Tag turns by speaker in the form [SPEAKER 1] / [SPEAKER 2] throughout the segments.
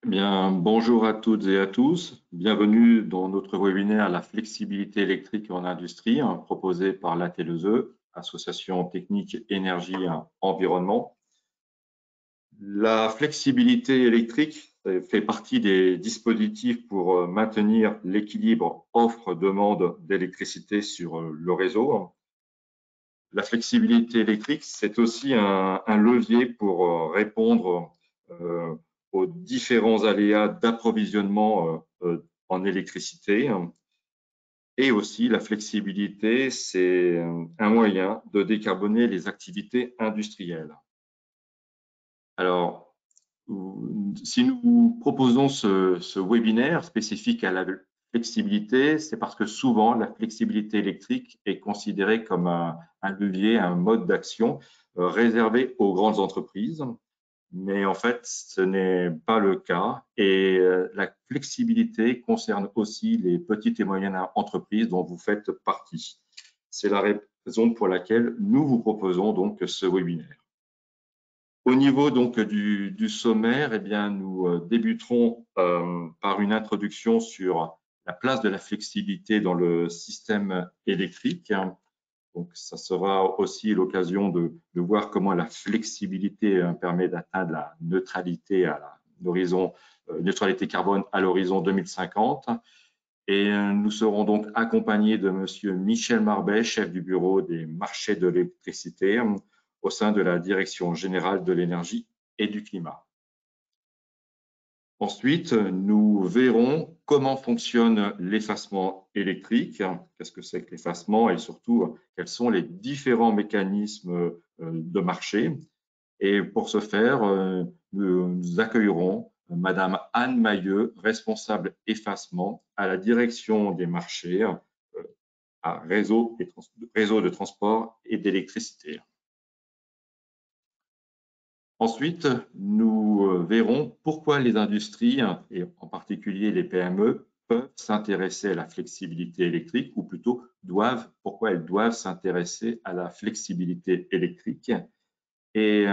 [SPEAKER 1] Eh bien, bonjour à toutes et à tous. Bienvenue dans notre webinaire La flexibilité électrique en industrie, proposé par l'AT2E, Association technique énergie et environnement. La flexibilité électrique fait partie des dispositifs pour maintenir l'équilibre offre-demande d'électricité sur le réseau. La flexibilité électrique, c'est aussi un levier pour répondre aux différents aléas d'approvisionnement en électricité. Et aussi, la flexibilité, c'est un moyen de décarboner les activités industrielles. Alors, si nous proposons ce webinaire spécifique à la flexibilité, c'est parce que souvent, la flexibilité électrique est considérée comme un levier, un mode d'action réservé aux grandes entreprises. Mais en fait, ce n'est pas le cas. Et la flexibilité concerne aussi les petites et moyennes entreprises dont vous faites partie. C'est la raison pour laquelle nous vous proposons donc ce webinaire. Au niveau donc du sommaire, eh bien, nous débuterons par une introduction sur la place de la flexibilité dans le système électrique. Donc, ça sera aussi l'occasion de voir comment la flexibilité permet d'atteindre la neutralité à l'horizon, neutralité carbone à l'horizon 2050. Et nous serons donc accompagnés de Monsieur Michel Marbet, chef du bureau des marchés de l'électricité au sein de la Direction générale de l'énergie et du climat. Ensuite, nous verrons comment fonctionne l'effacement électrique, qu'est-ce que c'est que l'effacement et surtout quels sont les différents mécanismes de marché. Et pour ce faire, nous accueillerons Madame Anne Mailleux, responsable effacement à la direction des marchés à réseau de transport et d'électricité. Ensuite, nous verrons pourquoi les industries, et en particulier les PME, peuvent s'intéresser à la flexibilité électrique, ou plutôt pourquoi elles doivent s'intéresser à la flexibilité électrique. Et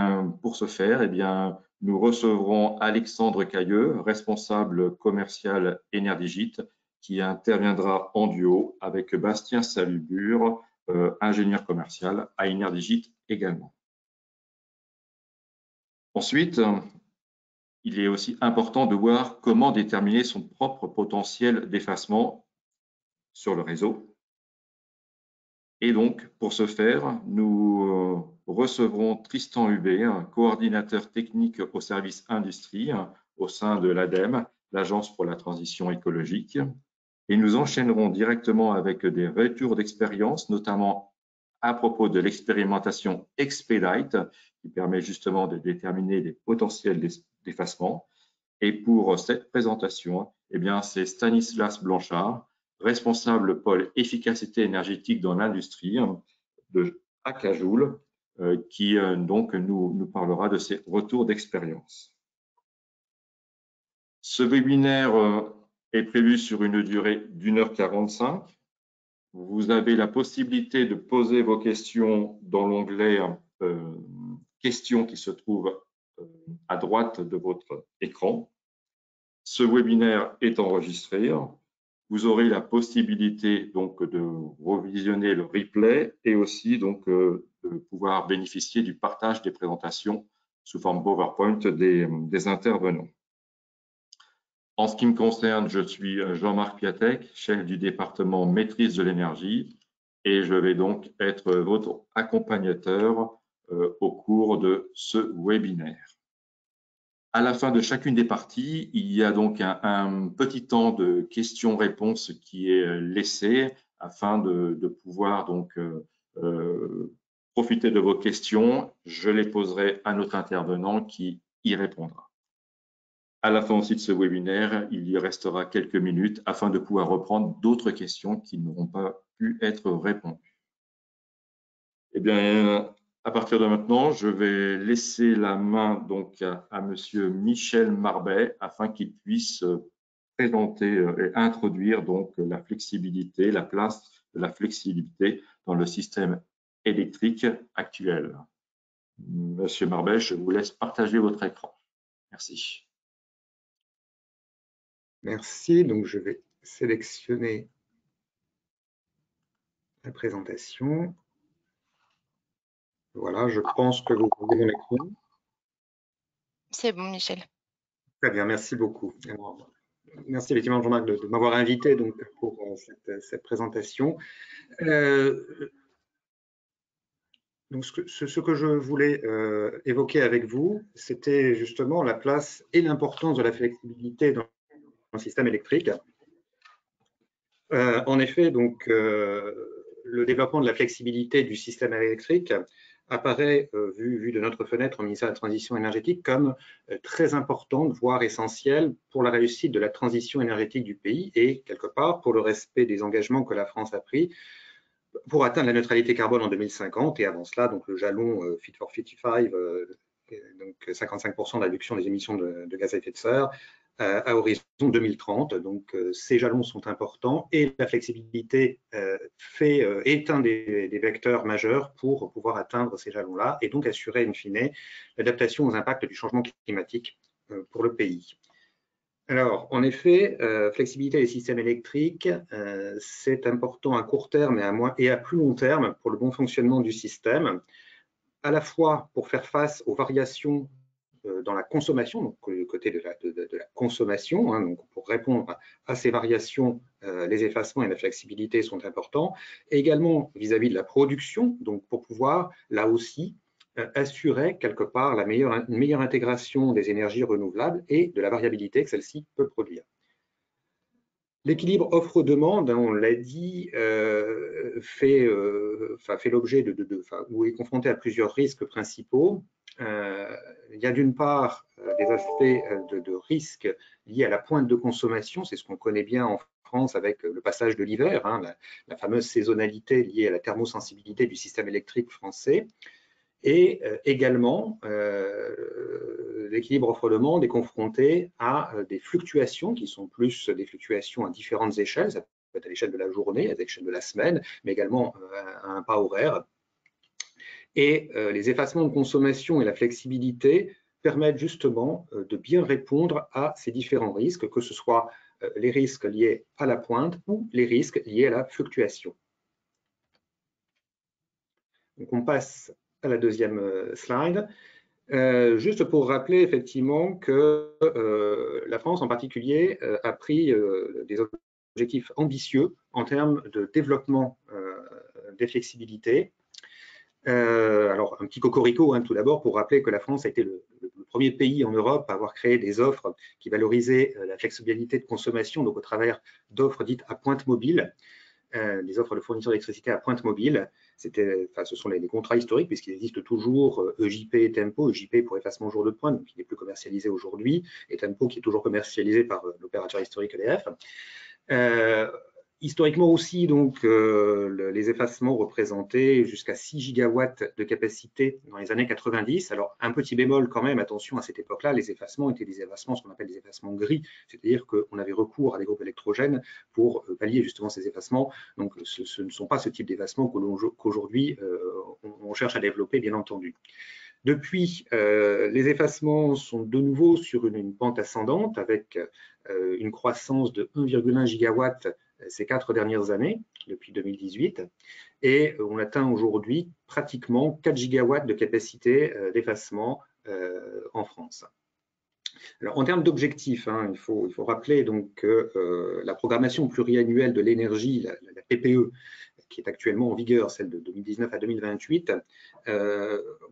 [SPEAKER 1] pour ce faire, eh bien, nous recevrons Alexandre Cailleux, responsable commercial Énergigit, qui interviendra en duo avec Bastien Salubure, ingénieur commercial à Énergigit également. Ensuite, il est aussi important de voir comment déterminer son propre potentiel d'effacement sur le réseau. Et donc, pour ce faire, nous recevrons Tristan Hubé, un coordinateur technique au service industrie au sein de l'ADEME, l'Agence pour la transition écologique. Et nous enchaînerons directement avec des retours d'expérience, notamment à propos de l'expérimentation Expedite, qui permet justement de déterminer les potentiels d'effacement. Et pour cette présentation, eh bien, c'est Stanislas Blanchard, responsable pôle efficacité énergétique dans l'industrie de Acajoule, qui donc nous parlera de ses retours d'expérience. Ce webinaire est prévu sur une durée d'1h45. Vous avez la possibilité de poser vos questions dans l'onglet questions qui se trouve à droite de votre écran. Ce webinaire est enregistré. Vous aurez la possibilité donc de revisionner le replay et aussi donc de pouvoir bénéficier du partage des présentations sous forme PowerPoint des intervenants. En ce qui me concerne, je suis Jean-Marc Piatek, chef du département maîtrise de l'énergie, et je vais donc être votre accompagnateur au cours de ce webinaire. À la fin de chacune des parties, il y a donc un petit temps de questions-réponses qui est laissé afin de pouvoir donc profiter de vos questions. Je les poserai à notre intervenant qui y répondra. À la fin aussi de ce webinaire, il y restera quelques minutes afin de pouvoir reprendre d'autres questions qui n'auront pas pu être répondues. Eh bien, à partir de maintenant, je vais laisser la main donc à Monsieur Michel Marbet afin qu'il puisse présenter et introduire donc la flexibilité, la place de la flexibilité dans le système électrique actuel. Monsieur Marbet, je vous laisse partager votre écran. Merci.
[SPEAKER 2] Merci. Donc, je vais sélectionner la présentation. Voilà, je pense que vous voyez mon écran.
[SPEAKER 3] C'est bon, Michel.
[SPEAKER 2] Très bien, merci beaucoup. Alors, merci effectivement, Jean-Marc, de m'avoir invité donc, pour cette présentation. Donc, ce que je voulais évoquer avec vous, c'était justement la place et l'importance de la flexibilité dans le système électrique. En effet, donc, le développement de la flexibilité du système électrique apparaît, vu de notre fenêtre au ministère de la Transition énergétique, comme très importante, voire essentielle pour la réussite de la transition énergétique du pays et, quelque part, pour le respect des engagements que la France a pris pour atteindre la neutralité carbone en 2050 et avant cela, donc le jalon Fit for 55, donc 55% de réduction des émissions de gaz à effet de serre à horizon 2030. Donc ces jalons sont importants et la flexibilité est un des vecteurs majeurs pour pouvoir atteindre ces jalons-là et donc assurer in fine l'adaptation aux impacts du changement climatique pour le pays. Alors, en effet, flexibilité des systèmes électriques, c'est important à court terme et à plus long terme pour le bon fonctionnement du système, à la fois pour faire face aux variations dans la consommation, donc du côté de la consommation, hein, donc pour répondre à ces variations, les effacements et la flexibilité sont importants, et également vis-à-vis de la production, donc pour pouvoir, là aussi, assurer quelque part une meilleure intégration des énergies renouvelables et de la variabilité que celle-ci peut produire. L'équilibre offre-demande, hein, on l'a dit, fait l'objet ou est confronté à plusieurs risques principaux. Il y a d'une part des aspects de risques liés à la pointe de consommation, c'est ce qu'on connaît bien en France avec le passage de l'hiver, hein, la fameuse saisonnalité liée à la thermosensibilité du système électrique français. Et également, l'équilibre offre-demande est confronté à des fluctuations qui sont plus des fluctuations à différentes échelles. Ça peut être à l'échelle de la journée, à l'échelle de la semaine, mais également à un pas horaire. Et les effacements de consommation et la flexibilité permettent justement de bien répondre à ces différents risques, que ce soit les risques liés à la pointe ou les risques liés à la fluctuation. Donc on passe à la deuxième slide. Juste pour rappeler effectivement que la France en particulier a pris des objectifs ambitieux en termes de développement des flexibilités. Alors un petit cocorico hein, tout d'abord pour rappeler que la France a été le premier pays en Europe à avoir créé des offres qui valorisaient la flexibilité de consommation, donc au travers d'offres dites à pointe mobile. Des offres de fourniture d'électricité à pointe mobile. Ce sont les contrats historiques, puisqu'il existe toujours EJP et Tempo, EJP pour effacement jour de pointe, donc il n'est plus commercialisé aujourd'hui, et Tempo qui est toujours commercialisé par l'opérateur historique EDF. Historiquement aussi, donc, les effacements représentaient jusqu'à 6 gigawatts de capacité dans les années 90. Alors, un petit bémol quand même, attention, à cette époque-là, les effacements étaient des effacements, ce qu'on appelle des effacements gris, c'est-à-dire qu'on avait recours à des groupes électrogènes pour pallier justement ces effacements. Donc, ce ne sont pas ce type d'effacements qu'aujourd'hui on cherche à développer, bien entendu. Depuis, les effacements sont de nouveau sur une pente ascendante avec une croissance de 1,1 gigawatt ces 4 dernières années, depuis 2018, et on atteint aujourd'hui pratiquement 4 gigawatts de capacité d'effacement en France. Alors, en termes d'objectifs, hein, il faut rappeler donc que la programmation pluriannuelle de l'énergie, la PPE, qui est actuellement en vigueur, celle de 2019 à 2028,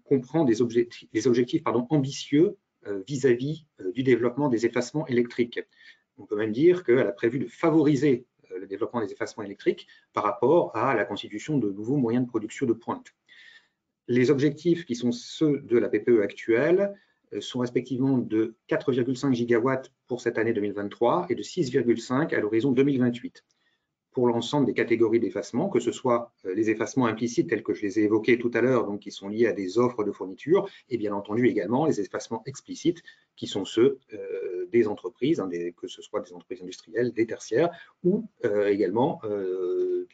[SPEAKER 2] comprend des objectifs ambitieux vis-à-vis du développement des effacements électriques. On peut même dire qu'elle a prévu de favoriser le développement des effacements électriques par rapport à la constitution de nouveaux moyens de production de pointe. Les objectifs qui sont ceux de la PPE actuelle sont respectivement de 4,5 gigawatts pour cette année 2023 et de 6,5 à l'horizon 2028 pour l'ensemble des catégories d'effacement, que ce soit les effacements implicites tels que je les ai évoqués tout à l'heure, donc qui sont liés à des offres de fourniture, et bien entendu également les effacements explicites qui sont ceux des entreprises, hein, que ce soit des entreprises industrielles, des tertiaires, ou également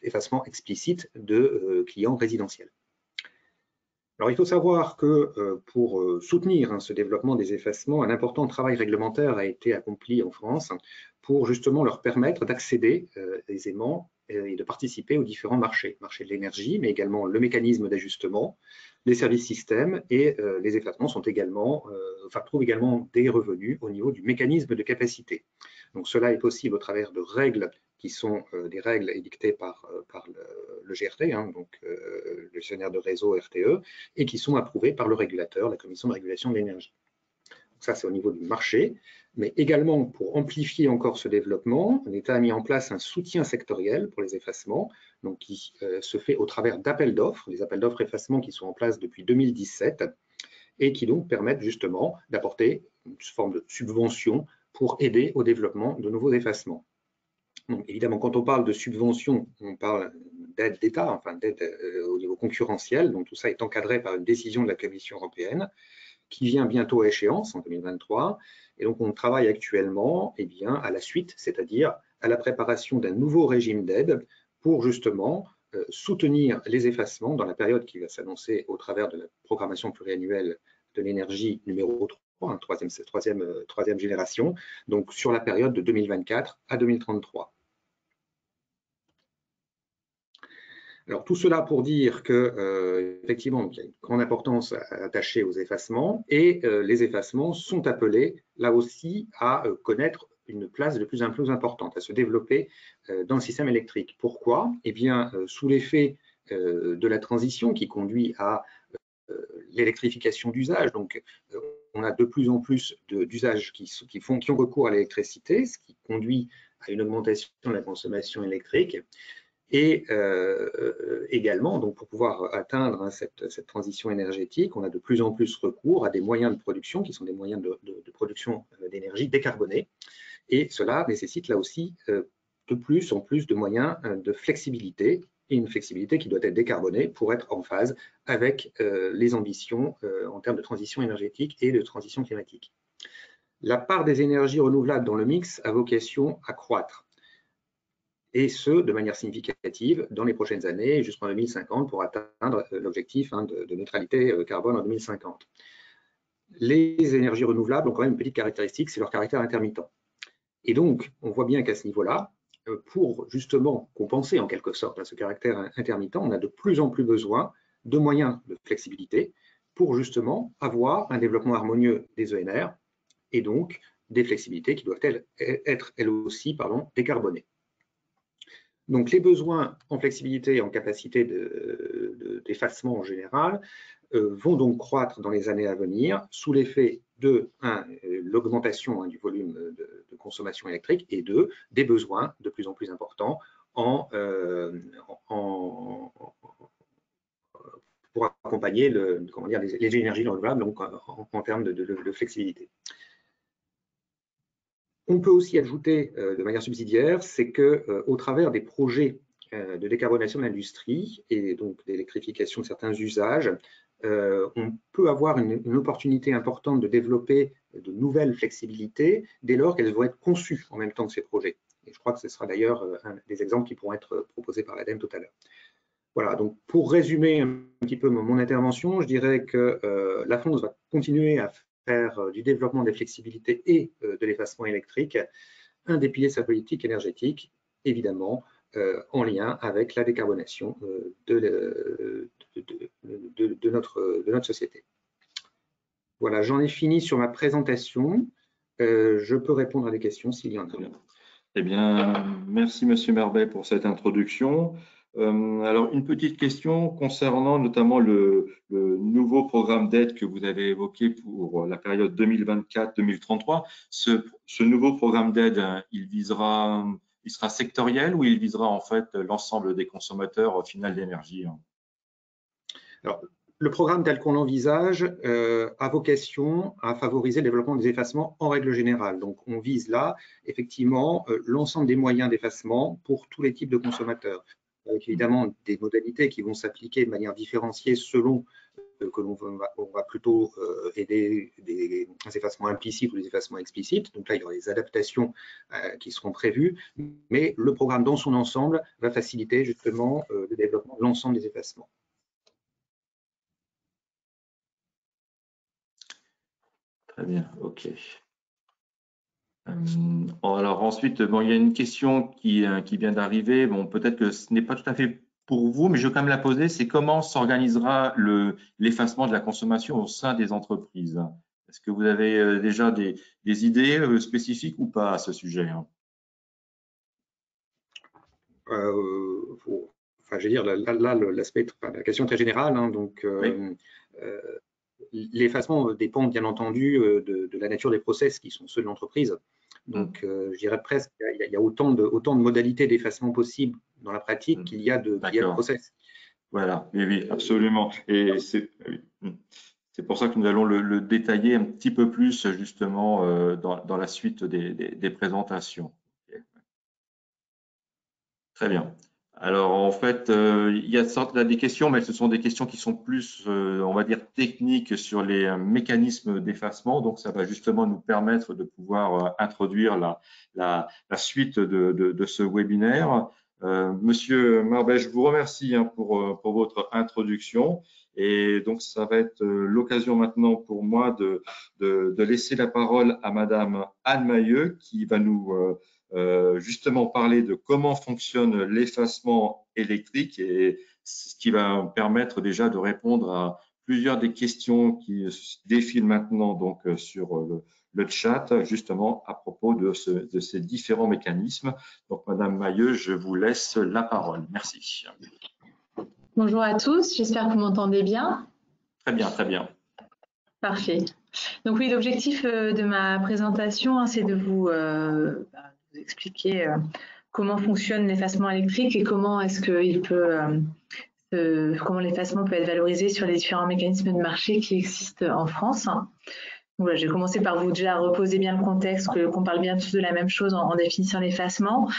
[SPEAKER 2] effacements explicites de clients résidentiels. Alors, il faut savoir que pour soutenir ce développement des effacements, un important travail réglementaire a été accompli en France pour justement leur permettre d'accéder aisément et de participer aux différents marchés. Marché de l'énergie, mais également le mécanisme d'ajustement, les services systèmes et les effacements sont également, trouvent également des revenus au niveau du mécanisme de capacité. Donc, cela est possible au travers de règles qui sont des règles édictées par le GRT, donc le gestionnaire de réseau RTE, et qui sont approuvées par le régulateur, la Commission de régulation de l'énergie. Ça, c'est au niveau du marché, mais également pour amplifier encore ce développement, l'État a mis en place un soutien sectoriel pour les effacements, donc qui se fait au travers d'appels d'offres, les appels d'offres effacement qui sont en place depuis 2017 et qui donc permettent justement d'apporter une forme de subvention pour aider au développement de nouveaux effacements. Donc, évidemment, quand on parle de subvention, on parle d'aide d'État, enfin d'aide au niveau concurrentiel. Donc, tout ça est encadré par une décision de la Commission européenne qui vient bientôt à échéance en 2023. Et donc, on travaille actuellement à la suite, c'est-à-dire à la préparation d'un nouveau régime d'aide pour justement soutenir les effacements dans la période qui va s'annoncer au travers de la programmation pluriannuelle de l'énergie numéro 3, troisième génération, donc sur la période de 2024 à 2033. Alors, tout cela pour dire que, effectivement, il y a une grande importance attachée aux effacements et les effacements sont appelés, là aussi, à connaître une place de plus en plus importante, à se développer dans le système électrique. Pourquoi? Eh bien, sous l'effet de la transition qui conduit à l'électrification d'usage, donc on a de plus en plus d'usages qui ont recours à l'électricité, ce qui conduit à une augmentation de la consommation électrique. Et également, donc pour pouvoir atteindre cette transition énergétique, on a de plus en plus recours à des moyens de production qui sont des moyens de production d'énergie décarbonée. Et cela nécessite là aussi de plus en plus de moyens de flexibilité, et une flexibilité qui doit être décarbonée pour être en phase avec les ambitions en termes de transition énergétique et de transition climatique. La part des énergies renouvelables dans le mix a vocation à croître, et ce, de manière significative, dans les prochaines années, jusqu'en 2050, pour atteindre l'objectif de neutralité carbone en 2050. Les énergies renouvelables ont quand même une petite caractéristique, c'est leur caractère intermittent. Et donc, on voit bien qu'à ce niveau-là, pour justement compenser en quelque sorte ce caractère intermittent, on a de plus en plus besoin de moyens de flexibilité pour justement avoir un développement harmonieux des ENR et donc des flexibilités qui doivent être elles aussi décarbonées. Donc, les besoins en flexibilité et en capacité d'effacement en général vont donc croître dans les années à venir sous l'effet de l'augmentation du volume de consommation électrique et des besoins de plus en plus importants pour accompagner les énergies renouvelables donc en termes de flexibilité. On peut aussi ajouter de manière subsidiaire, c'est qu'au travers des projets de décarbonation de l'industrie et donc d'électrification de certains usages, on peut avoir une opportunité importante de développer de nouvelles flexibilités dès lors qu'elles vont être conçues en même temps que ces projets. Et je crois que ce sera d'ailleurs un des exemples qui pourront être proposés par l'ADEME tout à l'heure. Voilà, donc pour résumer un petit peu mon intervention, je dirais que la France va continuer à faire du développement des flexibilités et de l'effacement électrique un des piliers de sa politique énergétique, évidemment en lien avec la décarbonation de notre société. Voilà, j'en ai fini sur ma présentation. Je peux répondre à des questions s'il y en a.
[SPEAKER 1] Eh bien, merci Monsieur Merbet pour cette introduction. Alors, une petite question concernant notamment le nouveau programme d'aide que vous avez évoqué pour la période 2024-2033. Ce nouveau programme d'aide, il sera sectoriel ou il visera en fait l'ensemble des consommateurs au final d'énergie?
[SPEAKER 2] Alors, le programme tel qu'on l'envisage a vocation à favoriser le développement des effacements en règle générale. Donc, on vise là, effectivement, l'ensemble des moyens d'effacement pour tous les types de consommateurs. Avec évidemment des modalités qui vont s'appliquer de manière différenciée selon que l'on va plutôt aider des effacements implicites ou des effacements explicites. Donc là, il y aura des adaptations qui seront prévues, mais le programme dans son ensemble va faciliter justement le développement de l'ensemble des effacements.
[SPEAKER 1] Très bien, ok. Alors ensuite, bon, il y a une question qui vient d'arriver. Bon, peut-être que ce n'est pas tout à fait pour vous, mais je vais quand même la poser. C'est comment s'organisera l'effacement de la consommation au sein des entreprises? Est-ce que vous avez déjà des idées spécifiques ou pas à ce sujet, hein?
[SPEAKER 2] Enfin, je veux dire, là l'aspect, enfin, la question est très générale, hein, donc
[SPEAKER 1] Oui.
[SPEAKER 2] l'effacement dépend bien entendu de la nature des process qui sont ceux de l'entreprise. Donc, je dirais presque qu'il y a autant de modalités d'effacement possibles dans la pratique qu'il y a de process.
[SPEAKER 1] Voilà, oui, absolument. Et c'est pour ça que nous allons le détailler un petit peu plus justement dans la suite des présentations. Très bien. Alors, en fait, il y a des questions, mais ce sont des questions qui sont plus, on va dire, techniques sur les mécanismes d'effacement. Donc, ça va justement nous permettre de pouvoir introduire la suite de ce webinaire. Monsieur Marbet, je vous remercie pour votre introduction. Et donc, ça va être l'occasion maintenant pour moi de laisser la parole à Madame Anne Mailleux qui va nous justement parler de comment fonctionne l'effacement électrique et ce qui va permettre déjà de répondre à plusieurs des questions qui défilent maintenant donc sur le chat, justement à propos de ces différents mécanismes. Donc, Madame Mailleux, je vous laisse la parole. Merci.
[SPEAKER 4] Bonjour à tous, j'espère que vous m'entendez bien.
[SPEAKER 1] Très bien, très bien.
[SPEAKER 4] Parfait. Donc oui, l'objectif de ma présentation, c'est de vous expliquer comment fonctionne l'effacement électrique et comment est-ce qu'il peut, comment l'effacement peut être valorisé sur les différents mécanismes de marché qui existent en France. Donc, voilà, je vais commencer par vous déjà reposer bien le contexte, qu'on parle bien tous de la même chose en définissant l'effacement,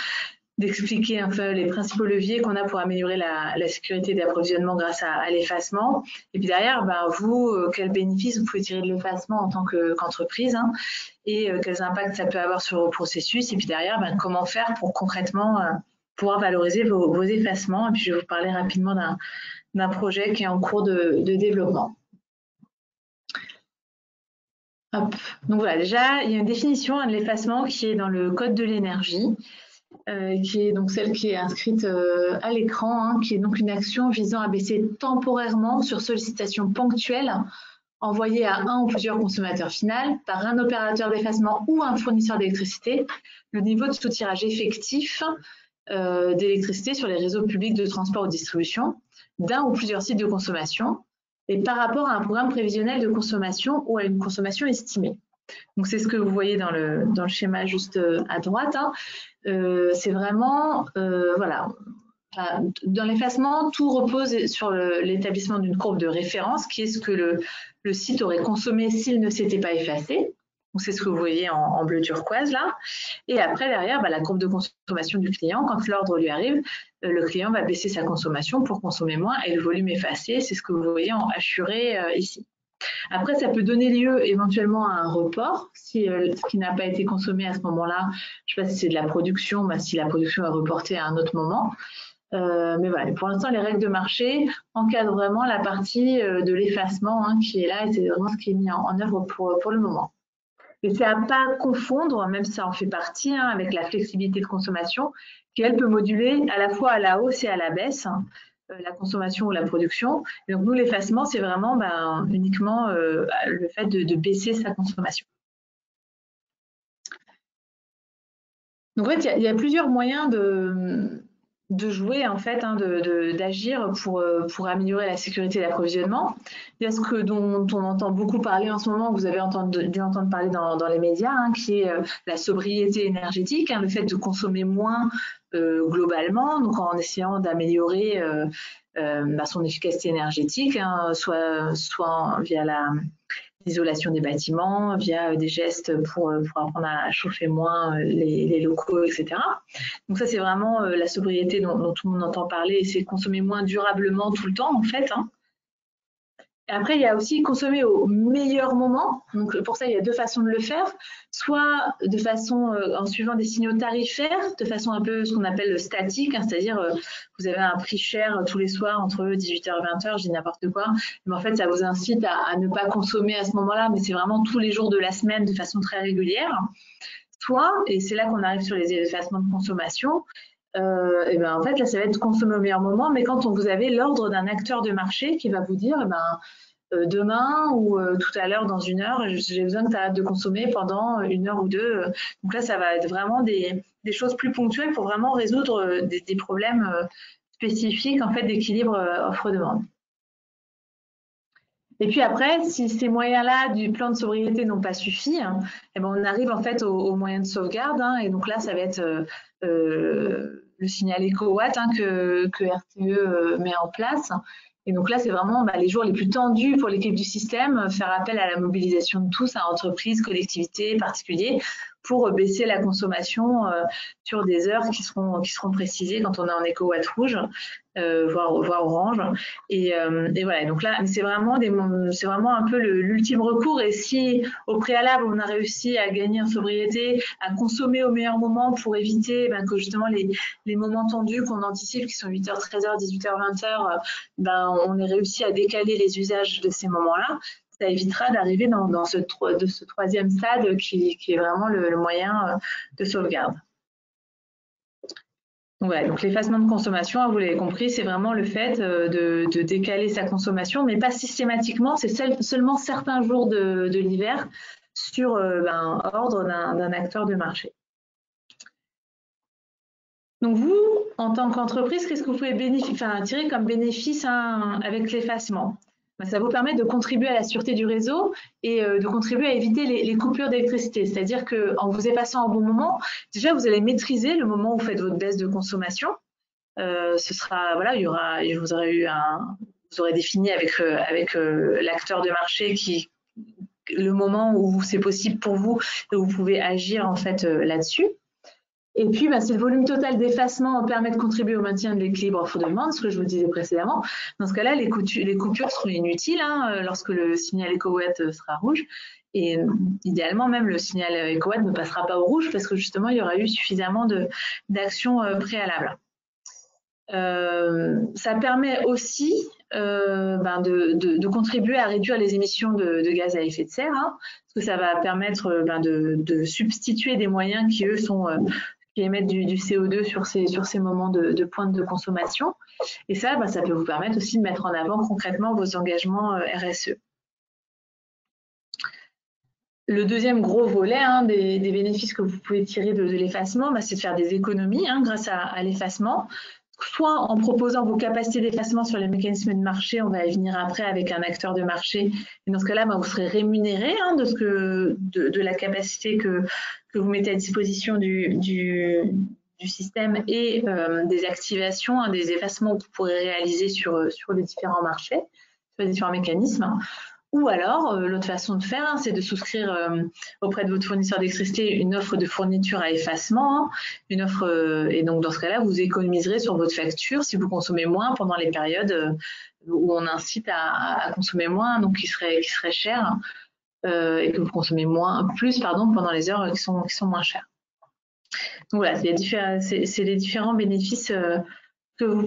[SPEAKER 4] d'expliquer un peu les principaux leviers qu'on a pour améliorer la sécurité d'approvisionnement grâce à l'effacement. Et puis derrière, vous, quels bénéfices vous pouvez tirer de l'effacement en tant qu'entreprise, hein, et quels impacts ça peut avoir sur vos processus. Et puis derrière, comment faire pour concrètement pouvoir valoriser vos effacements. Et puis je vais vous parler rapidement d'un projet qui est en cours de développement. Hop. Donc voilà, déjà, il y a une définition de l'effacement qui est dans le Code de l'énergie. Qui est donc celle qui est inscrite à l'écran, hein, qui est donc une action visant à baisser temporairement sur sollicitation ponctuelle envoyée à un ou plusieurs consommateurs finaux par un opérateur d'effacement ou un fournisseur d'électricité le niveau de soutirage effectif d'électricité sur les réseaux publics de transport ou de distribution d'un ou plusieurs sites de consommation et par rapport à un programme prévisionnel de consommation ou à une consommation estimée. Donc, c'est ce que vous voyez dans le schéma juste à droite, hein. C'est vraiment, voilà, dans l'effacement, tout repose sur l'établissement d'une courbe de référence, qui est ce que le site aurait consommé s'il ne s'était pas effacé. Donc, c'est ce que vous voyez en bleu turquoise là. Et après, derrière, la courbe de consommation du client, quand l'ordre lui arrive, le client va baisser sa consommation pour consommer moins et le volume effacé, c'est ce que vous voyez en hachuré ici. Après, ça peut donner lieu éventuellement à un report si ce qui n'a pas été consommé à ce moment-là, je ne sais pas si c'est de la production, si la production est reportée à un autre moment. Mais voilà, pour l'instant, les règles de marché encadrent vraiment la partie de l'effacement, hein, qui est là et c'est vraiment ce qui est mis en œuvre pour le moment. Et c'est à ne pas confondre, même si ça en fait partie, hein, avec la flexibilité de consommation qui, elle, peut moduler à la fois à la hausse et à la baisse, hein, la consommation ou la production. Et donc, nous, l'effacement, c'est vraiment uniquement le fait de baisser sa consommation. Donc, en fait, il y a plusieurs moyens de jouer, en fait, hein, d'agir pour améliorer la sécurité d'approvisionnement. Il y a ce dont on entend beaucoup parler en ce moment, vous avez dû entendre parler dans les médias, hein, qui est la sobriété énergétique, hein, le fait de consommer moins globalement, donc en essayant d'améliorer son efficacité énergétique, hein, soit via l'isolation des bâtiments, via des gestes pour apprendre à chauffer moins les locaux, etc. Donc ça, c'est vraiment la sobriété dont tout le monde entend parler, et c'est consommer moins durablement tout le temps, en fait, hein. Après, il y a aussi consommer au meilleur moment. Donc, pour ça, il y a deux façons de le faire. Soit de façon en suivant des signaux tarifaires, de façon un peu ce qu'on appelle statique, hein, c'est-à-dire vous avez un prix cher tous les soirs entre 18h et 20h, je dis n'importe quoi. Mais en fait, ça vous incite à ne pas consommer à ce moment-là, mais c'est vraiment tous les jours de la semaine de façon très régulière. Soit, et c'est là qu'on arrive sur les effacements de consommation, et ben en fait, là, ça va être consommer au meilleur moment, mais quand vous avez l'ordre d'un acteur de marché qui va vous dire, demain ou tout à l'heure dans 1 heure, j'ai besoin que tu arrêtes de consommer pendant 1 heure ou 2. Donc là, ça va être vraiment des choses plus ponctuelles pour vraiment résoudre des problèmes spécifiques en fait d'équilibre offre-demande. Et puis après, si ces moyens-là du plan de sobriété n'ont pas suffi, eh ben on arrive en fait aux moyens de sauvegarde. Et donc là, ça va être le signal EcoWatt que RTE met en place. Et donc là, c'est vraiment les jours les plus tendus pour l'équipe du système, faire appel à la mobilisation de tous, à entreprises, collectivités, particuliers, pour baisser la consommation sur des heures qui seront précisées quand on est en EcoWatt rouge, voire orange. Et voilà, donc là, c'est vraiment un peu l'ultime recours. Et si au préalable, on a réussi à gagner en sobriété, à consommer au meilleur moment pour éviter que justement les moments tendus qu'on anticipe, qui sont 8h, 13h, 18h, 20h, on ait réussi à décaler les usages de ces moments-là, ça évitera d'arriver dans ce troisième stade qui est vraiment le moyen de sauvegarde. Donc, voilà, donc l'effacement de consommation, vous l'avez compris, c'est vraiment le fait de décaler sa consommation, mais pas systématiquement, c'est seulement certains jours de l'hiver sur ordre d'un acteur de marché. Donc vous, en tant qu'entreprise, qu'est-ce que vous pouvez tirer comme bénéfice avec l'effacement? Ça vous permet de contribuer à la sûreté du réseau et de contribuer à éviter les coupures d'électricité. C'est-à-dire qu'en vous effaçant au bon moment, déjà, vous allez maîtriser le moment où vous faites votre baisse de consommation. Ce sera, voilà, vous aurez défini avec l'acteur de marché le moment où c'est possible pour vous et où vous pouvez agir en fait là-dessus. Et puis, si le volume total d'effacement permet de contribuer au maintien de l'équilibre offre-demande, ce que je vous disais précédemment, dans ce cas-là, les coupures seront inutiles lorsque le signal EcoWatt sera rouge. Et idéalement, même le signal EcoWatt ne passera pas au rouge parce que justement, il y aura eu suffisamment d'actions préalables. Ça permet aussi de contribuer à réduire les émissions de gaz à effet de serre, parce que ça va permettre de substituer des moyens qui, eux, qui émettent du CO2 sur ces moments de pointe de consommation. Et ça peut vous permettre aussi de mettre en avant concrètement vos engagements RSE. Le deuxième gros volet des bénéfices que vous pouvez tirer de l'effacement, c'est de faire des économies grâce à l'effacement. Soit en proposant vos capacités d'effacement sur les mécanismes de marché, on va y venir après avec un acteur de marché. Et dans ce cas-là, vous serez rémunéré de la capacité que vous mettez à disposition du système et des activations, des effacements que vous pourrez réaliser sur les différents marchés, sur les différents mécanismes. Ou alors, l'autre façon de faire, c'est de souscrire auprès de votre fournisseur d'électricité une offre de fourniture à effacement, et donc dans ce cas-là, vous économiserez sur votre facture si vous consommez moins pendant les périodes où on incite à consommer moins, donc qui serait cher, et que vous consommez plus pendant les heures qui sont moins chères. Donc voilà, c'est les différents bénéfices que vous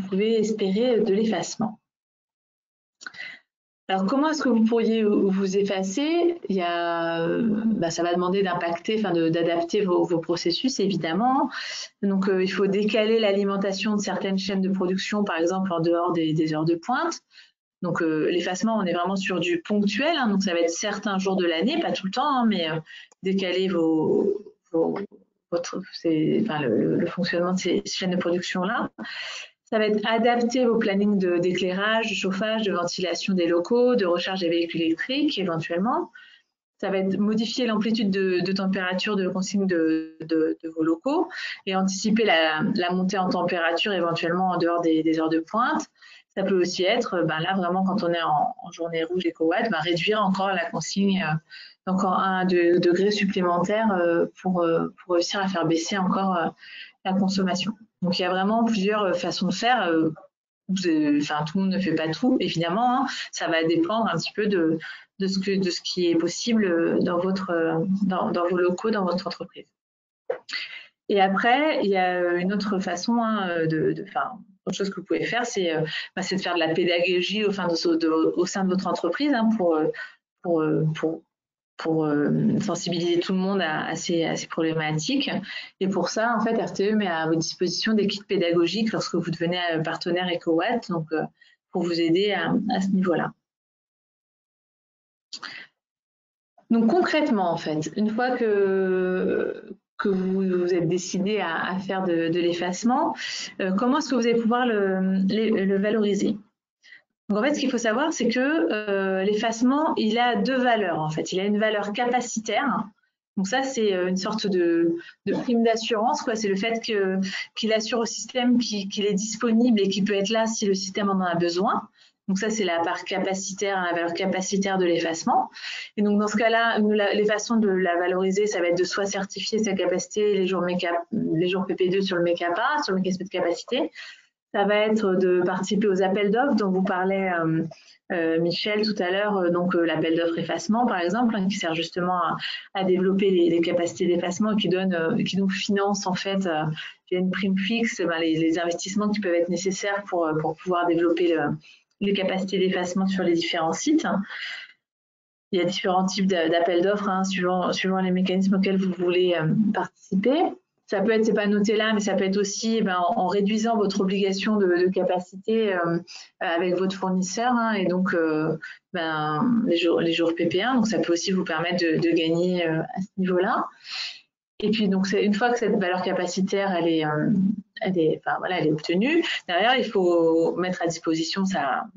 [SPEAKER 4] pouvez espérer de l'effacement. Alors, comment est-ce que vous pourriez vous effacer? Ça va demander d'adapter vos processus, évidemment. Donc, il faut décaler l'alimentation de certaines chaînes de production, par exemple, en dehors des heures de pointe. Donc, l'effacement, on est vraiment sur du ponctuel. Donc, ça va être certains jours de l'année, pas tout le temps, mais décaler le fonctionnement de ces chaînes de production-là. Ça va être adapter vos plannings d'éclairage, de chauffage, de ventilation des locaux, de recharge des véhicules électriques éventuellement. Ça va être modifier l'amplitude de température de consigne de vos locaux et anticiper la montée en température éventuellement en dehors des heures de pointe. Ça peut aussi être, là vraiment quand on est en journée rouge EcoWatt, réduire encore la consigne d'encore 1 degré supplémentaire pour réussir à faire baisser encore la consommation. Donc, il y a vraiment plusieurs façons de faire. enfin, tout le monde ne fait pas tout, évidemment, hein. Ça va dépendre un petit peu de ce qui est possible dans vos locaux, dans votre entreprise. Et après, il y a une autre façon, hein, autre chose que vous pouvez faire, c'est de faire de la pédagogie au sein de votre entreprise, hein, pour sensibiliser tout le monde à ces problématiques. Et pour ça, en fait, RTE met à votre disposition des kits pédagogiques lorsque vous devenez partenaire EcoWatt, donc pour vous aider à ce niveau-là. Donc concrètement, en fait, une fois que vous êtes décidé à faire de l'effacement, comment est-ce que vous allez pouvoir le valoriser? Donc en fait, ce qu'il faut savoir, c'est que l'effacement, il a deux valeurs, en fait. Il a une valeur capacitaire. Donc ça, c'est une sorte de prime d'assurance, quoi. C'est le fait qu'il assure au système qu'il est disponible et qu'il peut être là si le système en a besoin. Donc ça, c'est la part capacitaire, la valeur capacitaire de l'effacement. Et donc dans ce cas-là, les façons de la valoriser, ça va être de soit certifier sa capacité les jours PP2 sur le MECAPA, sur le mécanisme de capacité. Ça va être de participer aux appels d'offres dont vous parlait Michel tout à l'heure, donc l'appel d'offres effacement par exemple, hein, qui sert justement à développer les capacités d'effacement qui nous finance en fait via une prime fixe les investissements qui peuvent être nécessaires pour pouvoir développer les capacités d'effacement sur les différents sites. Il y a différents types d'appels d'offres, hein, suivant les mécanismes auxquels vous voulez participer. Ça peut être, c'est pas noté là, mais ça peut être aussi en réduisant votre obligation de capacité avec votre fournisseur, hein, et donc les jours PP1. Donc ça peut aussi vous permettre de gagner à ce niveau-là. Et puis donc une fois que cette valeur capacitaire elle est obtenue, derrière il faut mettre à disposition sa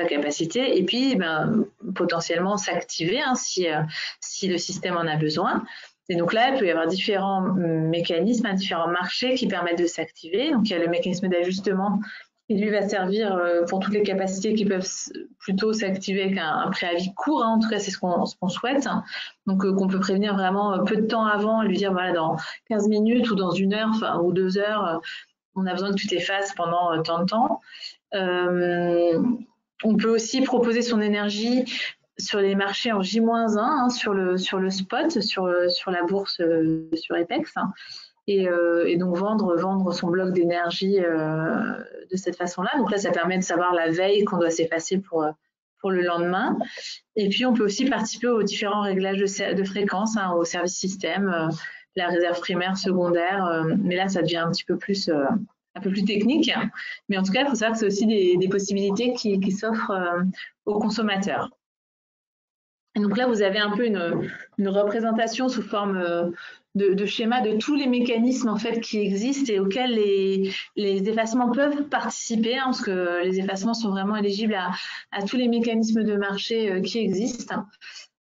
[SPEAKER 4] capacité et puis potentiellement s'activer, hein, si le système en a besoin. Et donc là, il peut y avoir différents mécanismes, différents marchés qui permettent de s'activer. Donc il y a le mécanisme d'ajustement qui lui va servir pour toutes les capacités qui peuvent plutôt s'activer avec un préavis court, hein. En tout cas, c'est ce qu'on souhaite. Donc qu'on peut prévenir vraiment peu de temps avant, lui dire voilà, dans 15 minutes ou dans 1 heure ou 2 heures, on a besoin que tu t'effaces pendant tant de temps. On peut aussi proposer son énergie sur les marchés en J-1, hein, sur le spot, sur la bourse, sur EPEX, hein, et donc vendre son bloc d'énergie de cette façon-là. Donc là, ça permet de savoir la veille qu'on doit s'effacer pour le lendemain. Et puis, on peut aussi participer aux différents réglages de fréquence, hein, au service système, la réserve primaire, secondaire, mais là, ça devient un peu plus technique. Mais en tout cas, il faut savoir que c'est aussi des possibilités qui s'offrent aux consommateurs. Et donc là, vous avez un peu une représentation sous forme de schéma de tous les mécanismes en fait qui existent et auxquels les effacements peuvent participer, hein, parce que les effacements sont vraiment éligibles à tous les mécanismes de marché qui existent.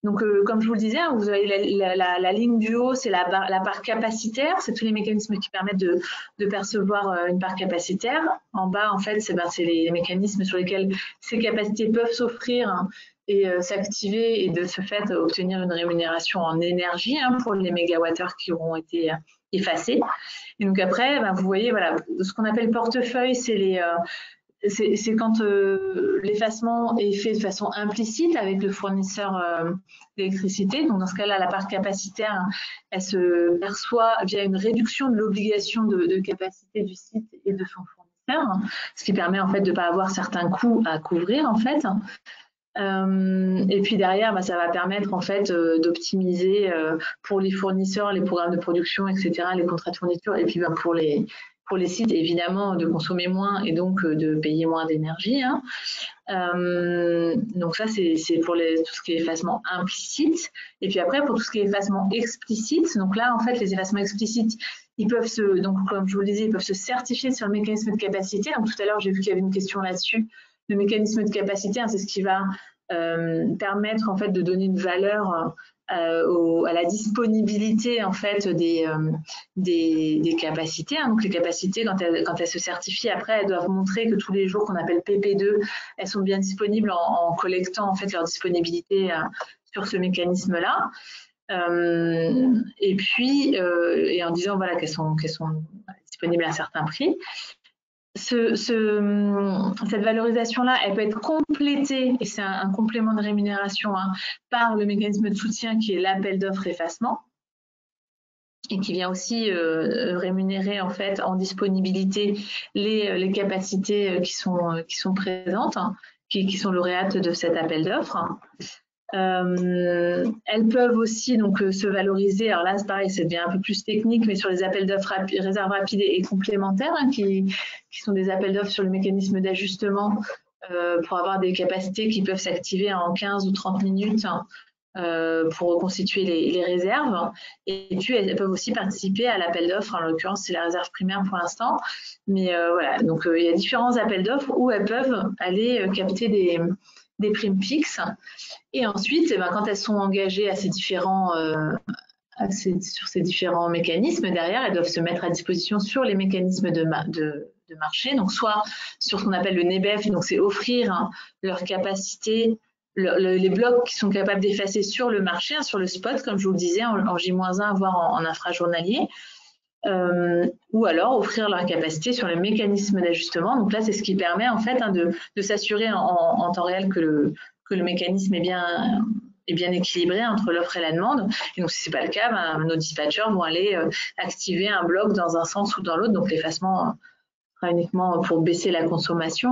[SPEAKER 4] Donc, comme je vous le disais, hein, vous avez la ligne du haut, c'est la part capacitaire, c'est tous les mécanismes qui permettent de percevoir une part capacitaire. En bas, en fait, c'est les mécanismes sur lesquels ces capacités peuvent s'offrir, hein, et s'activer et de ce fait obtenir une rémunération en énergie, hein, pour les mégawattheures qui auront été effacés. Et donc après, vous voyez, voilà, ce qu'on appelle portefeuille, c'est quand l'effacement est fait de façon implicite avec le fournisseur d'électricité. Donc dans ce cas-là, la part capacitaire, elle se perçoit via une réduction de l'obligation de capacité du site et de son fournisseur, ce qui permet en fait de ne pas avoir certains coûts à couvrir en fait. Et puis derrière, ça va permettre en fait d'optimiser pour les fournisseurs, les programmes de production, etc., les contrats de fourniture, et puis pour les sites, évidemment, de consommer moins et donc de payer moins d'énergie, hein. Donc ça, c'est pour tout ce qui est effacement implicite. Et puis après, pour tout ce qui est effacement explicite, donc là, en fait, les effacements explicites, ils peuvent donc comme je vous le disais, ils peuvent se certifier sur le mécanisme de capacité. Donc tout à l'heure, j'ai vu qu'il y avait une question là-dessus. Le mécanisme de capacité, hein, c'est ce qui va permettre en fait de donner une valeur à la disponibilité en fait des capacités, hein. Donc les capacités, quand elles se certifient, après elles doivent montrer que tous les jours qu'on appelle PP2, elles sont bien disponibles en collectant en fait leur disponibilité sur ce mécanisme-là. Et puis et en disant voilà qu'elles sont disponibles à un certain prix. cette valorisation-là, elle peut être complétée, et c'est un complément de rémunération, par le mécanisme de soutien qui est l'appel d'offres effacement, et qui vient aussi rémunérer en fait en disponibilité les capacités qui sont présentes, qui sont lauréates de cet appel d'offres. Elles peuvent aussi donc se valoriser. Alors là, c'est pareil, ça devient un peu plus technique, mais sur les appels d'offres réserves rapides et complémentaires, qui sont des appels d'offres sur le mécanisme d'ajustement pour avoir des capacités qui peuvent s'activer en 15 ou 30 minutes pour reconstituer les réserves. Et puis, elles peuvent aussi participer à l'appel d'offres. En l'occurrence, c'est la réserve primaire pour l'instant. Mais voilà, donc il y a différents appels d'offres où elles peuvent aller capter des primes fixes. Et ensuite, quand elles sont engagées sur ces différents mécanismes, derrière, elles doivent se mettre à disposition sur les mécanismes de marché, donc soit sur ce qu'on appelle le NEBEF, donc c'est offrir leur capacité, les blocs qui sont capables d'effacer sur le marché, sur le spot, comme je vous le disais, en J-1, voire en infrajournalier, ou alors offrir leur capacité sur le mécanisme d'ajustement. Donc là, c'est ce qui permet en fait de s'assurer en temps réel que le mécanisme est bien équilibré entre l'offre et la demande. Et donc, si ce n'est pas le cas, nos dispatchers vont aller activer un bloc dans un sens ou dans l'autre. Donc, l'effacement sera uniquement pour baisser la consommation.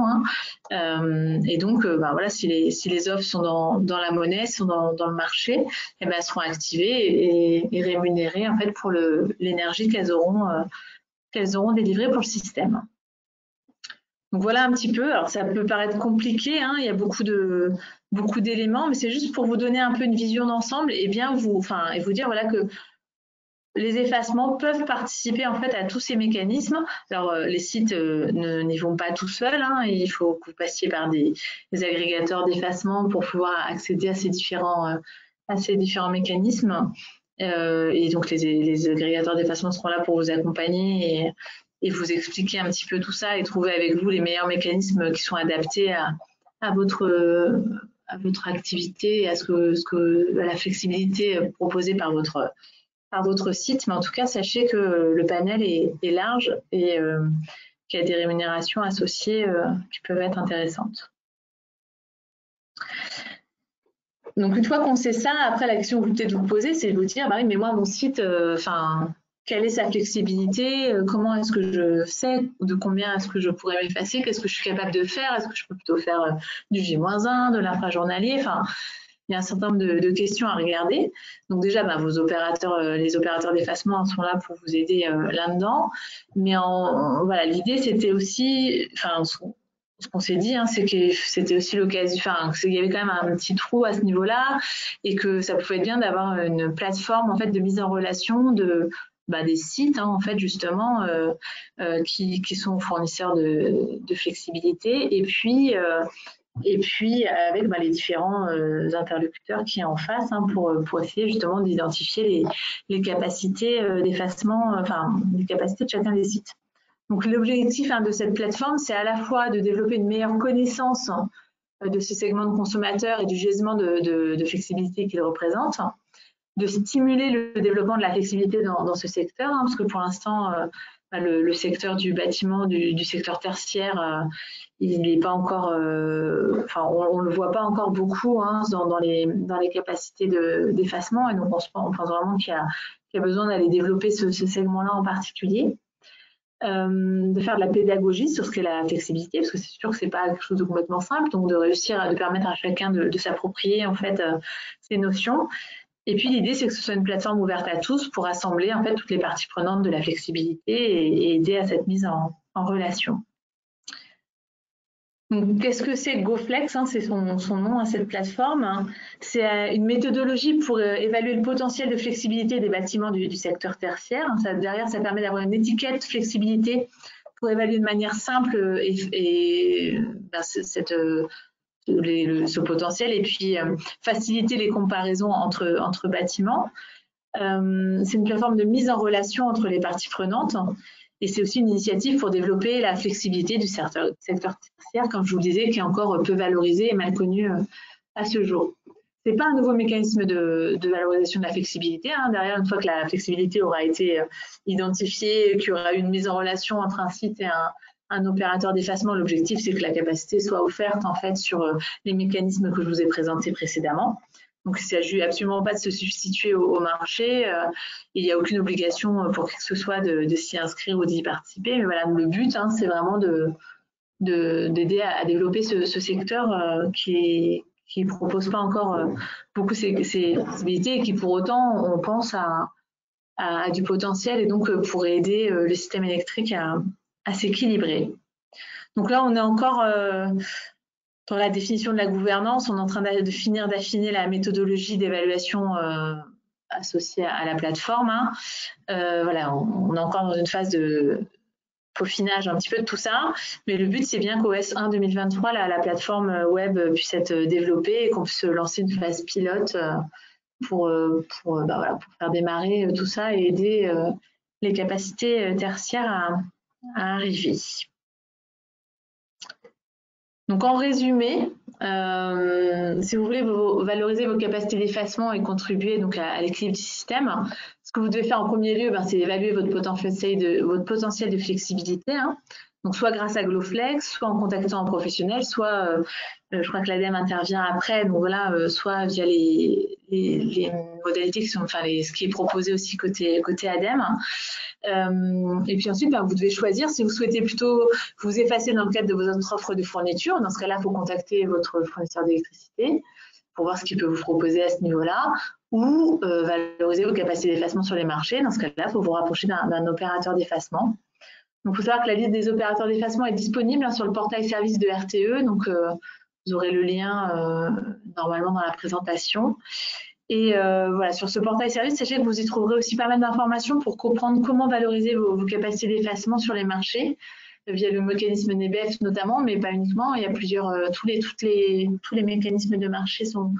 [SPEAKER 4] Et donc, voilà, si les offres sont dans la monnaie, sont dans le marché, elles seront activées et rémunérées en fait pour l'énergie qu'elles auront délivrée pour le système. Donc voilà un petit peu. Alors ça peut paraître compliqué, il y a beaucoup d'éléments, mais c'est juste pour vous donner un peu une vision d'ensemble et vous dire voilà que les effacements peuvent participer en fait à tous ces mécanismes. Alors les sites n'y vont pas tout seuls, il faut que vous passiez par des agrégateurs d'effacement pour pouvoir accéder à ces différents mécanismes. Et donc les agrégateurs d'effacement seront là pour vous accompagner et vous expliquer un petit peu tout ça et trouver avec vous les meilleurs mécanismes qui sont adaptés à votre activité et à à la flexibilité proposée par votre site. Mais en tout cas, sachez que le panel est large et qu'il y a des rémunérations associées qui peuvent être intéressantes. Donc, une fois qu'on sait ça, après, la question que vous peut-être vous poser, c'est de vous dire, oui, mais moi, mon site, quelle est sa flexibilité? Comment est-ce que je sais de combien est-ce que je pourrais m'effacer? Qu'est-ce que je suis capable de faire? Est-ce que je peux plutôt faire du J-1, de l'infrajournalier? Il y a un certain nombre de questions à regarder. Donc déjà, les opérateurs d'effacement sont là pour vous aider là-dedans. Mais voilà, l'idée, c'était aussi, ce qu'on s'est dit, c'est que c'était aussi l'occasion, qu'il y avait quand même un petit trou à ce niveau-là et que ça pouvait être bien d'avoir une plateforme en fait de mise en relation des sites en fait justement qui sont fournisseurs de flexibilité et puis avec les différents interlocuteurs qui est en face pour essayer justement d'identifier les capacités d'effacement, les capacités de chacun des sites. Donc l'objectif de cette plateforme, c'est à la fois de développer une meilleure connaissance de ce segment de consommateurs et du gisement de flexibilité qu'il représente, de stimuler le développement de la flexibilité dans ce secteur, parce que pour l'instant, le secteur du bâtiment, du secteur tertiaire, il n'est pas encore, on ne le voit pas encore beaucoup dans les capacités d'effacement, et donc on pense vraiment qu'il y a besoin d'aller développer ce segment-là en particulier. De faire de la pédagogie sur ce qu'est la flexibilité, parce que c'est sûr que c'est pas quelque chose de complètement simple, donc de réussir de permettre à chacun de s'approprier en fait ces notions. Et puis l'idée, c'est que ce soit une plateforme ouverte à tous pour rassembler en fait toutes les parties prenantes de la flexibilité et aider à cette mise en relation. Donc, qu'est-ce que c'est GoFlex? C'est son nom à cette plateforme. C'est une méthodologie pour évaluer le potentiel de flexibilité des bâtiments du secteur tertiaire. Derrière, ça permet d'avoir une étiquette flexibilité pour évaluer de manière simple ce potentiel et puis faciliter les comparaisons entre bâtiments. C'est une plateforme de mise en relation entre les parties prenantes. Et c'est aussi une initiative pour développer la flexibilité du secteur tertiaire, comme je vous le disais, qui est encore peu valorisé et mal connu à ce jour. Ce n'est pas un nouveau mécanisme de valorisation de la flexibilité. Derrière, une fois que la flexibilité aura été identifiée, qu'il y aura eu une mise en relation entre un site et un opérateur d'effacement. L'objectif, c'est que la capacité soit offerte en fait sur les mécanismes que je vous ai présentés précédemment. Donc, il ne s'agit absolument pas de se substituer au marché. Il n'y a aucune obligation pour qui que ce soit de s'y inscrire ou d'y participer. Mais voilà, le but, c'est vraiment d'aider à développer ce secteur qui ne propose pas encore beaucoup ces possibilités et qui, pour autant, on pense à du potentiel et donc pourrait aider le système électrique à s'équilibrer. Donc là, on est encore dans la définition de la gouvernance. On est en train de finir d'affiner la méthodologie d'évaluation associée à la plateforme. Voilà, on est encore dans une phase de peaufinage un petit peu de tout ça, mais le but, c'est bien qu'au S1 2023, la plateforme web puisse être développée et qu'on puisse lancer une phase pilote pour faire démarrer tout ça et aider les capacités tertiaires à arriver. Donc, en résumé, si vous voulez valoriser vos capacités d'effacement et contribuer donc à l'équilibre du système, ce que vous devez faire en premier lieu, c'est évaluer votre potentiel de flexibilité. Donc, soit grâce à Glowflex, soit en contactant un professionnel, soit, je crois que l'ADEME intervient après, donc voilà, soit via les modalités qui sont, ce qui est proposé aussi côté ADEME. Et puis ensuite, vous devez choisir si vous souhaitez plutôt vous effacer dans le cadre de votre offre de fourniture. Dans ce cas-là, il faut contacter votre fournisseur d'électricité pour voir ce qu'il peut vous proposer à ce niveau-là, ou valoriser vos capacités d'effacement sur les marchés. Dans ce cas-là, il faut vous rapprocher d'un opérateur d'effacement. Donc, il faut savoir que la liste des opérateurs d'effacement est disponible sur le portail service de RTE. Donc, vous aurez le lien normalement dans la présentation. Et voilà, sur ce portail service, sachez que vous y trouverez aussi pas mal d'informations pour comprendre comment valoriser vos capacités d'effacement sur les marchés via le mécanisme NEBEF notamment, mais pas uniquement. Il y a plusieurs, tous les mécanismes de marché sont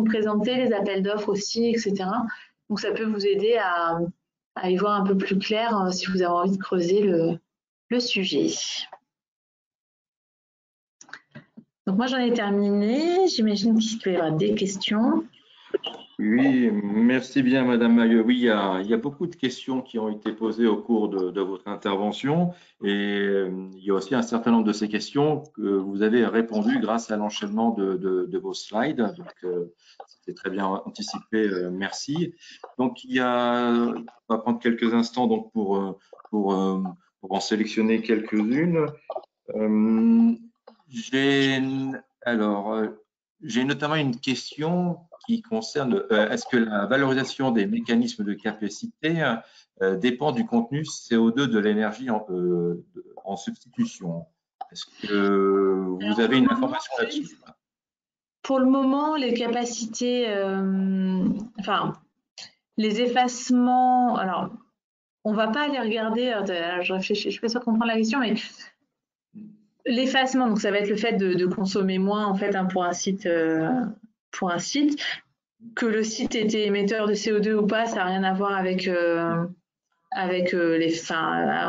[SPEAKER 4] présentés, les appels d'offres aussi, etc. Donc ça peut vous aider à y voir un peu plus clair si vous avez envie de creuser le sujet. Donc moi j'en ai terminé. J'imagine qu'il peut y avoir des questions.
[SPEAKER 1] Oui, merci bien, Madame Mailleux. Oui, il y a beaucoup de questions qui ont été posées au cours de votre intervention et il y a aussi un certain nombre de ces questions que vous avez répondu grâce à l'enchaînement de vos slides. Donc, c'était très bien anticipé. Merci. Donc, on va prendre quelques instants donc pour en sélectionner quelques-unes. J'ai notamment une question qui concerne est-ce que la valorisation des mécanismes de capacité dépend du contenu CO2 de l'énergie en substitution? Est-ce que vous avez une information là-dessus?
[SPEAKER 4] Pour le moment, les capacités, les effacements, alors on ne va pas aller regarder, je réfléchis, je suis pas sûre de comprendre la question, mais l'effacement, donc ça va être le fait de consommer moins en fait pour un site. Que le site était émetteur de CO2 ou pas, ça n'a rien à voir avec en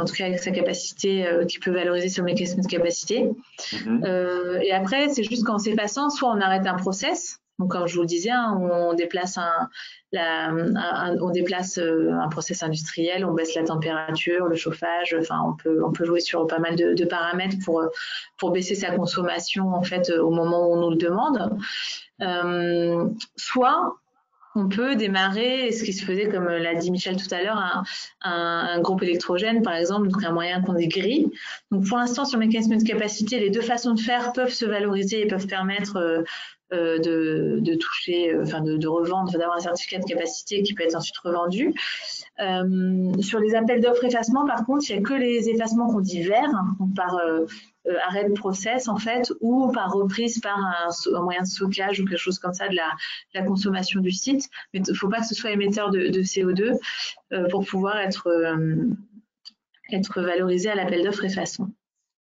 [SPEAKER 4] tout cas avec sa capacité qui peut valoriser sur le mécanisme de capacité. Et après, c'est juste qu'en s'effaçant, soit on arrête un process. Donc, comme je vous le disais, on déplace un process industriel, on baisse la température, le chauffage. Enfin, on peut jouer sur pas mal de paramètres pour baisser sa consommation en fait au moment où on nous le demande. Soit on peut démarrer ce qui se faisait, comme l'a dit Michel tout à l'heure, un groupe électrogène, par exemple, donc un moyen qu'on dégrille. Donc, pour l'instant, sur le mécanisme de capacité, les deux façons de faire peuvent se valoriser et peuvent permettre de toucher, de revendre, d'avoir un certificat de capacité qui peut être ensuite revendu. Sur les appels d'offres effacement, par contre, il n'y a que les effacements qu'on dit verts, donc par arrêt de process en fait, ou par reprise par un moyen de stockage ou quelque chose comme ça de la consommation du site. Mais il ne faut pas que ce soit émetteur de CO2 pour pouvoir être valorisé à l'appel d'offres effacement.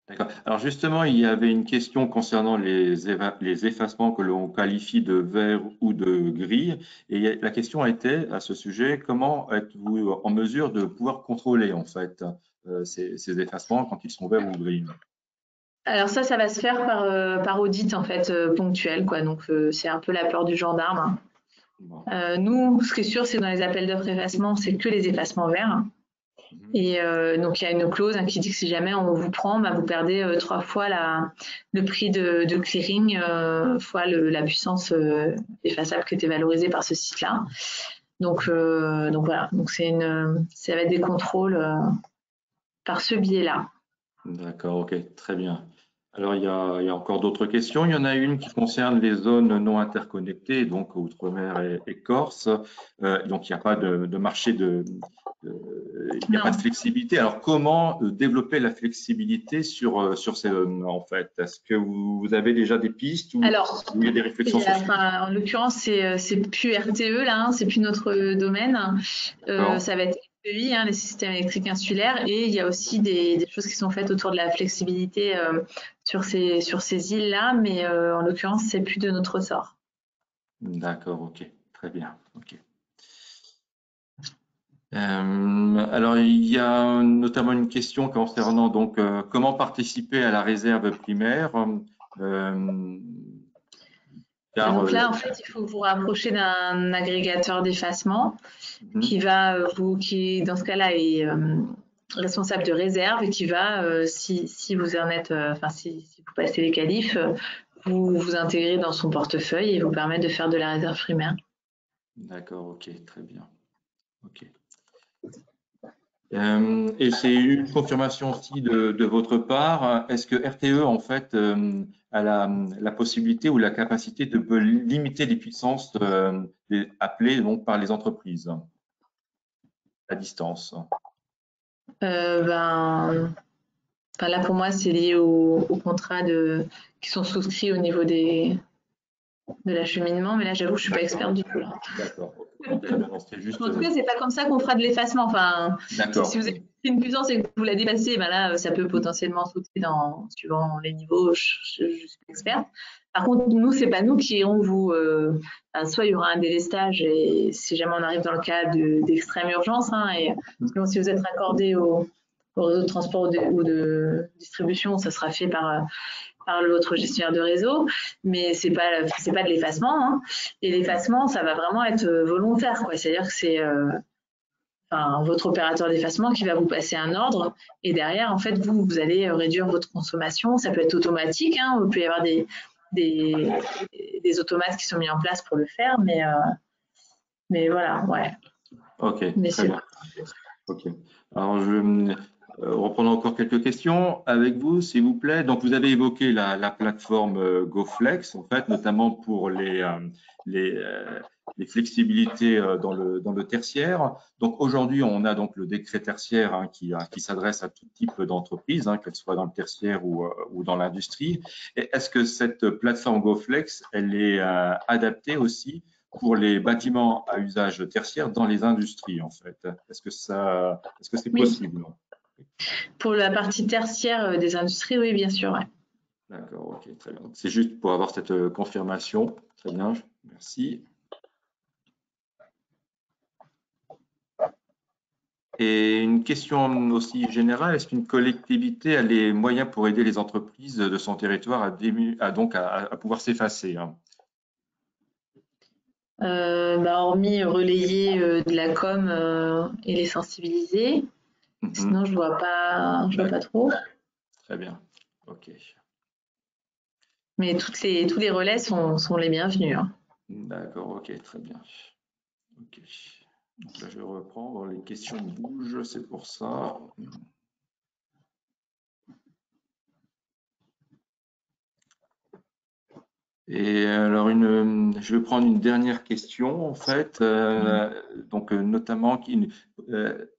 [SPEAKER 1] D'accord. Alors justement, il y avait une question concernant les effacements que l'on qualifie de vert ou de gris. Et la question était à ce sujet, comment êtes-vous en mesure de pouvoir contrôler en fait ces effacements quand ils sont verts ou gris?
[SPEAKER 4] Alors ça va se faire par audit en fait ponctuel, quoi. Donc c'est un peu la peur du gendarme. Nous, ce qui est sûr, c'est que dans les appels d'offres effacement, c'est que les effacements verts. Et donc, il y a une clause qui dit que si jamais on vous prend, vous perdez 3 fois le prix de clearing fois la puissance effaçable qui était valorisée par ce site-là. Donc voilà, donc ça va être des contrôles par ce biais-là.
[SPEAKER 1] D'accord, ok, très bien. Alors, il y a encore d'autres questions. Il y en a une qui concerne les zones non interconnectées, donc Outre-mer et Corse. Donc, il n'y a pas de marché il n'y a pas de flexibilité. Alors, comment développer la flexibilité sur ces zones, en fait? Est-ce que vous avez déjà des pistes ou il y a des réflexions sur ça?
[SPEAKER 4] En l'occurrence, c'est plus RTE, là, c'est plus notre domaine. Ça va être SEI, les systèmes électriques insulaires, et il y a aussi des choses qui sont faites autour de la flexibilité sur ces îles-là, mais en l'occurrence, c'est plus de notre ressort.
[SPEAKER 1] D'accord, ok, très bien, ok. Alors, il y a notamment une question concernant donc comment participer à la réserve primaire.
[SPEAKER 4] Donc là, en fait, il faut vous rapprocher d'un agrégateur d'effacement qui dans ce cas-là, est responsable de réserve et qui va, si vous en êtes, si vous passez les qualifs, vous intégrer dans son portefeuille et vous permettre de faire de la réserve primaire.
[SPEAKER 1] D'accord, ok, très bien. Ok. Et c'est une confirmation aussi de votre part. Est-ce que RTE, en fait, a la possibilité ou la capacité de limiter les puissances appelées donc, par les entreprises à distance?
[SPEAKER 4] Là, pour moi, c'est lié aux contrats qui sont souscrits au niveau de l'acheminement, mais là, j'avoue, je ne suis pas experte du tout.
[SPEAKER 1] D'accord.
[SPEAKER 4] Juste... En tout cas, c'est pas comme ça qu'on fera de l'effacement. Enfin, si vous avez une puissance et que vous la dépassez, là, ça peut potentiellement sauter suivant les niveaux. Je suis experte. Par contre, nous, c'est pas nous qui irons vous. Soit il y aura un délestage et si jamais on arrive dans le cas d'extrême urgence, et si vous êtes raccordé au réseau de transport ou de distribution, ça sera fait par votre gestionnaire de réseau, mais c'est pas de l'effacement. Et l'effacement, ça va vraiment être volontaire, quoi. C'est-à-dire que c'est votre opérateur d'effacement qui va vous passer un ordre et derrière, en fait, vous allez réduire votre consommation. Ça peut être automatique, il peut y avoir des automates qui sont mis en place pour le faire, mais voilà, ouais.
[SPEAKER 1] Ok, très bien. Ok. Alors, je reprendre encore quelques questions avec vous, s'il vous plaît. Donc, vous avez évoqué la plateforme GoFlex, en fait, notamment pour les flexibilités dans le tertiaire. Donc, aujourd'hui, on a donc le décret tertiaire qui s'adresse à tout type d'entreprise, qu'elle soit dans le tertiaire ou dans l'industrie. Est-ce que cette plateforme GoFlex, elle est adaptée aussi pour les bâtiments à usage tertiaire dans les industries, en fait? Est-ce que c'est possible?
[SPEAKER 4] Pour la partie tertiaire des industries, oui, bien sûr. Ouais.
[SPEAKER 1] D'accord, ok, très bien. C'est juste pour avoir cette confirmation. Très bien, merci. Et une question aussi générale, est-ce qu'une collectivité a les moyens pour aider les entreprises de son territoire à pouvoir s'effacer?
[SPEAKER 4] Hormis relayer de la com et les sensibiliser, sinon je vois pas trop.
[SPEAKER 1] Très bien, ok.
[SPEAKER 4] Mais tous les relais sont les bienvenus.
[SPEAKER 1] D'accord, ok, très bien. Ok. Donc là, je reprends. Bon, les questions bougent, c'est pour ça. Et alors, je vais prendre une dernière question, en fait. Donc, notamment,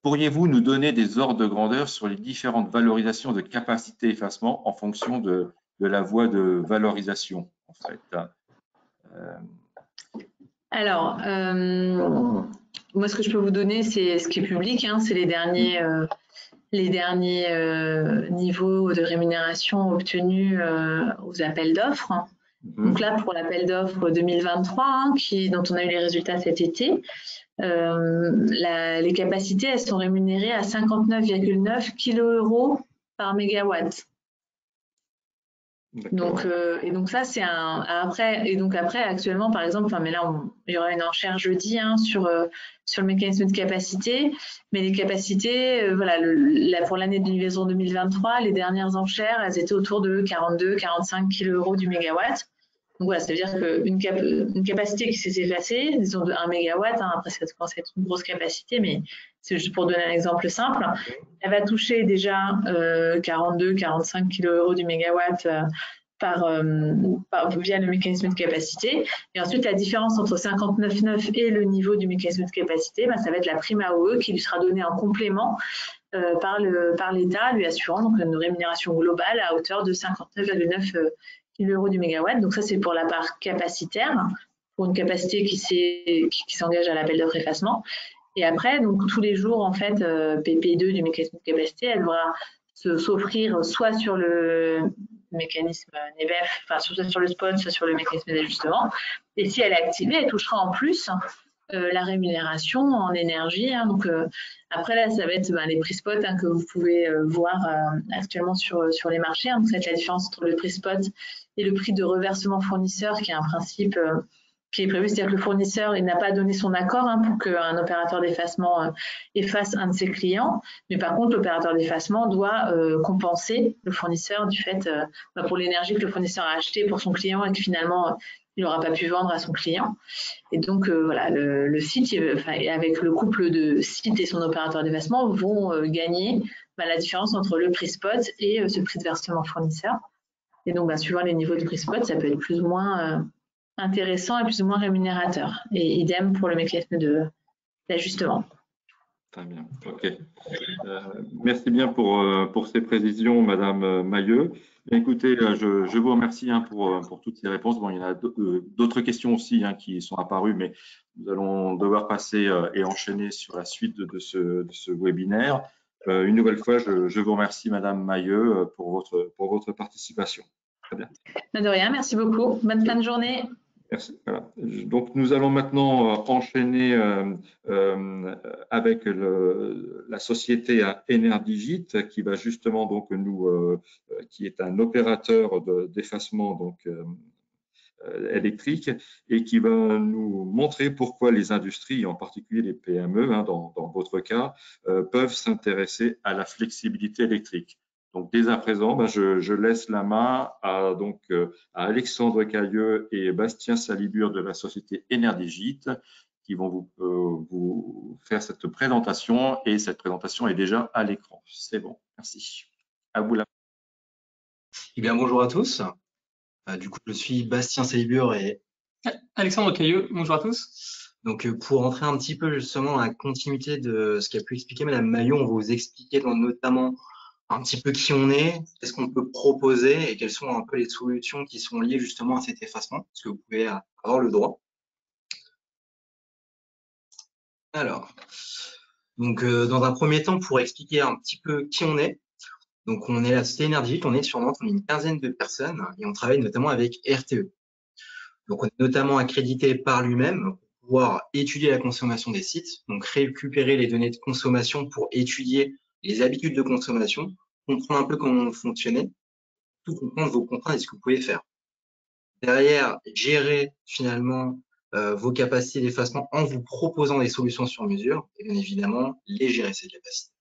[SPEAKER 1] pourriez-vous nous donner des ordres de grandeur sur les différentes valorisations de capacité effacement en fonction de la voie de valorisation, en fait?
[SPEAKER 4] Alors, moi, ce que je peux vous donner, c'est ce qui est public, c'est les derniers niveaux de rémunération obtenus aux appels d'offres. Donc là, pour l'appel d'offres 2023, dont on a eu les résultats cet été, les capacités, elles sont rémunérées à 59,9 kg par mégawatt. Donc, donc ça, c'est après. Et donc après, actuellement, par exemple, mais là, il y aura une enchère jeudi sur le mécanisme de capacité. Mais les capacités, voilà, pour l'année de livraison 2023, les dernières enchères, elles étaient autour de 42-45 kg du mégawatt. Donc voilà, ça veut dire qu'une capacité qui s'est effacée, disons de 1 mégawatt, après ça commence à être une grosse capacité, mais c'est juste pour donner un exemple simple, elle va toucher déjà 42-45 kg du mégawatt via le mécanisme de capacité. Et ensuite, la différence entre 59,9 et le niveau du mécanisme de capacité, ça va être la prime AOE qui lui sera donnée en complément par l'État, lui assurant donc une rémunération globale à hauteur de 59,9 kg du mégawatt. Donc ça, c'est pour la part capacitaire, pour une capacité qui s'engage à l'appel d'offres effacement. Et après, donc tous les jours, en fait, PP2 du mécanisme de capacité, elle devra s'offrir soit sur le mécanisme NEBEF, enfin soit sur le spot, soit sur le mécanisme d'ajustement. Et si elle est activée, elle touchera en plus la rémunération en énergie. Donc après là, ça va être les prix spot que vous pouvez voir actuellement sur les marchés. Donc ça va être la différence entre le prix spot et le prix de reversement fournisseur, qui est un principe qui est prévu, c'est-à-dire que le fournisseur il n'a pas donné son accord pour qu'un opérateur d'effacement efface un de ses clients, mais par contre l'opérateur d'effacement doit compenser le fournisseur du fait pour l'énergie que le fournisseur a acheté pour son client et que finalement il n'aura pas pu vendre à son client. Et donc voilà, le site, avec le couple de site et son opérateur d'effacement vont gagner la différence entre le prix spot et ce prix de versement fournisseur. Et donc suivant les niveaux de prix spot, ça peut être plus ou moins intéressant et plus ou moins rémunérateur. Et idem pour le mécanisme d'ajustement.
[SPEAKER 1] Très bien, ok. Merci bien pour ces précisions, Madame Mailleux. Écoutez, je vous remercie pour toutes ces réponses. Bon, il y en a d'autres questions aussi qui sont apparues, mais nous allons devoir passer et enchaîner sur la suite de ce webinaire. Une nouvelle fois, je vous remercie, Madame Mailleux, pour votre participation. Très bien.
[SPEAKER 4] De rien, merci beaucoup. Bonne fin de journée.
[SPEAKER 1] Merci. Voilà. Donc, nous allons maintenant enchaîner avec la société Enerdigit, qui va justement donc qui est un opérateur d'effacement électrique et qui va nous montrer pourquoi les industries, en particulier les PME, dans votre cas, peuvent s'intéresser à la flexibilité électrique. Donc, dès à présent, je laisse la main à Alexandre Cailleux et Bastien Salibur de la société Enerdigit qui vont vous faire cette présentation, et cette présentation est déjà à l'écran. C'est bon, merci. À vous la main.
[SPEAKER 5] Eh bien, bonjour à tous. Du coup, je suis Bastien Salibur et
[SPEAKER 6] Alexandre Cailleux. Bonjour à tous.
[SPEAKER 5] Donc, pour entrer un petit peu justement dans la continuité de ce qu'a pu expliquer Madame Maillot, on va vous expliquer notamment un petit peu qui on est, qu'est-ce qu'on peut proposer et quelles sont un peu les solutions qui sont liées justement à cet effacement, parce que vous pouvez avoir le droit. Alors, donc dans un premier temps, pour expliquer un petit peu qui on est, donc on est la société Enerdigit, on est sur Nantes, on est une quinzaine de personnes et on travaille notamment avec RTE. Donc on est notamment accrédité par lui-même pour pouvoir étudier la consommation des sites, donc récupérer les données de consommation pour étudier les habitudes de consommation, comprendre un peu comment vous fonctionnez, tout comprendre vos contraintes et ce que vous pouvez faire. Derrière, gérer finalement vos capacités d'effacement en vous proposant des solutions sur mesure et bien évidemment les gérer ces capacités.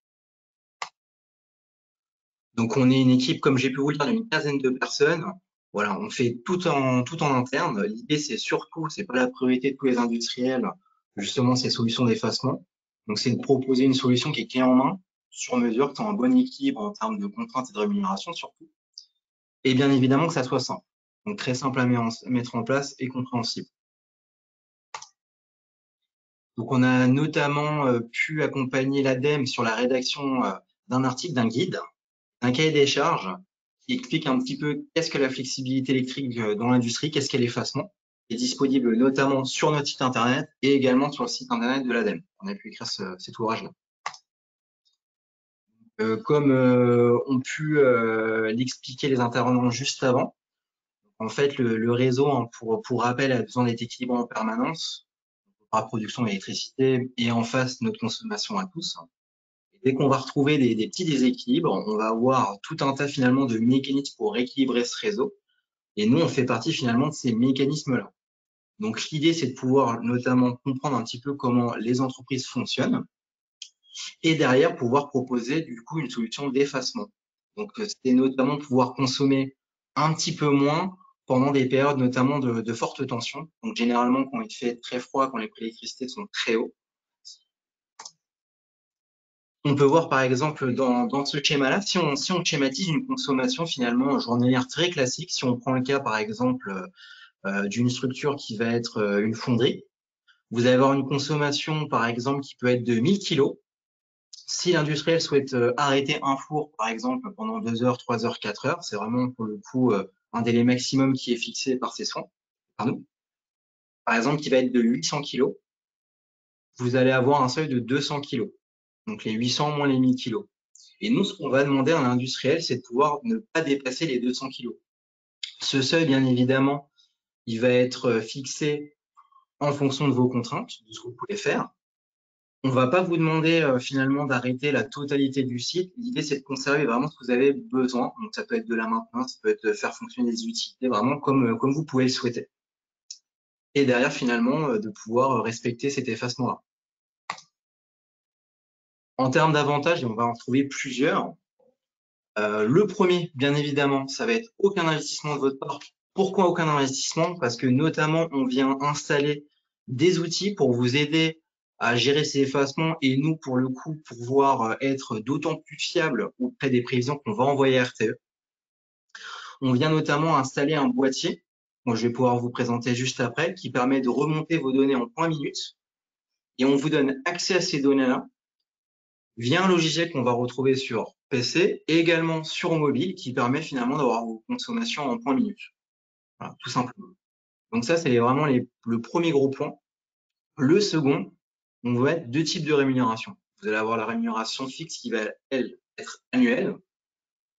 [SPEAKER 5] Donc on est une équipe, comme j'ai pu vous le dire, d'une quinzaine de personnes. Voilà, on fait tout en interne. L'idée, c'est surtout, c'est pas la priorité de tous les industriels, justement, ces solutions d'effacement. Donc c'est de proposer une solution qui est clé en main, sur mesure, qui a un bon équilibre en termes de contraintes et de rémunération surtout. Et bien évidemment que ça soit simple. Donc très simple à mettre en place et compréhensible. Donc on a notamment pu accompagner l'ADEME sur la rédaction d'un article, d'un guide, d'un cahier des charges qui explique un petit peu qu'est-ce que la flexibilité électrique dans l'industrie, qu'est-ce qu'est l'effacement, est disponible notamment sur notre site internet et également sur le site internet de l'ADEME. On a pu écrire cet ouvrage-là. Comme ont pu l'expliquer les intervenants juste avant, en fait, le réseau, pour rappel, a besoin d'être équilibré en permanence par la production d'électricité et en face notre consommation à tous. Dès qu'on va retrouver des petits déséquilibres, on va avoir tout un tas finalement de mécanismes pour rééquilibrer ce réseau. Et nous, on fait partie finalement de ces mécanismes-là. Donc l'idée, c'est de pouvoir notamment comprendre un petit peu comment les entreprises fonctionnent et derrière pouvoir proposer du coup une solution d'effacement. Donc c'est notamment pouvoir consommer un petit peu moins pendant des périodes notamment de forte tension. Donc généralement quand il fait très froid, quand les prix d'électricité sont très hauts. On peut voir par exemple dans ce schéma-là, si on schématise une consommation finalement journalière très classique, si on prend le cas par exemple d'une structure qui va être une fonderie, vous allez avoir une consommation par exemple qui peut être de 1000 kg. Si l'industriel souhaite arrêter un four par exemple pendant 2 heures, 3 heures, 4 heures, c'est vraiment pour le coup un délai maximum qui est fixé par ces soins, par nous. Par exemple qui va être de 800 kg, vous allez avoir un seuil de 200 kg. Donc les 800 moins les 1000 kg. Et nous, ce qu'on va demander à l'industriel, c'est de pouvoir ne pas dépasser les 200 kg. Ce seuil, bien évidemment, il va être fixé en fonction de vos contraintes, de ce que vous pouvez faire. On va pas vous demander finalement d'arrêter la totalité du site. L'idée, c'est de conserver vraiment ce que vous avez besoin. Donc, ça peut être de la maintenance, ça peut être de faire fonctionner des utilités, vraiment comme vous pouvez le souhaiter. Et derrière, finalement, de pouvoir respecter cet effacement-là. En termes d'avantages, on va en trouver plusieurs. Le premier, bien évidemment, ça va être aucun investissement de votre part. Pourquoi aucun investissement? Parce que notamment, on vient installer des outils pour vous aider à gérer ces effacements et nous, pour le coup, pouvoir être d'autant plus fiable auprès des prévisions qu'on va envoyer à RTE. On vient notamment installer un boîtier, moi je vais pouvoir vous présenter juste après, qui permet de remonter vos données en point minute et on vous donne accès à ces données-là via un logiciel qu'on va retrouver sur PC et également sur mobile qui permet finalement d'avoir vos consommations en point minute. Voilà, tout simplement. Donc ça, c'est vraiment le premier gros point. Le second, on va être deux types de rémunération. Vous allez avoir la rémunération fixe qui va, elle, être annuelle.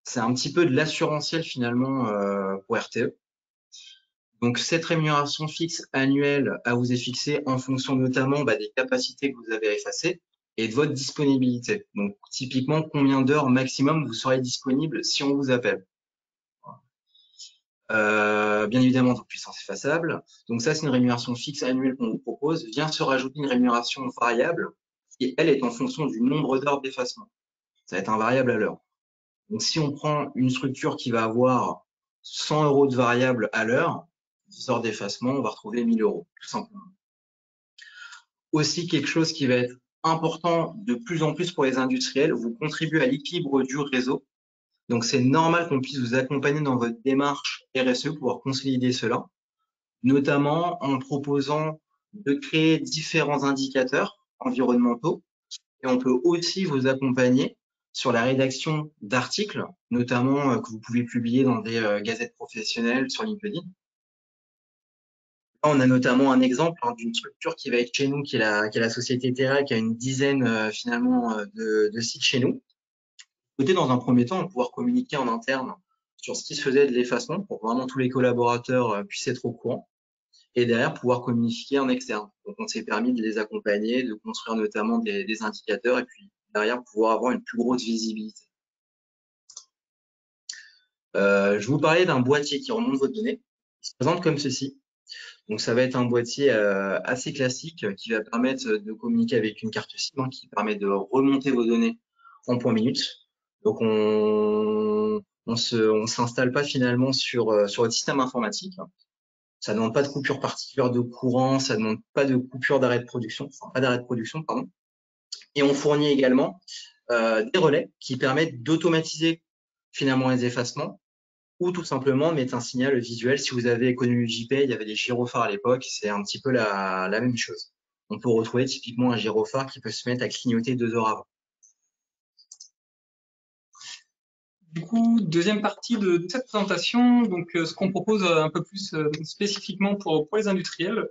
[SPEAKER 5] C'est un petit peu de l'assurantiel finalement pour RTE. Donc cette rémunération fixe annuelle, elle vous est fixée en fonction notamment des capacités que vous avez effacées et de votre disponibilité. Donc typiquement, combien d'heures maximum vous serez disponible si on vous appelle. Bien évidemment, de puissance effaçable. Donc ça, c'est une rémunération fixe annuelle qu'on vous propose. Vient se rajouter une rémunération variable qui, elle, est en fonction du nombre d'heures d'effacement. Ça va être un variable à l'heure. Donc si on prend une structure qui va avoir 100 € de variable à l'heure, 10 heures d'effacement, on va retrouver 1000 €, tout simplement. Aussi, quelque chose qui va être important de plus en plus pour les industriels, vous contribuez à l'équilibre du réseau. Donc, c'est normal qu'on puisse vous accompagner dans votre démarche RSE, pouvoir consolider cela, notamment en proposant de créer différents indicateurs environnementaux. Et on peut aussi vous accompagner sur la rédaction d'articles, notamment que vous pouvez publier dans des gazettes professionnelles sur LinkedIn. On a notamment un exemple d'une structure qui va être chez nous, qui est la société Terra, qui a une dizaine finalement de sites chez nous. Côté, dans un premier temps, on va pouvoir communiquer en interne sur ce qui se faisait de l'effacement pour que vraiment tous les collaborateurs puissent être au courant et derrière pouvoir communiquer en externe. Donc, on s'est permis de les accompagner, de construire notamment des indicateurs et puis derrière pouvoir avoir une plus grosse visibilité. Je vous parlais d'un boîtier qui remonte vos données. Il se présente comme ceci. Donc, ça va être un boîtier assez classique qui va permettre de communiquer avec une carte SIM qui permet de remonter vos données en point minute. Donc, on s'installe pas finalement sur votre système informatique. Ça ne demande pas de coupure particulière de courant, ça ne demande pas de coupure d'arrêt de production, enfin pas d'arrêt de production, pardon. Et on fournit également des relais qui permettent d'automatiser finalement les effacements ou tout simplement mettre un signal visuel. Si vous avez connu JP, il y avait des gyrophares à l'époque, c'est un petit peu la même chose. On peut retrouver typiquement un gyrophare qui peut se mettre à clignoter 2 heures avant.
[SPEAKER 6] Du coup, deuxième partie de cette présentation, donc ce qu'on propose un peu plus spécifiquement pour les industriels.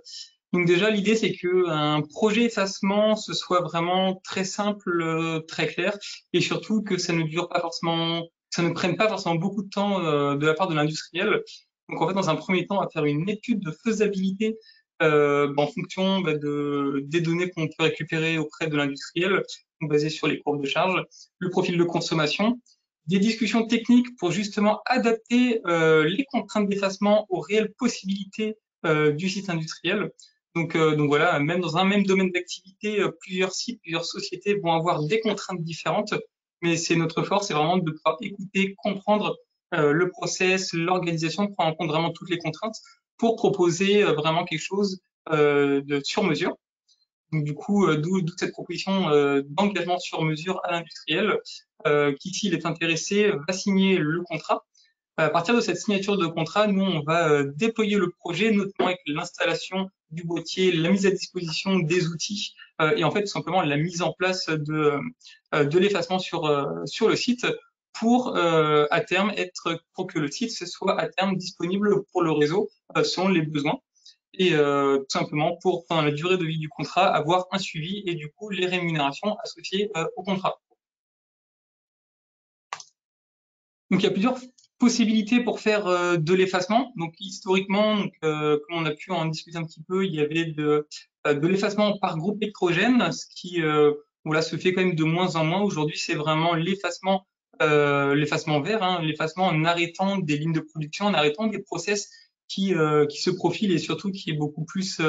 [SPEAKER 6] Donc déjà, l'idée, c'est qu'un projet effacement, ce soit vraiment très simple, très clair, et surtout que ça ne dure pas forcément, ça ne prenne pas forcément beaucoup de temps de la part de l'industriel. Donc en fait, dans un premier temps, on va faire une étude de faisabilité en fonction des données qu'on peut récupérer auprès de l'industriel, basées sur les courbes de charge, le profil de consommation, des discussions techniques pour justement adapter les contraintes d'effacement aux réelles possibilités du site industriel. Donc voilà, même dans un même domaine d'activité, plusieurs sites, plusieurs sociétés vont avoir des contraintes différentes, mais c'est notre force, c'est vraiment de pouvoir écouter, comprendre le process, l'organisation, prendre en compte vraiment toutes les contraintes pour proposer vraiment quelque chose de sur mesure. Donc du coup, d'où cette proposition d'engagement sur mesure à l'industriel, qui, s'il est intéressé, va signer le contrat. À partir de cette signature de contrat, nous, on va déployer le projet, notamment avec l'installation du boîtier, la mise à disposition des outils et en fait, tout simplement, la mise en place de l'effacement sur le site pour à terme pour que le site soit à terme disponible pour le réseau selon les besoins et tout simplement pour, pendant la durée de vie du contrat, avoir un suivi et du coup les rémunérations associées au contrat. Donc il y a plusieurs possibilités pour faire de l'effacement. Donc historiquement, comme on a pu en discuter un petit peu, il y avait de l'effacement par groupe électrogène, ce qui voilà, se fait quand même de moins en moins. Aujourd'hui, c'est vraiment l'effacement vert, hein, l'effacement en arrêtant des lignes de production, en arrêtant des process qui se profilent et surtout qui est beaucoup plus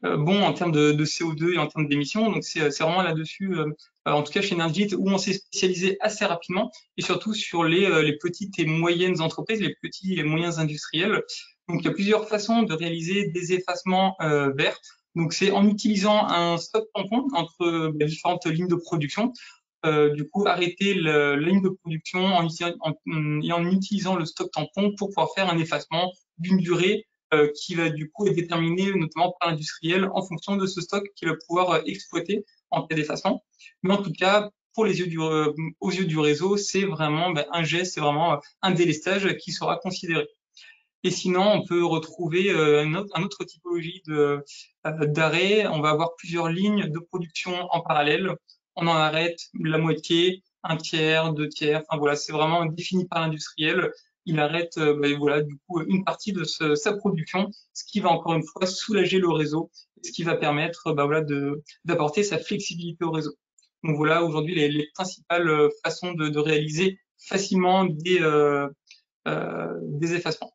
[SPEAKER 6] bon en termes de CO2 et en termes d'émissions. Donc c'est vraiment là-dessus, en tout cas chez Energit, où on s'est spécialisé assez rapidement et surtout sur les petites et moyennes entreprises, les petits et moyens industriels. Donc il y a plusieurs façons de réaliser des effacements verts. Donc c'est en utilisant un stock tampon entre différentes lignes de production. Du coup, arrêter la ligne de production en utilisant le stock tampon pour pouvoir faire un effacement d'une durée qui va du coup être déterminé notamment par l'industriel en fonction de ce stock qu'il va pouvoir exploiter en cas d'effacement. Mais en tout cas, pour les yeux aux yeux du réseau, c'est vraiment un geste, c'est vraiment un délestage qui sera considéré. Et sinon, on peut retrouver une autre typologie d'arrêt. On va avoir plusieurs lignes de production en parallèle. On en arrête la moitié, un tiers, deux tiers. Enfin voilà, c'est vraiment défini par l'industriel. Il arrête voilà du coup une partie de sa production, ce qui va encore une fois soulager le réseau, ce qui va permettre voilà d'apporter sa flexibilité au réseau. Donc voilà aujourd'hui les principales façons de réaliser facilement des effacements.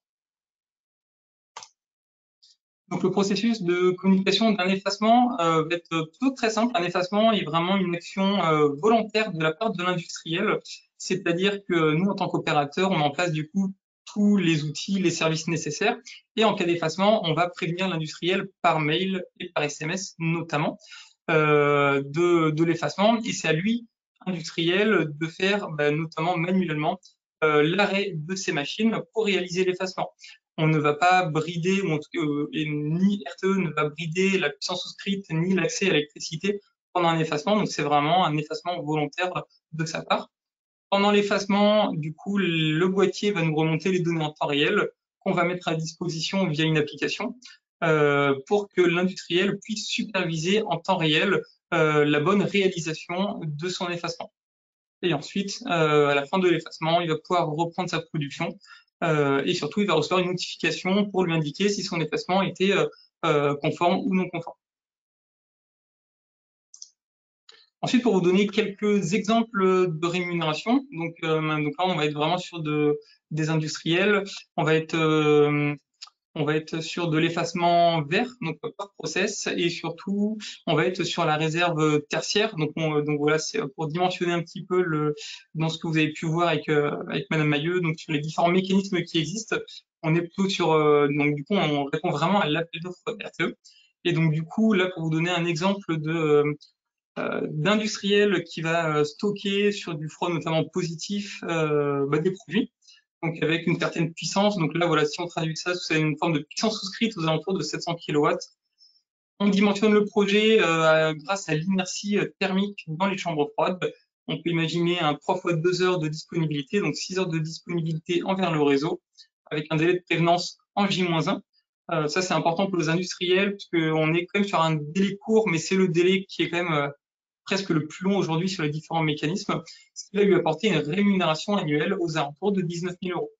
[SPEAKER 6] Donc le processus de communication d'un effacement va être plutôt très simple. Un effacement est vraiment une action volontaire de la part de l'industriel, c'est-à-dire que nous, en tant qu'opérateur, on met en place du coup tous les outils, les services nécessaires, et en cas d'effacement, on va prévenir l'industriel par mail et par SMS notamment de l'effacement, et c'est à lui, industriel, de faire notamment manuellement l'arrêt de ces machines pour réaliser l'effacement. On ne va pas brider, ou en tout cas, et ni RTE ne va brider la puissance souscrite ni l'accès à l'électricité pendant un effacement. Donc c'est vraiment un effacement volontaire de sa part. Pendant l'effacement, du coup, le boîtier va nous remonter les données en temps réel qu'on va mettre à disposition via une application pour que l'industriel puisse superviser en temps réel la bonne réalisation de son effacement. Et ensuite, à la fin de l'effacement, il va pouvoir reprendre sa production et surtout, il va recevoir une notification pour lui indiquer si son effacement était conforme ou non conforme. Ensuite, pour vous donner quelques exemples de rémunération, donc là, on va être vraiment sur des industriels, on va être sur de l'effacement vert, donc par process, et surtout, on va être sur la réserve tertiaire. Donc voilà, c'est pour dimensionner un petit peu dans ce que vous avez pu voir avec Madame Mailleux, donc sur les différents mécanismes qui existent. On est plutôt sur, donc du coup, on répond vraiment à l'appel d'offres RTE. Et donc du coup, là, pour vous donner un exemple d'industriel qui va stocker sur du froid notamment positif des produits, donc avec une certaine puissance. Donc là, voilà, si on traduit ça, c'est une forme de puissance souscrite aux alentours de 700 kW. On dimensionne le projet grâce à l'inertie thermique dans les chambres froides. On peut imaginer un 3 fois 2 heures de disponibilité, donc 6 heures de disponibilité envers le réseau, avec un délai de prévenance en J-1. Ça, c'est important pour les industriels, puisqu'on est quand même sur un délai court, mais c'est le délai qui est quand même presque le plus long aujourd'hui sur les différents mécanismes, ce qui va lui apporter une rémunération annuelle aux alentours de 19 000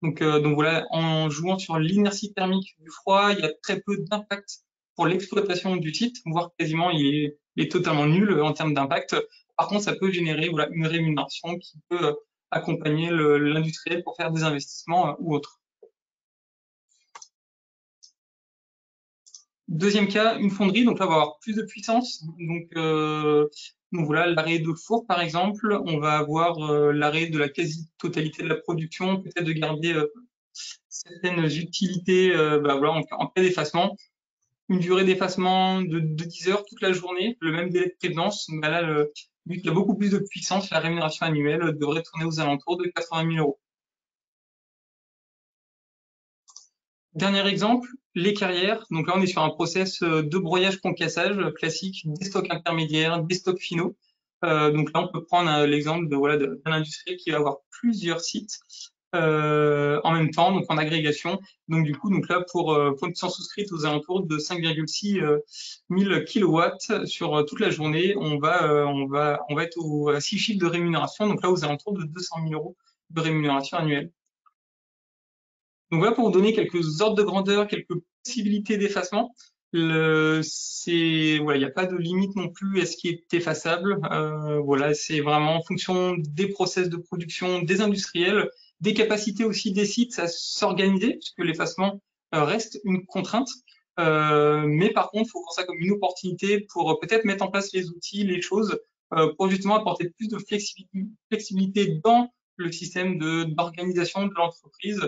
[SPEAKER 6] €. Donc voilà, en jouant sur l'inertie thermique du froid, il y a très peu d'impact pour l'exploitation du site, voire quasiment il est totalement nul en termes d'impact. Par contre, ça peut générer voilà, une rémunération qui peut accompagner l'industriel pour faire des investissements ou autres. Deuxième cas, une fonderie, donc là on va avoir plus de puissance. Donc voilà, l'arrêt de four par exemple, on va avoir l'arrêt de la quasi-totalité de la production, peut-être de garder certaines utilités voilà, en cas d'effacement. Une durée d'effacement de 10 heures toute la journée, le même délai de prévenance. Bah là, vu qu'il y a beaucoup plus de puissance, la rémunération annuelle devrait tourner aux alentours de 80 000 euros. Dernier exemple, les carrières. Donc là, on est sur un process de broyage-concassage classique, des stocks intermédiaires, des stocks finaux. Donc là, on peut prendre l'exemple d'un industriel qui va avoir plusieurs sites en même temps, donc en agrégation. Donc du coup, donc là, pour une puissance souscrite aux alentours de 5,6 000 kilowatts sur toute la journée, on va être à 6 chiffres de rémunération. Donc là, aux alentours de 200 000 euros de rémunération annuelle. Donc voilà pour vous donner quelques ordres de grandeur, quelques possibilités d'effacement. Il n'y a pas de limite non plus à ce qui est effaçable. Voilà, c'est vraiment en fonction des process de production des industriels, des capacités aussi des sites à s'organiser, puisque l'effacement reste une contrainte. Mais par contre, il faut voir ça comme une opportunité pour peut-être mettre en place les outils, les choses, pour justement apporter plus de flexibilité dans le système d'organisation de l'entreprise.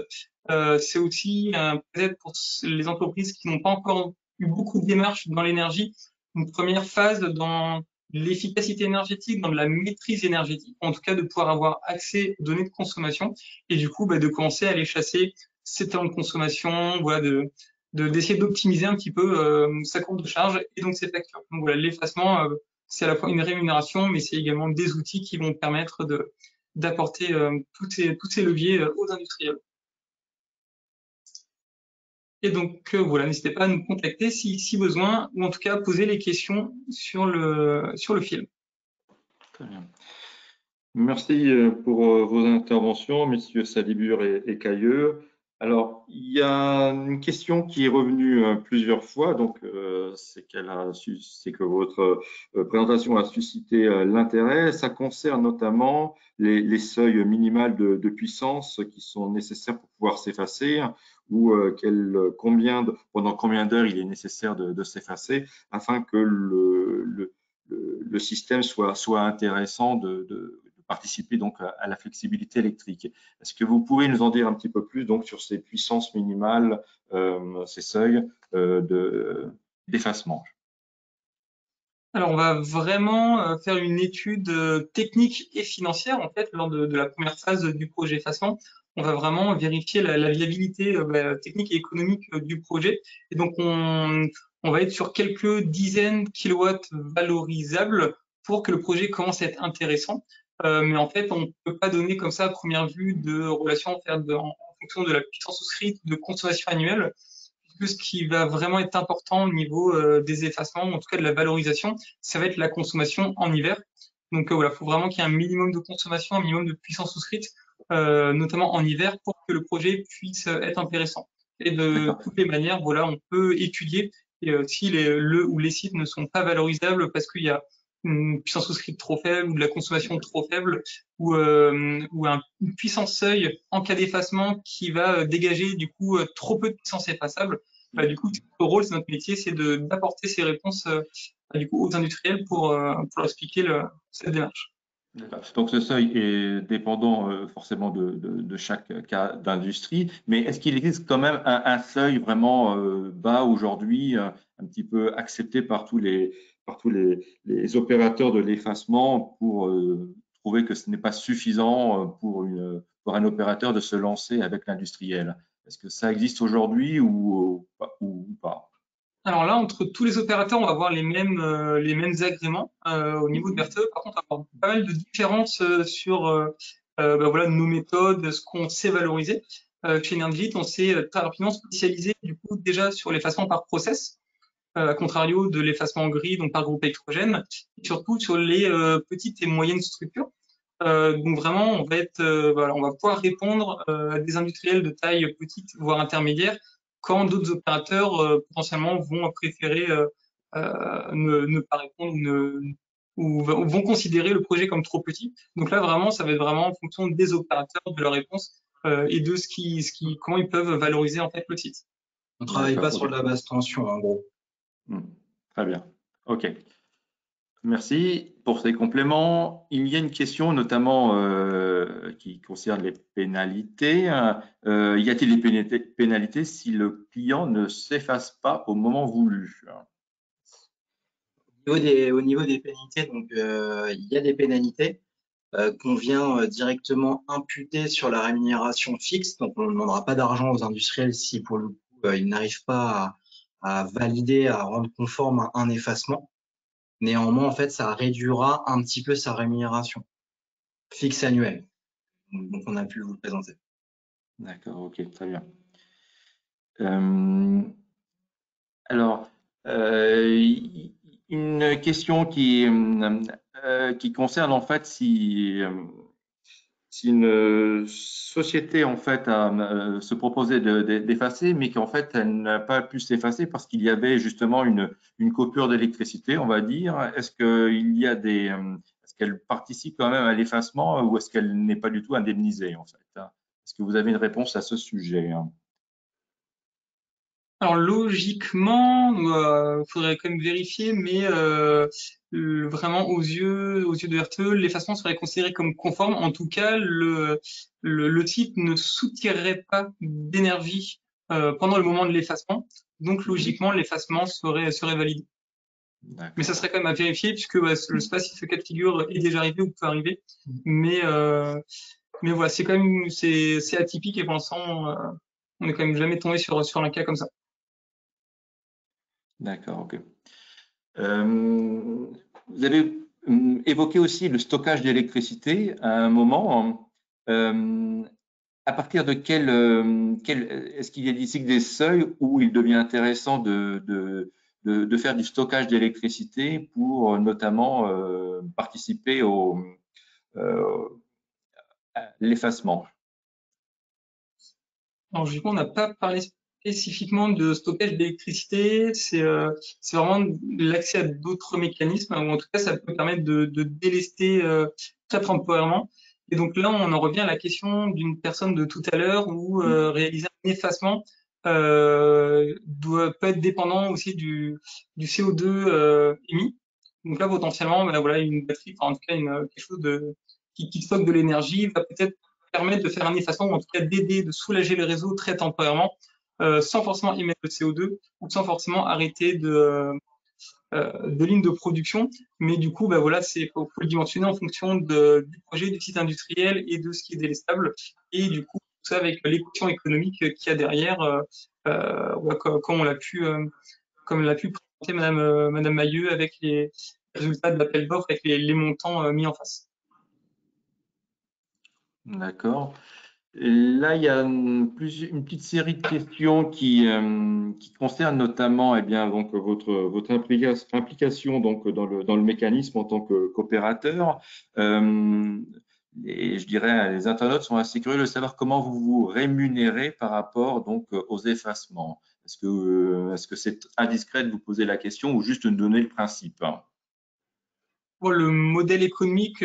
[SPEAKER 6] C'est aussi peut-être pour les entreprises qui n'ont pas encore eu beaucoup de démarches dans l'énergie, une première phase dans l'efficacité énergétique, dans la maîtrise énergétique, en tout cas de pouvoir avoir accès aux données de consommation et du coup de commencer à aller chasser ces temps de consommation, voilà, d'essayer d'optimiser un petit peu sa courbe de charge et donc ses factures. Donc voilà, l'effacement, c'est à la fois une rémunération, mais c'est également des outils qui vont permettre d'apporter tous ces leviers aux industriels. Et donc voilà, n'hésitez pas à nous contacter si besoin, ou en tout cas à poser les questions sur le film.
[SPEAKER 1] Très bien. Merci pour vos interventions, messieurs Salibur et Cailleux. Alors, il y a une question qui est revenue plusieurs fois, donc c'est que votre présentation a suscité l'intérêt. Ça concerne notamment les seuils minimales de puissance qui sont nécessaires pour pouvoir s'effacer, ou pendant combien d'heures il est nécessaire de s'effacer afin que le système soit intéressant de participer donc à la flexibilité électrique. Est-ce que vous pouvez nous en dire un petit peu plus donc sur ces puissances minimales, ces seuils d'effacement?
[SPEAKER 6] Alors, on va vraiment faire une étude technique et financière en fait lors de la première phase du projet effacement. On va vraiment vérifier la viabilité technique et économique du projet. Et donc, on va être sur quelques dizaines de kilowatts valorisables pour que le projet commence à être intéressant. Mais en fait, on ne peut pas donner comme ça à première vue de relation en fonction de la puissance souscrite de consommation annuelle, puisque ce qui va vraiment être important au niveau des effacements, en tout cas de la valorisation, ça va être la consommation en hiver. Donc voilà, il faut vraiment qu'il y ait un minimum de consommation, un minimum de puissance souscrite, notamment en hiver, pour que le projet puisse être intéressant. Et de toutes les manières, voilà, on peut étudier si les sites ne sont pas valorisables parce qu'il y a une puissance souscrite trop faible ou de la consommation trop faible ou une puissance seuil en cas d'effacement qui va dégager du coup trop peu de puissance effaçable. Du coup, notre rôle, c'est notre métier, c'est d'apporter ces réponses du coup aux industriels pour expliquer cette démarche.
[SPEAKER 1] Donc ce seuil est dépendant forcément de chaque cas d'industrie, mais est-ce qu'il existe quand même un seuil vraiment bas aujourd'hui, un petit peu accepté par tous les opérateurs de l'effacement pour trouver que ce n'est pas suffisant pour un opérateur de se lancer avec l'industriel? Est-ce que ça existe aujourd'hui ou pas?
[SPEAKER 6] Alors là, entre tous les opérateurs, on va avoir les mêmes agréments au niveau de RTE. Par contre, on va avoir pas mal de différences sur voilà, nos méthodes, ce qu'on sait valoriser. Chez Energit, on s'est très rapidement spécialisé du coup déjà sur l'effacement par process, à contrario de l'effacement gris, donc par groupe électrogène, et surtout sur les petites et moyennes structures. Donc vraiment, on va pouvoir répondre à des industriels de taille petite, voire intermédiaire, quand d'autres opérateurs potentiellement vont préférer ne pas répondre ou vont considérer le projet comme trop petit. Donc là, vraiment, ça va être vraiment en fonction des opérateurs, de leur réponse et de comment ils peuvent valoriser en fait le site.
[SPEAKER 5] On travaille pas sur de la basse tension, en gros.
[SPEAKER 1] Très bien. OK. Merci pour ces compléments. Il y a une question notamment qui concerne les pénalités. Y a-t-il des pénalités si le client ne s'efface pas au moment voulu?
[SPEAKER 5] Au niveau des pénalités, donc il y a des pénalités qu'on vient directement imputer sur la rémunération fixe. Donc on ne demandera pas d'argent aux industriels si pour le coup ils n'arrivent pas à valider, à rendre conforme un effacement. Néanmoins, en fait, ça réduira un petit peu sa rémunération fixe annuelle. Donc, on a pu vous le présenter.
[SPEAKER 1] D'accord, ok, très bien. Alors, une question qui concerne en fait si une société en fait se proposait d'effacer, mais qu'en fait elle n'a pas pu s'effacer parce qu'il y avait justement une coupure d'électricité, on va dire. Est-ce qu'elle participe quand même à l'effacement ou est-ce qu'elle n'est pas du tout indemnisée en fait? Est-ce que vous avez une réponse à ce sujet?
[SPEAKER 6] Alors logiquement, faudrait quand même vérifier, mais vraiment aux yeux de RTE, l'effacement serait considéré comme conforme. En tout cas, le site ne soutirerait pas d'énergie pendant le moment de l'effacement. Donc logiquement, l'effacement serait validé. Mais ça serait quand même à vérifier puisque je sais pas si ce cas de figure est déjà arrivé ou peut arriver. Mais voilà, c'est quand même c'est atypique et pour l'instant, on n'est quand même jamais tombé sur un cas comme ça.
[SPEAKER 1] D'accord, ok. Vous avez évoqué aussi le stockage d'électricité à un moment. À partir de est-ce qu'il y a ici des seuils où il devient intéressant de faire du stockage d'électricité pour notamment participer à l'effacement?
[SPEAKER 6] Alors, du coup, on n'a pas parlé spécifiquement de stockage d'électricité. C'est vraiment l'accès à d'autres mécanismes, ou en tout cas, ça peut permettre de délester très temporairement. Et donc là, on en revient à la question d'une personne de tout à l'heure où réaliser un effacement peut être dépendant aussi du CO2 émis. Donc là, potentiellement, voilà, une batterie, enfin, en tout cas, quelque chose qui stocke de l'énergie va peut-être permettre de faire un effacement, ou en tout cas d'aider, de soulager le réseau très temporairement, sans forcément émettre le CO2 ou sans forcément arrêter de lignes de production. Mais du coup, voilà, faut le dimensionner en fonction du projet, du site industriel et de ce qui est délestable. Et du coup, tout ça avec l'équation économique qu'il y a derrière, comme l'a pu présenter Madame Mailleux avec les résultats de l'appel d'offres, avec les montants mis en face.
[SPEAKER 1] D'accord. Là, il y a une petite série de questions qui concernent notamment donc, votre implication donc, dans le mécanisme en tant qu'opérateur. Et je dirais, les internautes sont assez curieux de savoir comment vous vous rémunérez par rapport donc, aux effacements. Est-ce que c'est indiscret de vous poser la question ou juste de donner le principe?
[SPEAKER 6] Pour le modèle économique,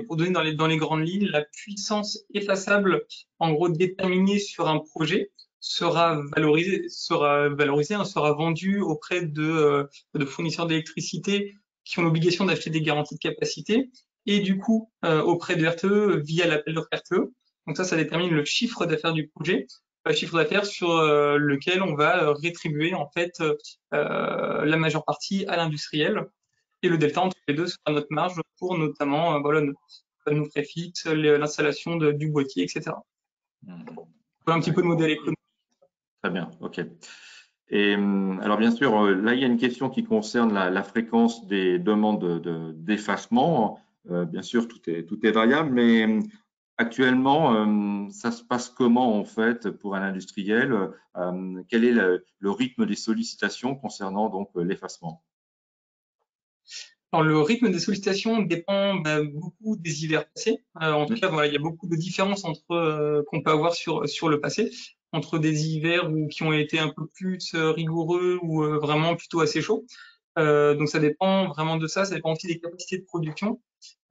[SPEAKER 6] pour donner dans les grandes lignes, la puissance effaçable, en gros déterminée sur un projet, sera valorisée, sera vendue auprès de fournisseurs d'électricité qui ont l'obligation d'acheter des garanties de capacité et du coup auprès de RTE via l'appel d'offres RTE. Donc ça détermine le chiffre d'affaires du projet, chiffre d'affaires sur lequel on va rétribuer en fait la majeure partie à l'industriel. Et le delta entre les deux sera notre marge pour notamment nos frais fixes, l'installation du boîtier, etc. Voilà un petit peu de modèle économique.
[SPEAKER 1] Très bien, ok. Et alors bien sûr, là il y a une question qui concerne la fréquence des demandes d'effacement. Bien sûr, tout est variable, mais actuellement, ça se passe comment en fait pour un industriel? Quel est le rythme des sollicitations concernant donc l'effacement?
[SPEAKER 6] Alors, le rythme des sollicitations dépend beaucoup des hivers passés. En tout cas, voilà, il y a beaucoup de différences entre qu'on peut avoir sur le passé, entre des hivers qui ont été un peu plus rigoureux ou vraiment plutôt assez chauds. Donc, ça dépend vraiment de ça. Ça dépend aussi des capacités de production.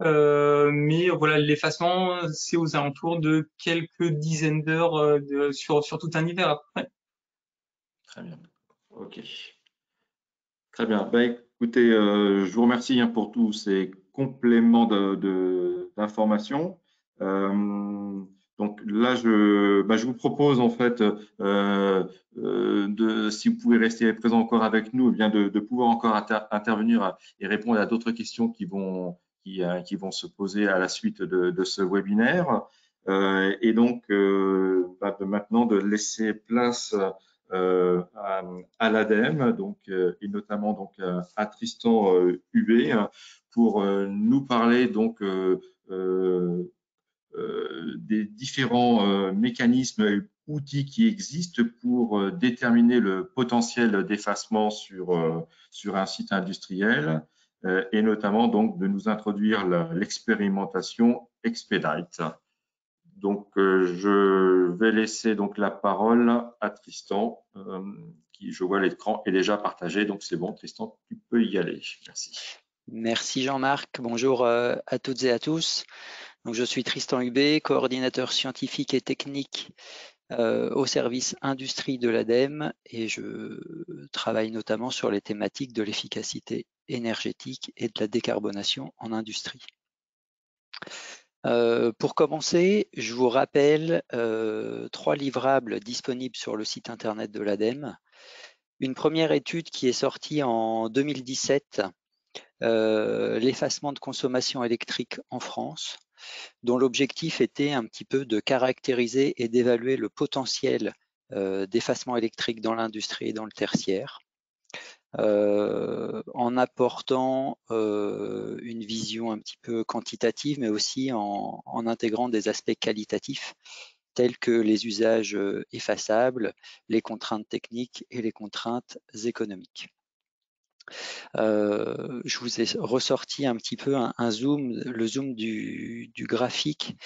[SPEAKER 6] Mais voilà, l'effacement, c'est aux alentours de quelques dizaines d'heures sur tout un hiver à peu près.
[SPEAKER 1] Très bien. OK. Très bien. Ben, écoutez, je vous remercie pour tous ces compléments d'informations. Donc là, je vous propose en fait si vous pouvez rester présent encore avec nous, eh bien de pouvoir encore intervenir et répondre à d'autres questions qui vont se poser à la suite de ce webinaire. Et donc, maintenant de laisser place à l'ADEME, donc, et notamment donc, à Tristan Hubé, pour nous parler donc des différents mécanismes et outils qui existent pour déterminer le potentiel d'effacement sur un site industriel, et notamment donc de nous introduire l'expérimentation Expedite. Donc, je vais laisser donc la parole à Tristan, qui, je vois, l'écran est déjà partagé. Donc, c'est bon, Tristan, tu peux y aller. Merci.
[SPEAKER 7] Merci Jean-Marc. Bonjour à toutes et à tous. Donc, je suis Tristan Hubé, coordinateur scientifique et technique au service industrie de l'ADEME, et je travaille notamment sur les thématiques de l'efficacité énergétique et de la décarbonation en industrie. Pour commencer, je vous rappelle 3 livrables disponibles sur le site internet de l'ADEME. Une première étude qui est sortie en 2017, l'effacement de consommation électrique en France, dont l'objectif était un petit peu de caractériser et d'évaluer le potentiel d'effacement électrique dans l'industrie et dans le tertiaire. En apportant une vision un petit peu quantitative, mais aussi en intégrant des aspects qualitatifs tels que les usages effaçables, les contraintes techniques et les contraintes économiques. Je vous ai ressorti un petit peu le zoom du graphique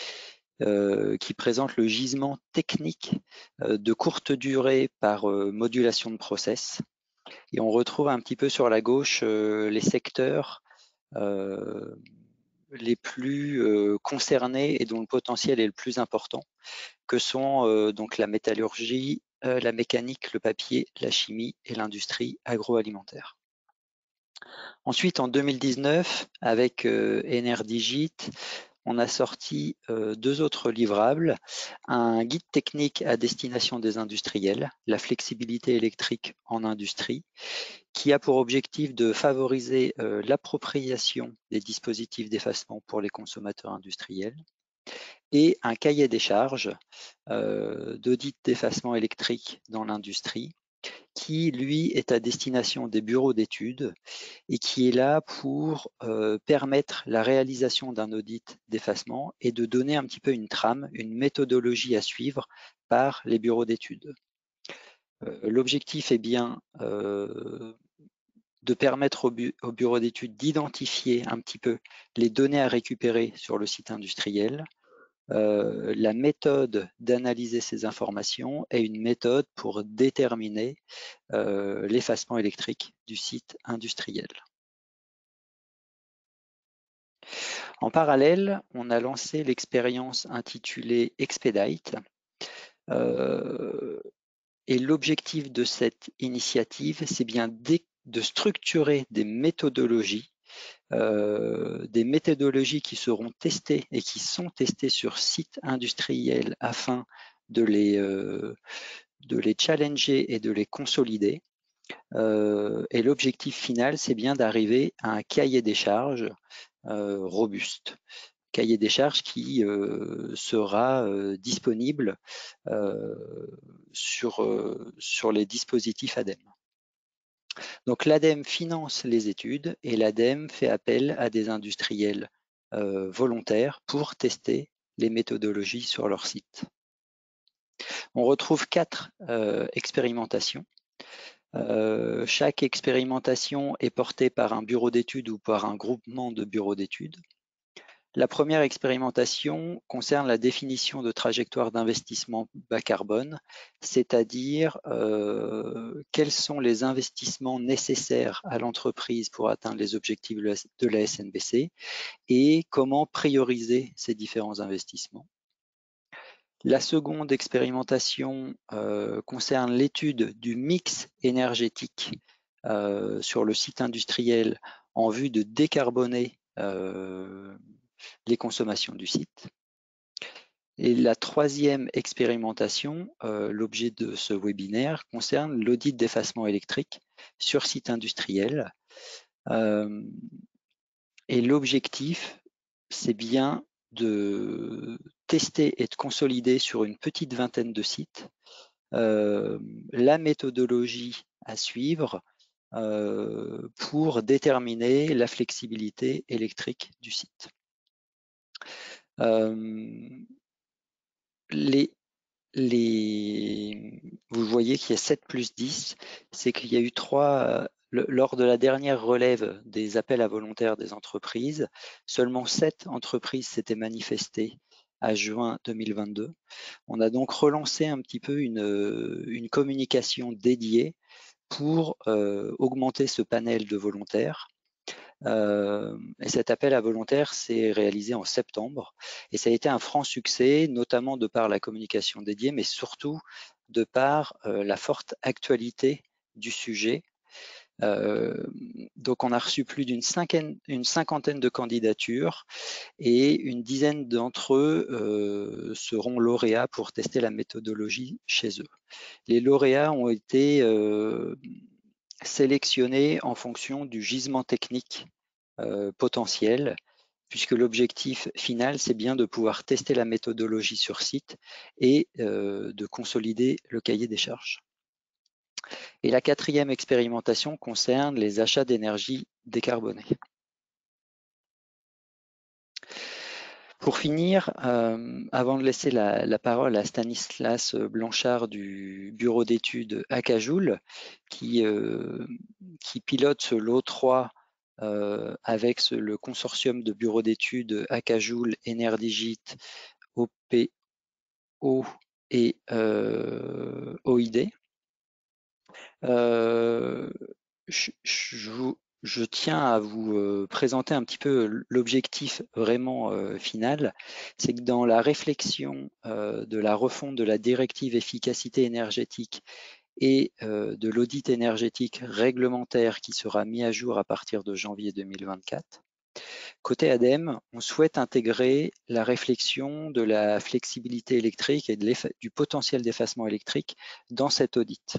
[SPEAKER 7] qui présente le gisement technique de courte durée par modulation de process. Et on retrouve un petit peu sur la gauche les secteurs les plus concernés et dont le potentiel est le plus important, que sont donc la métallurgie, la mécanique, le papier, la chimie et l'industrie agroalimentaire. Ensuite, en 2019, avec Enerdigit, on a sorti 2 autres livrables, un guide technique à destination des industriels, la flexibilité électrique en industrie, qui a pour objectif de favoriser l'appropriation des dispositifs d'effacement pour les consommateurs industriels, et un cahier des charges d'audit d'effacement électrique dans l'industrie, qui, lui, est à destination des bureaux d'études et qui est là pour permettre la réalisation d'un audit d'effacement et de donner un petit peu une trame, une méthodologie à suivre par les bureaux d'études. L'objectif est bien de permettre au bureau d'études d'identifier un petit peu les données à récupérer sur le site industriel, la méthode d'analyser ces informations et une méthode pour déterminer l'effacement électrique du site industriel. En parallèle, on a lancé l'expérience intitulée Expedite. Et l'objectif de cette initiative, c'est bien de structurer des méthodologies qui seront testées et qui sont testées sur sites industriels afin de les challenger et de les consolider. Et l'objectif final, c'est bien d'arriver à un cahier des charges robuste. Cahier des charges qui sera disponible sur les dispositifs ADEME. Donc l'ADEME finance les études et l'ADEME fait appel à des industriels volontaires pour tester les méthodologies sur leur site. On retrouve 4 expérimentations. Chaque expérimentation est portée par un bureau d'études ou par un groupement de bureaux d'études. La première expérimentation concerne la définition de trajectoire d'investissement bas carbone, c'est-à-dire quels sont les investissements nécessaires à l'entreprise pour atteindre les objectifs de la SNBC et comment prioriser ces différents investissements. La seconde expérimentation concerne l'étude du mix énergétique sur le site industriel en vue de décarboner les consommations du site. Et la troisième expérimentation, l'objet de ce webinaire, concerne l'audit d'effacement électrique sur site industriel. Et l'objectif, c'est bien de tester et de consolider sur une petite vingtaine de sites la méthodologie à suivre pour déterminer la flexibilité électrique du site. Vous voyez qu'il y a 7 plus 10, c'est qu'il y a eu lors de la dernière relève des appels à volontaires des entreprises, seulement 7 entreprises s'étaient manifestées à juin 2022. On a donc relancé un petit peu une communication dédiée pour augmenter ce panel de volontaires. Et cet appel à volontaires s'est réalisé en septembre et ça a été un franc succès, notamment de par la communication dédiée, mais surtout de par la forte actualité du sujet. Donc on a reçu plus d'une cinquantaine de candidatures et une dizaine d'entre eux seront lauréats pour tester la méthodologie chez eux. Les lauréats ont été sélectionnés en fonction du gisement technique potentiel, puisque l'objectif final, c'est bien de pouvoir tester la méthodologie sur site et de consolider le cahier des charges. Et la quatrième expérimentation concerne les achats d'énergie décarbonée. Pour finir, avant de laisser la parole à Stanislas Blanchard du bureau d'études Akajoule, qui pilote ce lot 3 avec le consortium de bureaux d'études Akajoule, Enerdigit, OPO et OID. Je tiens à vous présenter un petit peu l'objectif vraiment final. C'est que dans la réflexion de la refonte de la directive efficacité énergétique et de l'audit énergétique réglementaire qui sera mis à jour à partir de janvier 2024. Côté ADEME, on souhaite intégrer la réflexion de la flexibilité électrique et du potentiel d'effacement électrique dans cet audit.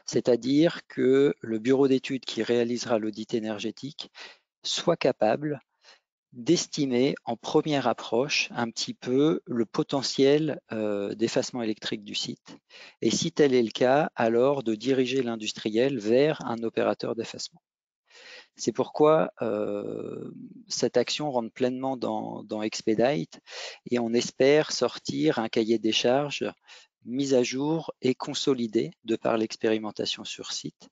[SPEAKER 7] C'est-à-dire que le bureau d'études qui réalisera l'audit énergétique soit capable d'estimer en première approche un petit peu le potentiel d'effacement électrique du site et si tel est le cas, alors de diriger l'industriel vers un opérateur d'effacement. C'est pourquoi cette action rentre pleinement dans Expedite et on espère sortir un cahier des charges mis à jour et consolidé de par l'expérimentation sur site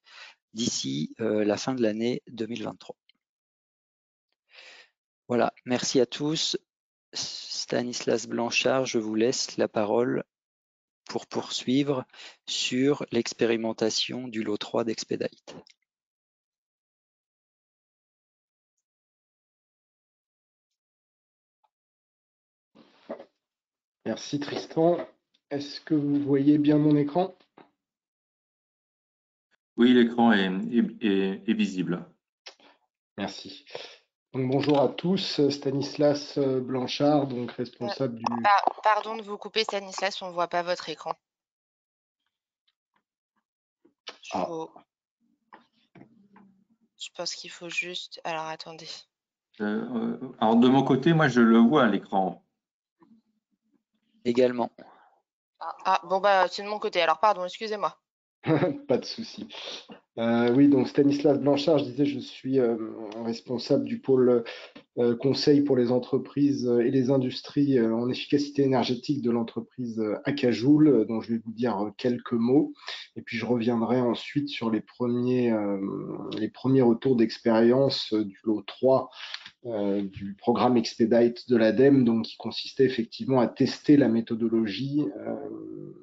[SPEAKER 7] d'ici la fin de l'année 2023. Voilà, merci à tous. Stanislas Blanchard, je vous laisse la parole pour poursuivre sur l'expérimentation du lot 3 d'Expedite.
[SPEAKER 8] Merci Tristan. Est-ce que vous voyez bien mon écran?
[SPEAKER 1] Oui, l'écran est visible.
[SPEAKER 8] Merci. Donc, bonjour à tous, Stanislas Blanchard, donc responsable du...
[SPEAKER 3] Pardon de vous couper, Stanislas, on ne voit pas votre écran. Je pense qu'il faut juste... Alors, attendez.
[SPEAKER 1] Alors, de mon côté, moi, je le vois à l'écran.
[SPEAKER 7] Également.
[SPEAKER 3] Ah, bon, bah, c'est de mon côté. Alors, pardon, excusez-moi.
[SPEAKER 8] Pas de souci. Oui, donc Stanislas Blanchard, je disais, je suis responsable du pôle conseil pour les entreprises et les industries en efficacité énergétique de l'entreprise Akajoule, dont je vais vous dire quelques mots. Et puis je reviendrai ensuite sur les premiers retours d'expérience du lot 3 du programme Expedite de l'ADEME, donc qui consistait effectivement à tester la méthodologie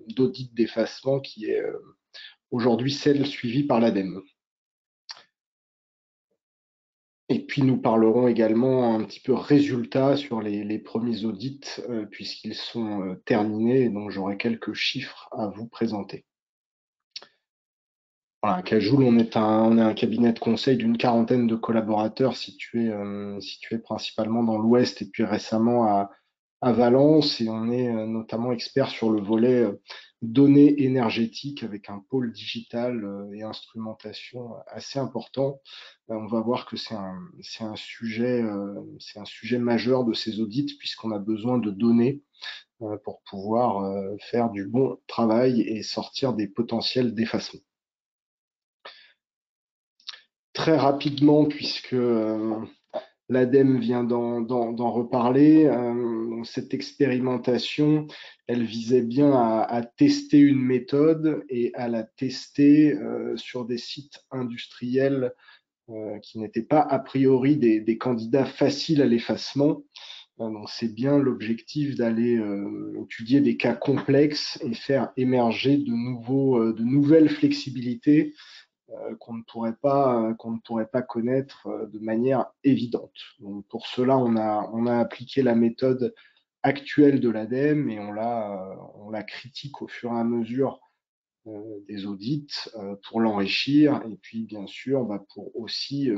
[SPEAKER 8] d'audit d'effacement qui est aujourd'hui celle suivie par l'ADEME. Et puis nous parlerons également un petit peu résultats sur les premiers audits puisqu'ils sont terminés, et donc j'aurai quelques chiffres à vous présenter. Voilà, Akajoule, on est un cabinet de conseil d'une quarantaine de collaborateurs situés principalement dans l'Ouest et puis récemment à Valence, et on est notamment expert sur le volet données énergétiques avec un pôle digital et instrumentation assez important. On va voir que c'est un sujet majeur de ces audits puisqu'on a besoin de données pour pouvoir faire du bon travail et sortir des potentiels d'effacement. Très rapidement, puisque l'ADEME vient d'en reparler, cette expérimentation, elle visait bien à tester une méthode et à la tester sur des sites industriels qui n'étaient pas a priori des candidats faciles à l'effacement. Donc c'est bien l'objectif d'aller étudier des cas complexes et faire émerger de nouvelles flexibilités qu'on ne pourrait pas connaître de manière évidente. Donc pour cela, on a appliqué la méthode actuelle de l'ADEME et on la critique au fur et à mesure des audits pour l'enrichir et puis bien sûr pour aussi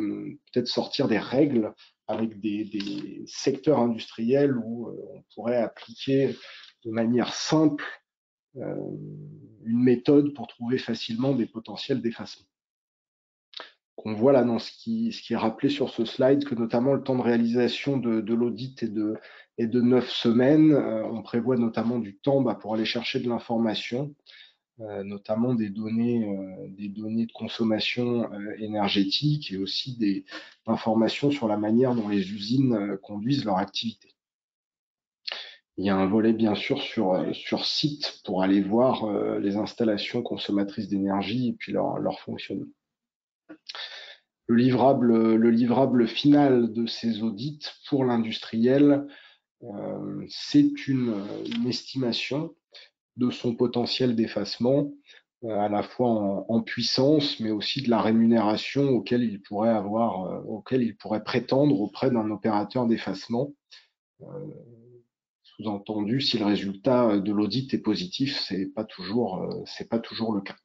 [SPEAKER 8] peut-être sortir des règles avec des secteurs industriels où on pourrait appliquer de manière simple une méthode pour trouver facilement des potentiels d'effacement. On voit là dans ce qui est rappelé sur ce slide que notamment le temps de réalisation de l'audit est de 9 semaines. On prévoit notamment du temps pour aller chercher de l'information, notamment des données de consommation énergétique et aussi des informations sur la manière dont les usines conduisent leur activité. Il y a un volet bien sûr sur site pour aller voir les installations consommatrices d'énergie et puis leur fonctionnement. Le livrable final de ces audits pour l'industriel, c'est une estimation de son potentiel d'effacement, à la fois en puissance, mais aussi de la rémunération auquel il pourrait prétendre auprès d'un opérateur d'effacement. Sous-entendu, si le résultat de l'audit est positif, c'est pas toujours le cas.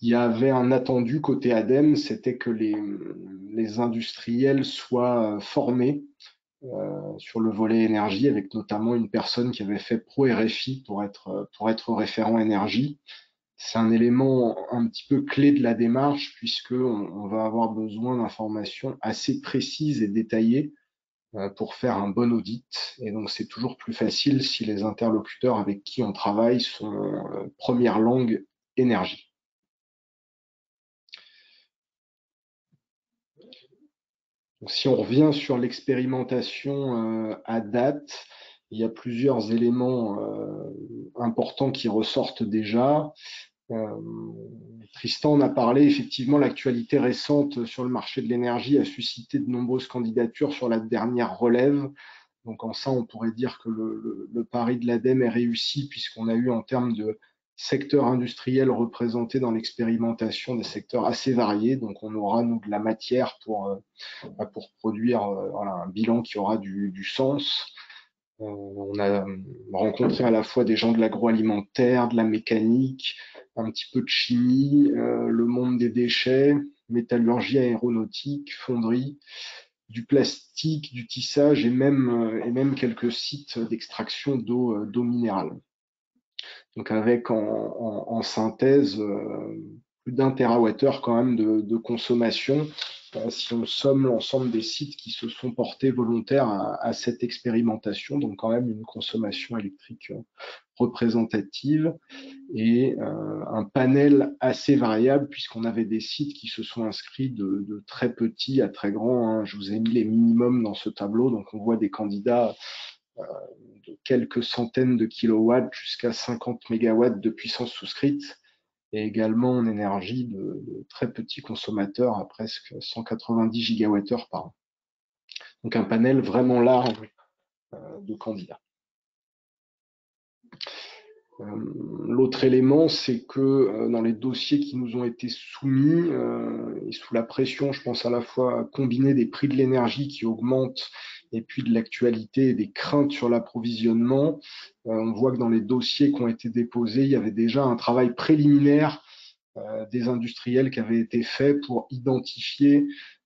[SPEAKER 8] Il y avait un attendu côté ADEME, c'était que les industriels soient formés sur le volet énergie, avec notamment une personne qui avait fait pro RFI pour être référent énergie. C'est un élément un petit peu clé de la démarche, puisqu'on va avoir besoin d'informations assez précises et détaillées pour faire un bon audit. Et donc, c'est toujours plus facile si les interlocuteurs avec qui on travaille sont première langue énergie. Donc, si on revient sur l'expérimentation à date, il y a plusieurs éléments importants qui ressortent déjà. Tristan en a parlé, effectivement, l'actualité récente sur le marché de l'énergie a suscité de nombreuses candidatures sur la dernière relève. Donc en ça, on pourrait dire que le pari de l'ADEME est réussi puisqu'on a eu en termes de secteurs industriels représentés dans l'expérimentation des secteurs assez variés. Donc on aura, nous, de la matière pour produire un bilan qui aura du sens. On a rencontré à la fois des gens de l'agroalimentaire, de la mécanique, un petit peu de chimie, le monde des déchets, métallurgie aéronautique, fonderie, du plastique, du tissage et même quelques sites d'extraction d'eau minérale. Donc avec en synthèse plus d'1 TWh quand même de consommation si on somme l'ensemble des sites qui se sont portés volontaires à cette expérimentation, donc quand même une consommation électrique représentative et un panel assez variable puisqu'on avait des sites qui se sont inscrits de très petits à très grands, hein. Je vous ai mis les minimums dans ce tableau, donc on voit des candidats de quelques centaines de kilowatts jusqu'à 50 mégawatts de puissance souscrite, et également en énergie de très petits consommateurs à presque 190 gigawattheures par an. Donc un panel vraiment large de candidats. L'autre élément, c'est que dans les dossiers qui nous ont été soumis, et sous la pression, je pense à la fois combiner des prix de l'énergie qui augmentent et puis de l'actualité et des craintes sur l'approvisionnement, on voit que dans les dossiers qui ont été déposés, il y avait déjà un travail préliminaire des industriels qui avait été fait pour identifier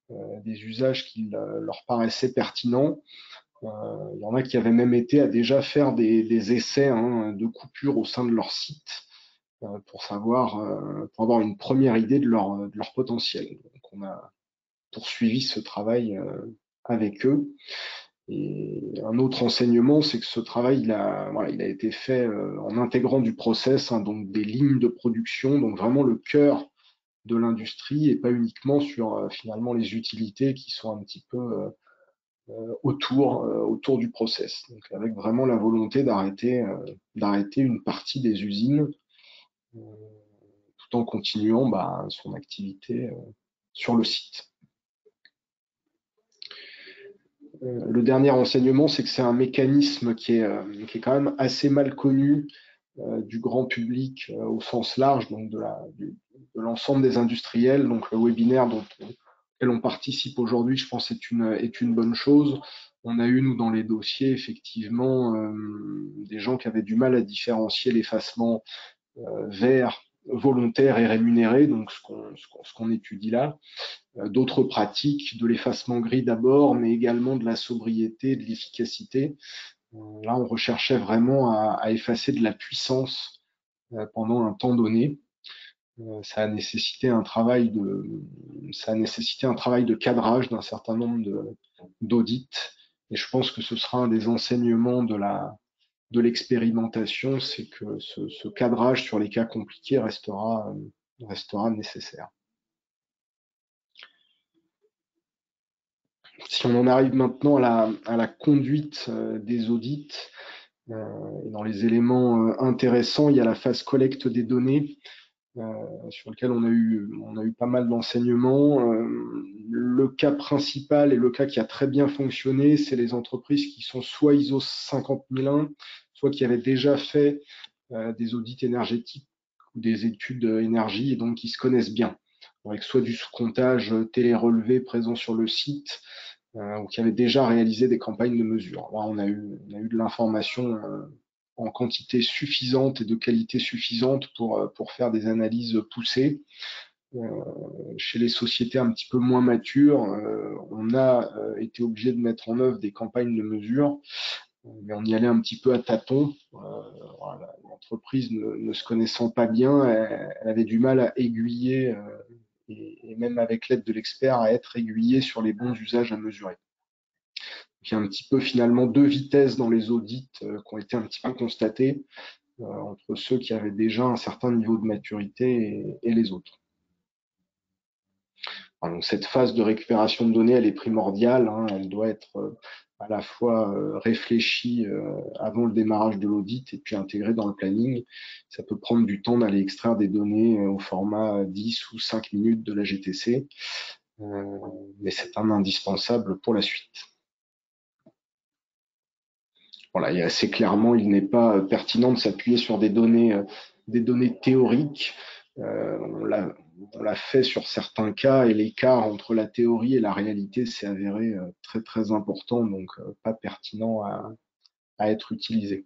[SPEAKER 8] des usages qui leur paraissaient pertinents. Il y en a qui avaient même été à déjà faire des essais de coupure au sein de leur site pour avoir une première idée de leur potentiel. Donc on a poursuivi ce travail avec eux. Et un autre enseignement, c'est que ce travail, il a été fait en intégrant du process, donc des lignes de production, donc vraiment le cœur de l'industrie et pas uniquement sur finalement les utilités qui sont un petit peu autour du process. Donc avec vraiment la volonté d'arrêter une partie des usines tout en continuant son activité sur le site. Le dernier enseignement, c'est que c'est un mécanisme qui est quand même assez mal connu du grand public au sens large, donc de l'ensemble des industriels. Donc le webinaire auquel on participe aujourd'hui, je pense, est une bonne chose. On a eu, nous, dans les dossiers, effectivement, des gens qui avaient du mal à différencier l'effacement vert, volontaire et rémunéré, donc ce qu'on étudie là. D'autres pratiques, de l'effacement gris d'abord, mais également de la sobriété, de l'efficacité. Là, on recherchait vraiment à effacer de la puissance pendant un temps donné. Ça a nécessité un travail de cadrage d'un certain nombre d'audits. Et je pense que ce sera un des enseignements de l'expérimentation, c'est que ce cadrage sur les cas compliqués restera nécessaire. Si on en arrive maintenant à la conduite des audits, et dans les éléments intéressants, il y a la phase collecte des données, sur lequel on a eu pas mal d'enseignements. Le cas principal et le cas qui a très bien fonctionné, c'est les entreprises qui sont soit ISO 50001, soit qui avaient déjà fait des audits énergétiques ou des études énergie et donc qui se connaissent bien, avec soit du sous-comptage télé-relevé présent sur le site, ou qui avaient déjà réalisé des campagnes de mesure. Là, on a eu de l'information en quantité suffisante et de qualité suffisante pour faire des analyses poussées. Chez les sociétés un petit peu moins matures, on a été obligé de mettre en œuvre des campagnes de mesure, mais on y allait un petit peu à tâtons. Voilà, l'entreprise ne se connaissant pas bien, elle avait du mal à aiguiller, et même avec l'aide de l'expert, à être aiguillée sur les bons usages à mesurer. Il y a un petit peu finalement deux vitesses dans les audits qui ont été un petit peu constatées entre ceux qui avaient déjà un certain niveau de maturité et les autres. Alors, donc cette phase de récupération de données, elle est primordiale, elle doit être à la fois réfléchie avant le démarrage de l'audit et puis intégrée dans le planning. Ça peut prendre du temps d'aller extraire des données au format 10 ou 5 minutes de la GTC, mais c'est un indispensable pour la suite. Voilà, et assez clairement, il n'est pas pertinent de s'appuyer sur des données théoriques. On l'a fait sur certains cas et l'écart entre la théorie et la réalité s'est avéré très très important, donc pas pertinent à être utilisé.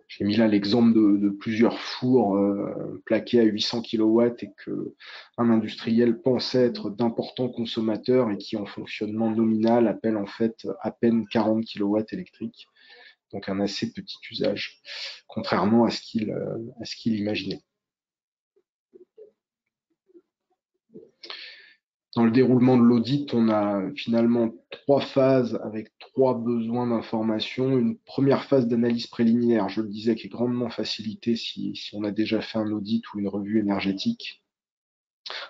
[SPEAKER 8] J'ai mis là l'exemple de plusieurs fours plaqués à 800 kW et qu'un industriel pense être d'importants consommateurs et qui en fonctionnement nominal appelle en fait à peine 40 kW électriques. Donc un assez petit usage, contrairement à ce qu'il imaginait. Dans le déroulement de l'audit, on a finalement 3 phases avec 3 besoins d'information. Une première phase d'analyse préliminaire, je le disais, qui est grandement facilitée si on a déjà fait un audit ou une revue énergétique.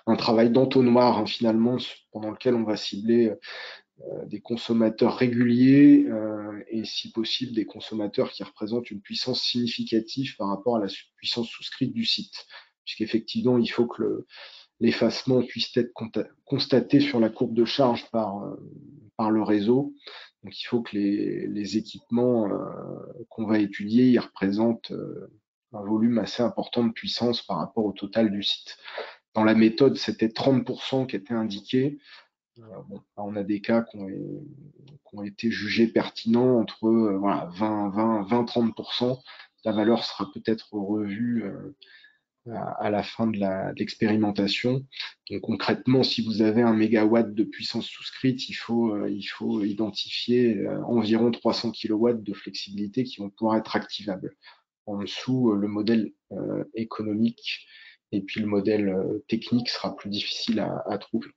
[SPEAKER 8] Un travail d'entonnoir, hein, finalement, pendant lequel on va cibler des consommateurs réguliers et si possible des consommateurs qui représentent une puissance significative par rapport à la puissance souscrite du site. Puisqu'effectivement, il faut que l'effacement puisse être constaté sur la courbe de charge par le réseau. Donc il faut que les équipements qu'on va étudier, ils représentent un volume assez important de puissance par rapport au total du site. Dans la méthode, c'était 30% qui était indiqué. Bon, on a des cas qui ont été jugés pertinents entre 20-30%. La valeur sera peut-être revue à la fin de l'expérimentation. Donc concrètement, si vous avez 1 mégawatt de puissance souscrite, il faut identifier environ 300 kW de flexibilité qui vont pouvoir être activables. En dessous, le modèle économique et puis le modèle technique sera plus difficile à trouver.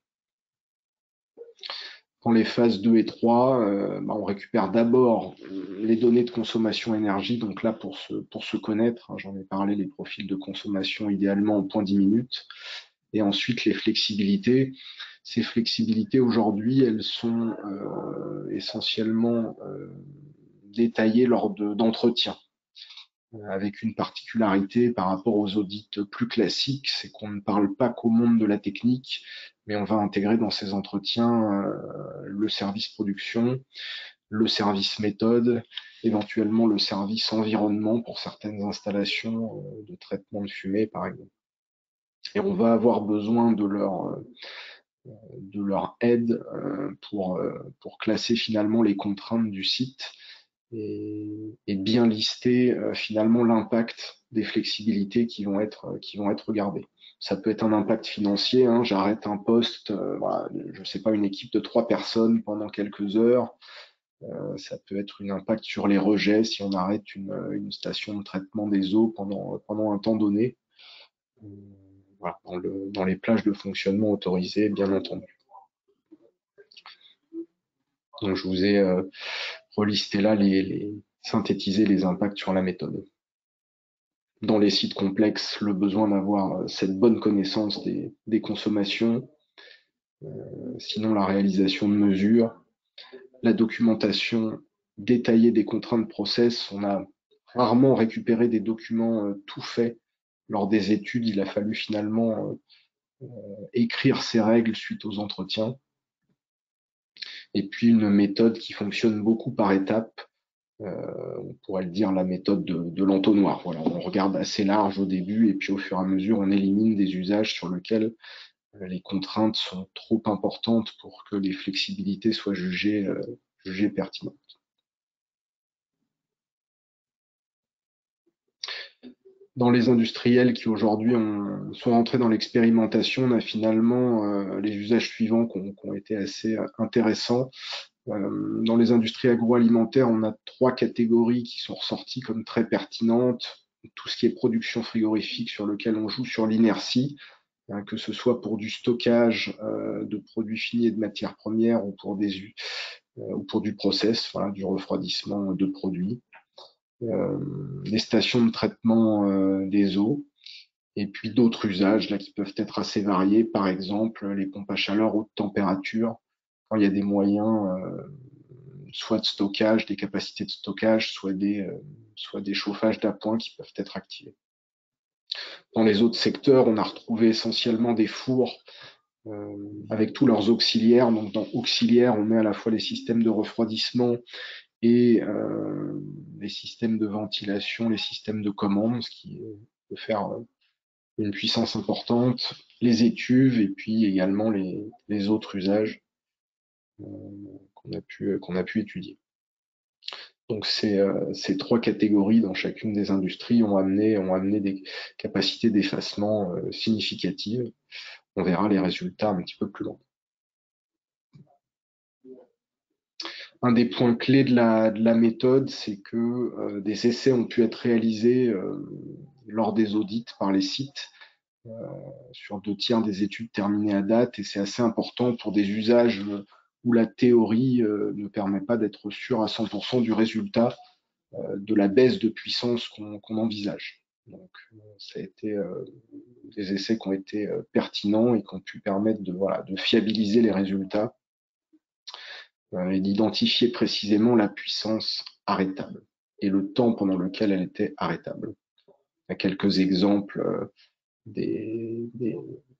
[SPEAKER 8] Dans les phases 2 et 3, on récupère d'abord les données de consommation énergie. Donc là, pour se connaître, hein, j'en ai parlé, les profils de consommation idéalement en point 10 minutes. Et ensuite, les flexibilités. Ces flexibilités, aujourd'hui, elles sont essentiellement détaillées lors d'entretiens. Avec une particularité par rapport aux audits plus classiques, c'est qu'on ne parle pas qu'au monde de la technique, mais on va intégrer dans ces entretiens le service production, le service méthode, éventuellement le service environnement pour certaines installations de traitement de fumée, par exemple. Et on va avoir besoin de leur aide pour classer finalement les contraintes du site et bien lister finalement l'impact des flexibilités qui vont être regardées. Ça peut être un impact financier, hein, j'arrête un poste, je sais pas, une équipe de 3 personnes pendant quelques heures. Ça peut être un impact sur les rejets si on arrête une station de traitement des eaux pendant un temps donné. Voilà, dans les plages de fonctionnement autorisées, bien entendu. Donc je vous ai relisté là synthétiser les impacts sur la méthode. Dans les sites complexes, le besoin d'avoir cette bonne connaissance des consommations, sinon la réalisation de mesures, la documentation détaillée des contraintes process. On a rarement récupéré des documents tout faits lors des études. Il a fallu finalement écrire ces règles suite aux entretiens. Et puis une méthode qui fonctionne beaucoup par étapes. On pourrait le dire la méthode de l'entonnoir. Voilà, on regarde assez large au début et puis au fur et à mesure, on élimine des usages sur lesquels les contraintes sont trop importantes pour que les flexibilités soient jugées pertinentes. Dans les industriels qui aujourd'hui sont entrés dans l'expérimentation, on a finalement les usages suivants qui ont été assez intéressants. Dans les industries agroalimentaires, on a 3 catégories qui sont ressorties comme très pertinentes. Tout ce qui est production frigorifique sur lequel on joue sur l'inertie, hein, que ce soit pour du stockage de produits finis et de matières premières ou pour du process, voilà, du refroidissement de produits. Les stations de traitement des eaux, et puis d'autres usages là qui peuvent être assez variés, par exemple les pompes à chaleur haute température, quand il y a des moyens soit de stockage, des capacités de stockage, soit des chauffages d'appoint qui peuvent être activés. Dans les autres secteurs, on a retrouvé essentiellement des fours avec tous leurs auxiliaires. Donc dans auxiliaires, on met à la fois les systèmes de refroidissement et les systèmes de ventilation, les systèmes de commande, ce qui peut faire une puissance importante, les étuves et puis également les autres usages qu'on a pu étudier. Donc ces 3 catégories dans chacune des industries ont amené des capacités d'effacement significatives. On verra les résultats un petit peu plus loin. Un des points clés de la méthode, c'est que des essais ont pu être réalisés lors des audits par les sites sur 2/3 des études terminées à date, et c'est assez important pour des usages où la théorie ne permet pas d'être sûr à 100% du résultat de la baisse de puissance qu'on envisage. Donc, ça a été des essais qui ont été pertinents et qui ont pu permettre de fiabiliser les résultats et d'identifier précisément la puissance arrêtable et le temps pendant lequel elle était arrêtable. Il y a quelques exemples des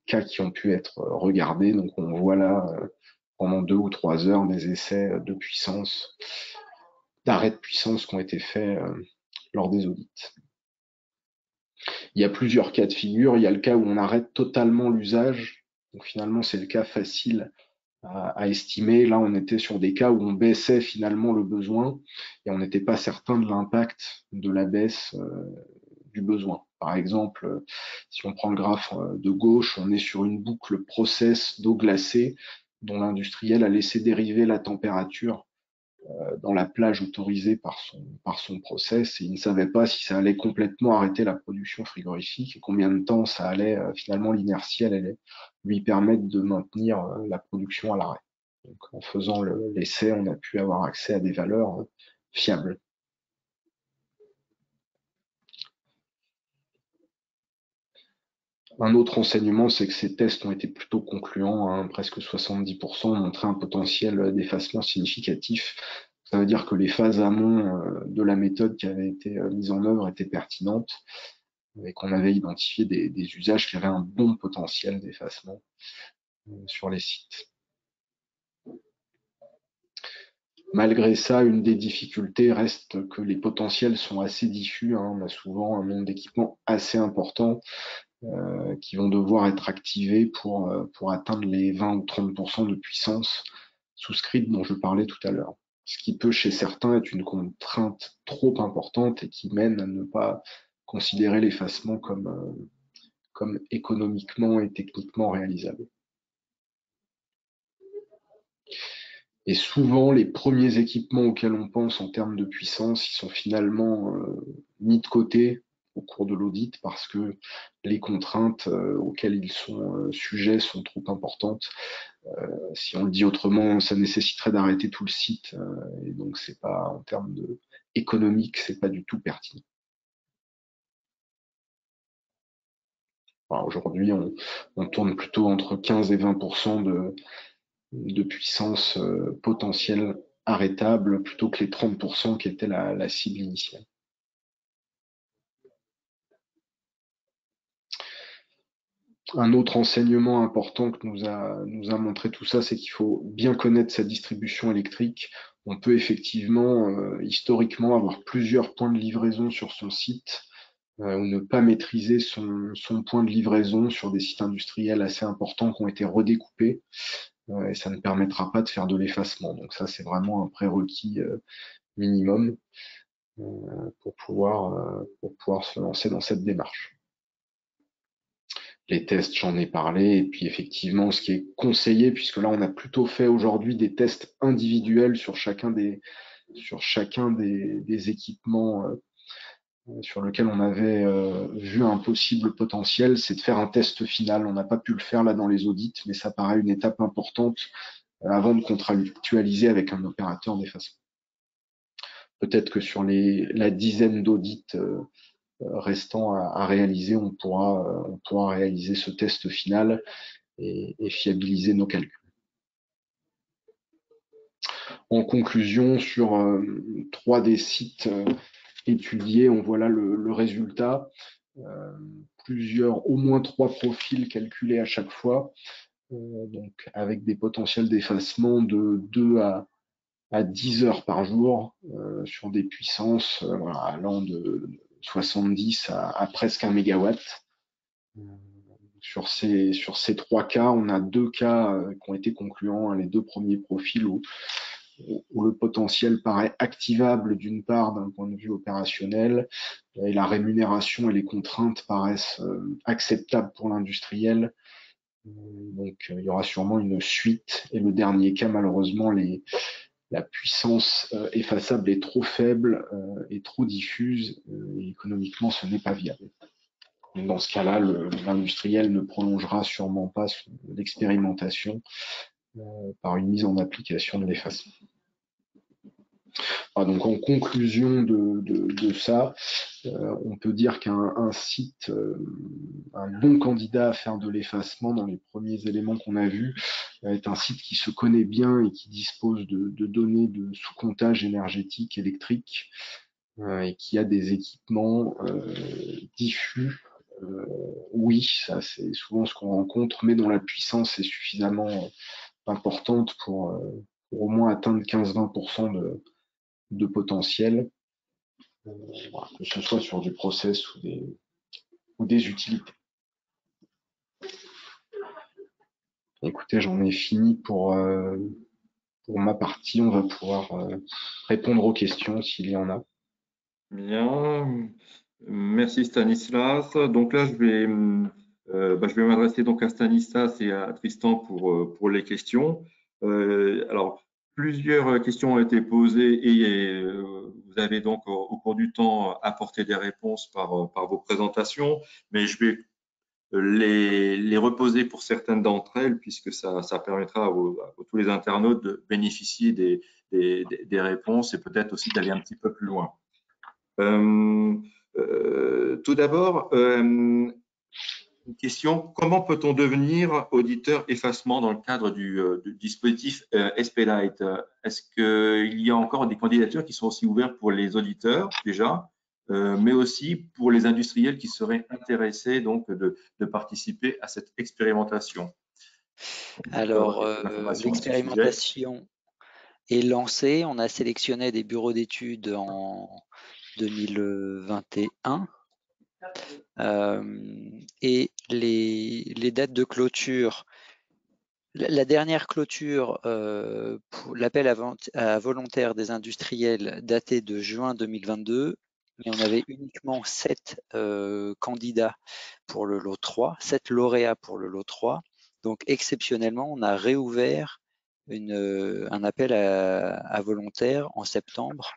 [SPEAKER 8] cas qui ont pu être regardés. Donc, on voit là, pendant 2 ou 3 heures, des essais de puissance, d'arrêt de puissance qui ont été faits lors des audits. Il y a plusieurs cas de figure. Il y a le cas où on arrête totalement l'usage. Donc, finalement, c'est le cas facile à estimer. Là, on était sur des cas où on baissait finalement le besoin et on n'était pas certain de l'impact de la baisse du besoin. Par exemple, si on prend le graphe de gauche, on est sur une boucle process d'eau glacée dont l'industriel a laissé dériver la température dans la plage autorisée par son process, et il ne savait pas si ça allait complètement arrêter la production frigorifique et combien de temps ça allait, finalement, l'inertie allait lui permettre de maintenir la production à l'arrêt. Donc, en faisant l'essai, on a pu avoir accès à des valeurs fiables. Un autre enseignement, c'est que ces tests ont été plutôt concluants, hein, presque 70% ont montré un potentiel d'effacement significatif. Ça veut dire que les phases amont de la méthode qui avait été mise en œuvre étaient pertinentes et qu'on avait identifié des usages qui avaient un bon potentiel d'effacement sur les sites. Malgré ça, une des difficultés reste que les potentiels sont assez diffus, hein. On a souvent un nombre d'équipements assez important qui vont devoir être activés pour atteindre les 20 ou 30% de puissance souscrite dont je parlais tout à l'heure. Ce qui peut chez certains être une contrainte trop importante et qui mène à ne pas considérer l'effacement comme économiquement et techniquement réalisable. Et souvent, les premiers équipements auxquels on pense en termes de puissance, ils sont finalement mis de côté au cours de l'audit parce que les contraintes auxquelles ils sont sujets sont trop importantes. Si on le dit autrement, ça nécessiterait d'arrêter tout le site et donc c'est pas, en termes économiques, c'est pas du tout pertinent. Aujourd'hui, on tourne plutôt entre 15 et 20% de puissance potentielle arrêtable plutôt que les 30% qui étaient la cible initiale. Un autre enseignement important que nous a montré tout ça, c'est qu'il faut bien connaître sa distribution électrique. On peut effectivement, historiquement, avoir plusieurs points de livraison sur son site ou ne pas maîtriser son point de livraison sur des sites industriels assez importants qui ont été redécoupés. Et ça ne permettra pas de faire de l'effacement. Donc ça, c'est vraiment un prérequis minimum pour pouvoir se lancer dans cette démarche. Les tests, j'en ai parlé, et puis effectivement, ce qui est conseillé, puisque là, on a plutôt fait aujourd'hui des tests individuels sur chacun des équipements sur lesquels on avait vu un possible potentiel, c'est de faire un test final. On n'a pas pu le faire là dans les audits, mais ça paraît une étape importante avant de contractualiser avec un opérateur d'effacement. Peut-être que sur la dizaine d'audits restant à réaliser, on pourra réaliser ce test final et fiabiliser nos calculs. En conclusion, sur 3 des sites étudiés, on voit là le résultat. Au moins 3 profils calculés à chaque fois, donc avec des potentiels d'effacement de 2 à 10 heures par jour sur des puissances allant de 70 à presque 1 mégawatt. Sur ces 3 cas, on a 2 cas qui ont été concluants, les 2 premiers profils où le potentiel paraît activable d'une part d'un point de vue opérationnel et la rémunération et les contraintes paraissent acceptables pour l'industriel. Donc il y aura sûrement une suite. Et le dernier cas, malheureusement, la puissance effaçable est trop faible et trop diffuse et économiquement ce n'est pas viable. Dans ce cas-là, l'industriel ne prolongera sûrement pas l'expérimentation par une mise en application de l'effacement. Donc en conclusion de ça, on peut dire qu'un site, un bon candidat à faire de l'effacement dans les premiers éléments qu'on a vus, est un site qui se connaît bien et qui dispose de données de sous-comptage énergétique électrique et qui a des équipements diffus. Oui, ça c'est souvent ce qu'on rencontre, mais dont la puissance est suffisamment importante pour au moins atteindre 15-20% de potentiel, voilà, que ce soit sur du process ou des utilités. Écoutez, j'en ai fini pour ma partie. On va pouvoir répondre aux questions s'il y en a.
[SPEAKER 1] Bien, merci Stanislas. Donc là, je vais m'adresser donc à Stanislas et à Tristan pour les questions. Alors, plusieurs questions ont été posées et vous avez donc au cours du temps apporté des réponses par vos présentations, mais je vais les reposer pour certaines d'entre elles, puisque ça permettra à tous les internautes de bénéficier des réponses et peut-être aussi d'aller un petit peu plus loin. Tout d'abord, une question, comment peut-on devenir auditeur effacement dans le cadre du dispositif SPLite? Est-ce qu'il y a encore des candidatures qui sont aussi ouvertes pour les auditeurs déjà, mais aussi pour les industriels qui seraient intéressés donc de participer à cette expérimentation?
[SPEAKER 7] Alors, l'expérimentation est lancée. On a sélectionné des bureaux d'études en 2021. Et les dates de clôture, la dernière clôture pour l'appel à volontaires des industriels datait de juin 2022, mais on avait uniquement 7 candidats pour le lot 3, 7 lauréats pour le lot 3. Donc exceptionnellement, on a réouvert un appel à volontaires en septembre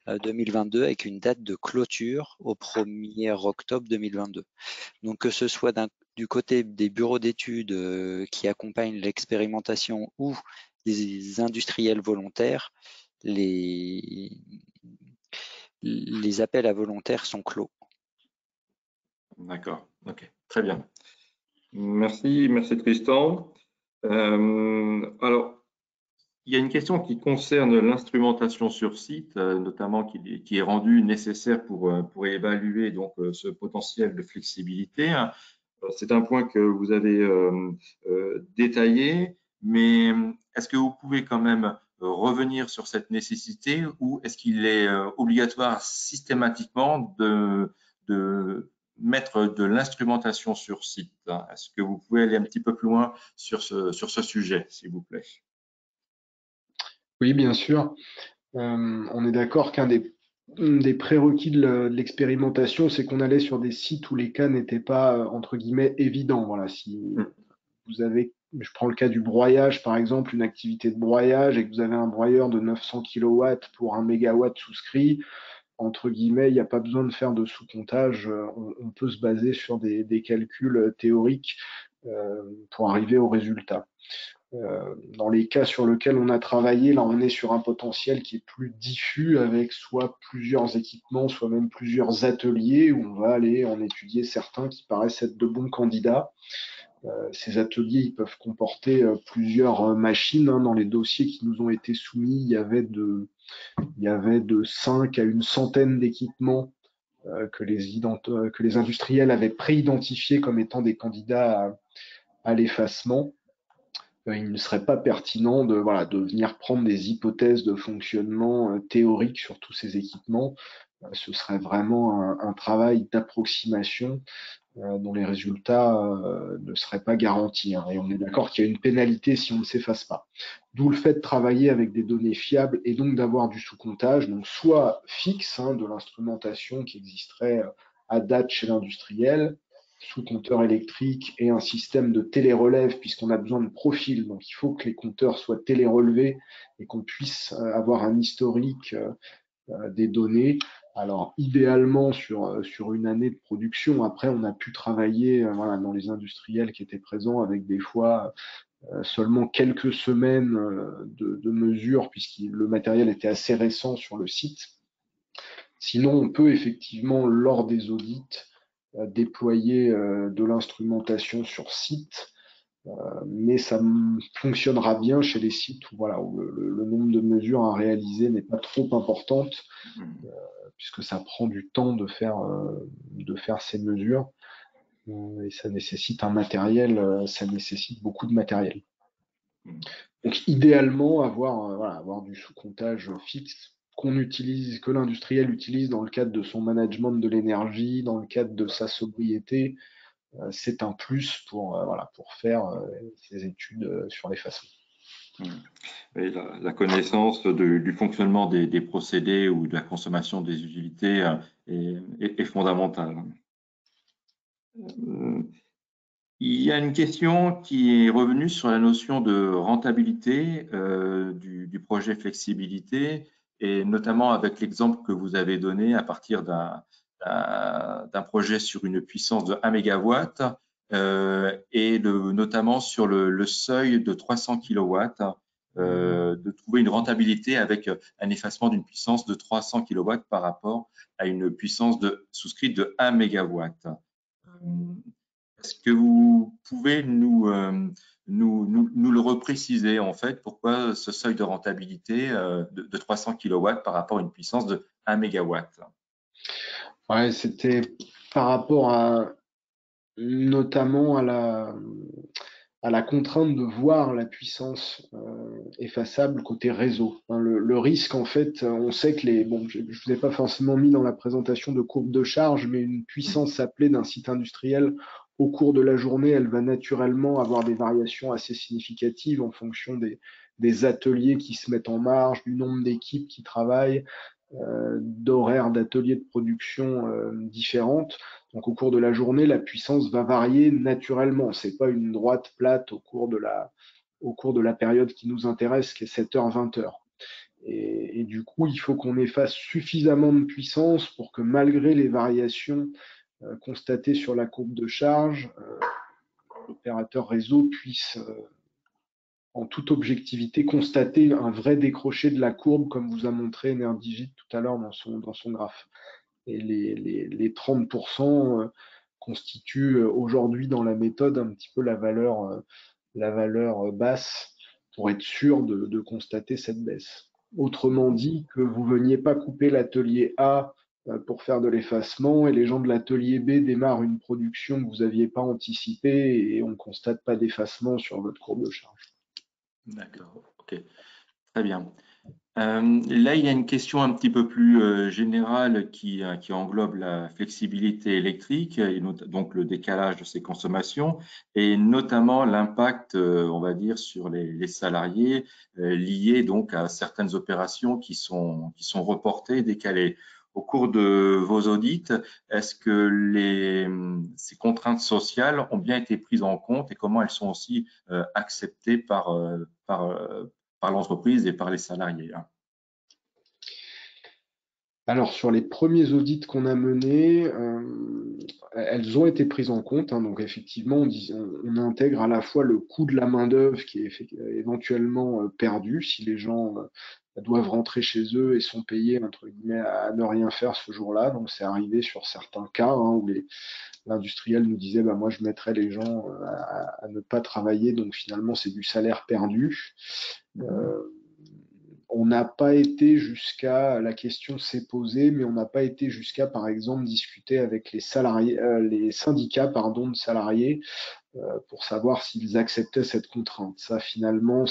[SPEAKER 7] 2022 avec une date de clôture au 1er octobre 2022. Donc que ce soit du côté des bureaux d'études qui accompagnent l'expérimentation ou des industriels volontaires, les appels à volontaires sont clos.
[SPEAKER 1] D'accord, ok, très bien. Merci Tristan. Alors, il y a une question qui concerne l'instrumentation sur site, notamment qui est rendue nécessaire pour évaluer donc ce potentiel de flexibilité. C'est un point que vous avez détaillé, mais est-ce que vous pouvez quand même revenir sur cette nécessité ou est-ce qu'il est obligatoire systématiquement de mettre de l'instrumentation sur site? Est-ce que vous pouvez aller un petit peu plus loin sur ce sujet, s'il vous plaît?
[SPEAKER 8] Oui, bien sûr. On est d'accord qu'un des prérequis de l'expérimentation, c'est qu'on allait sur des sites où les cas n'étaient pas, entre guillemets, évidents. Voilà, si vous avez, je prends le cas du broyage, par exemple, une activité de broyage, et que vous avez un broyeur de 900 kW pour 1 MW souscrit, entre guillemets, il n'y a pas besoin de faire de sous-comptage. On peut se baser sur des calculs théoriques pour arriver au résultat. Dans les cas sur lesquels on a travaillé, là, on est sur un potentiel qui est plus diffus avec soit plusieurs équipements, soit même plusieurs ateliers où on va aller en étudier certains qui paraissent être de bons candidats. Ces ateliers, ils peuvent comporter plusieurs machines. Dans les dossiers qui nous ont été soumis, il y avait de 5 à une centaine d'équipements que les industriels avaient pré-identifiés comme étant des candidats à l'effacement. Il ne serait pas pertinent de venir prendre des hypothèses de fonctionnement théoriques sur tous ces équipements. Ce serait vraiment un travail d'approximation dont les résultats ne seraient pas garantis. Et on est d'accord qu'il y a une pénalité si on ne s'efface pas. D'où le fait de travailler avec des données fiables et donc d'avoir du sous-comptage, donc soit fixe de l'instrumentation qui existerait à date chez l'industriel, sous compteur électrique et un système de télérelève puisqu'on a besoin de profils. Donc il faut que les compteurs soient télérelevés et qu'on puisse avoir un historique des données, Alors, idéalement, sur une année de production. Après, on a pu travailler voilà, dans les industriels qui étaient présents avec des fois seulement quelques semaines de mesures, puisque le matériel était assez récent sur le site. Sinon, on peut effectivement, lors des audits, déployer de l'instrumentation sur site, mais ça fonctionnera bien chez les sites où, voilà, où le nombre de mesures à réaliser n'est pas trop importante, puisque ça prend du temps de faire ces mesures, et ça nécessite un matériel, ça nécessite beaucoup de matériel. Donc idéalement, avoir du sous-comptage fixe qu'on utilise, que l'industriel utilise dans le cadre de son management de l'énergie, dans le cadre de sa sobriété, c'est un plus pour faire ces études sur les façons.
[SPEAKER 1] Et la connaissance du fonctionnement des procédés ou de la consommation des utilités est fondamentale. Il y a une question qui est revenue sur la notion de rentabilité du projet flexibilité, et notamment avec l'exemple que vous avez donné à partir d'un projet sur une puissance de 1 MW et notamment sur le seuil de 300 kW, de trouver une rentabilité avec un effacement d'une puissance de 300 kW par rapport à une puissance souscrite de 1 MW. Est-ce que vous pouvez nous le repréciser, en fait, pourquoi ce seuil de rentabilité de 300 kW par rapport à une puissance de 1 MW?
[SPEAKER 8] Ouais, c'était par rapport notamment à la contrainte de voir la puissance effaçable côté réseau. Le risque, en fait, on sait que je ne vous ai pas forcément mis dans la présentation de courbe de charge, mais une puissance appelée d'un site industriel, au cours de la journée, elle va naturellement avoir des variations assez significatives en fonction des ateliers qui se mettent en marche, du nombre d'équipes qui travaillent, d'horaires d'ateliers de production différentes. Donc, au cours de la journée, la puissance va varier naturellement. C'est pas une droite plate au cours de la période qui nous intéresse, qui est 7h, 20h. Et du coup, il faut qu'on efface suffisamment de puissance pour que, malgré les variations constatées sur la courbe de charge, l'opérateur réseau puisse en toute objectivité, constater un vrai décroché de la courbe, comme vous a montré Energigit tout à l'heure dans son graphe. Et les 30% constituent aujourd'hui dans la méthode un petit peu la valeur basse pour être sûr de constater cette baisse. Autrement dit, que vous ne veniez pas couper l'atelier A pour faire de l'effacement et les gens de l'atelier B démarrent une production que vous n'aviez pas anticipée et on ne constate pas d'effacement sur votre courbe de charge.
[SPEAKER 1] D'accord, ok, très bien. Là, il y a une question un petit peu plus générale qui englobe la flexibilité électrique, et donc le décalage de ces consommations, et notamment l'impact, on va dire, sur les salariés liés donc à certaines opérations qui sont reportées, décalées. Au cours de vos audits, est-ce que ces contraintes sociales ont bien été prises en compte et comment elles sont aussi acceptées par l'entreprise et par les salariés?
[SPEAKER 8] Alors, sur les premiers audits qu'on a menés, elles ont été prises en compte. Donc, effectivement, on intègre à la fois le coût de la main-d'œuvre qui est éventuellement perdu si les gens doivent rentrer chez eux et sont payés, entre guillemets, à ne rien faire ce jour-là. Donc, c'est arrivé sur certains cas où l'industriel nous disait moi je mettrais les gens à ne pas travailler, donc finalement c'est du salaire perdu. On n'a pas été jusqu'à, la question s'est posée, mais on n'a pas été jusqu'à, par exemple, discuter avec les syndicats de salariés pour savoir s'ils acceptaient cette contrainte. Ça, finalement,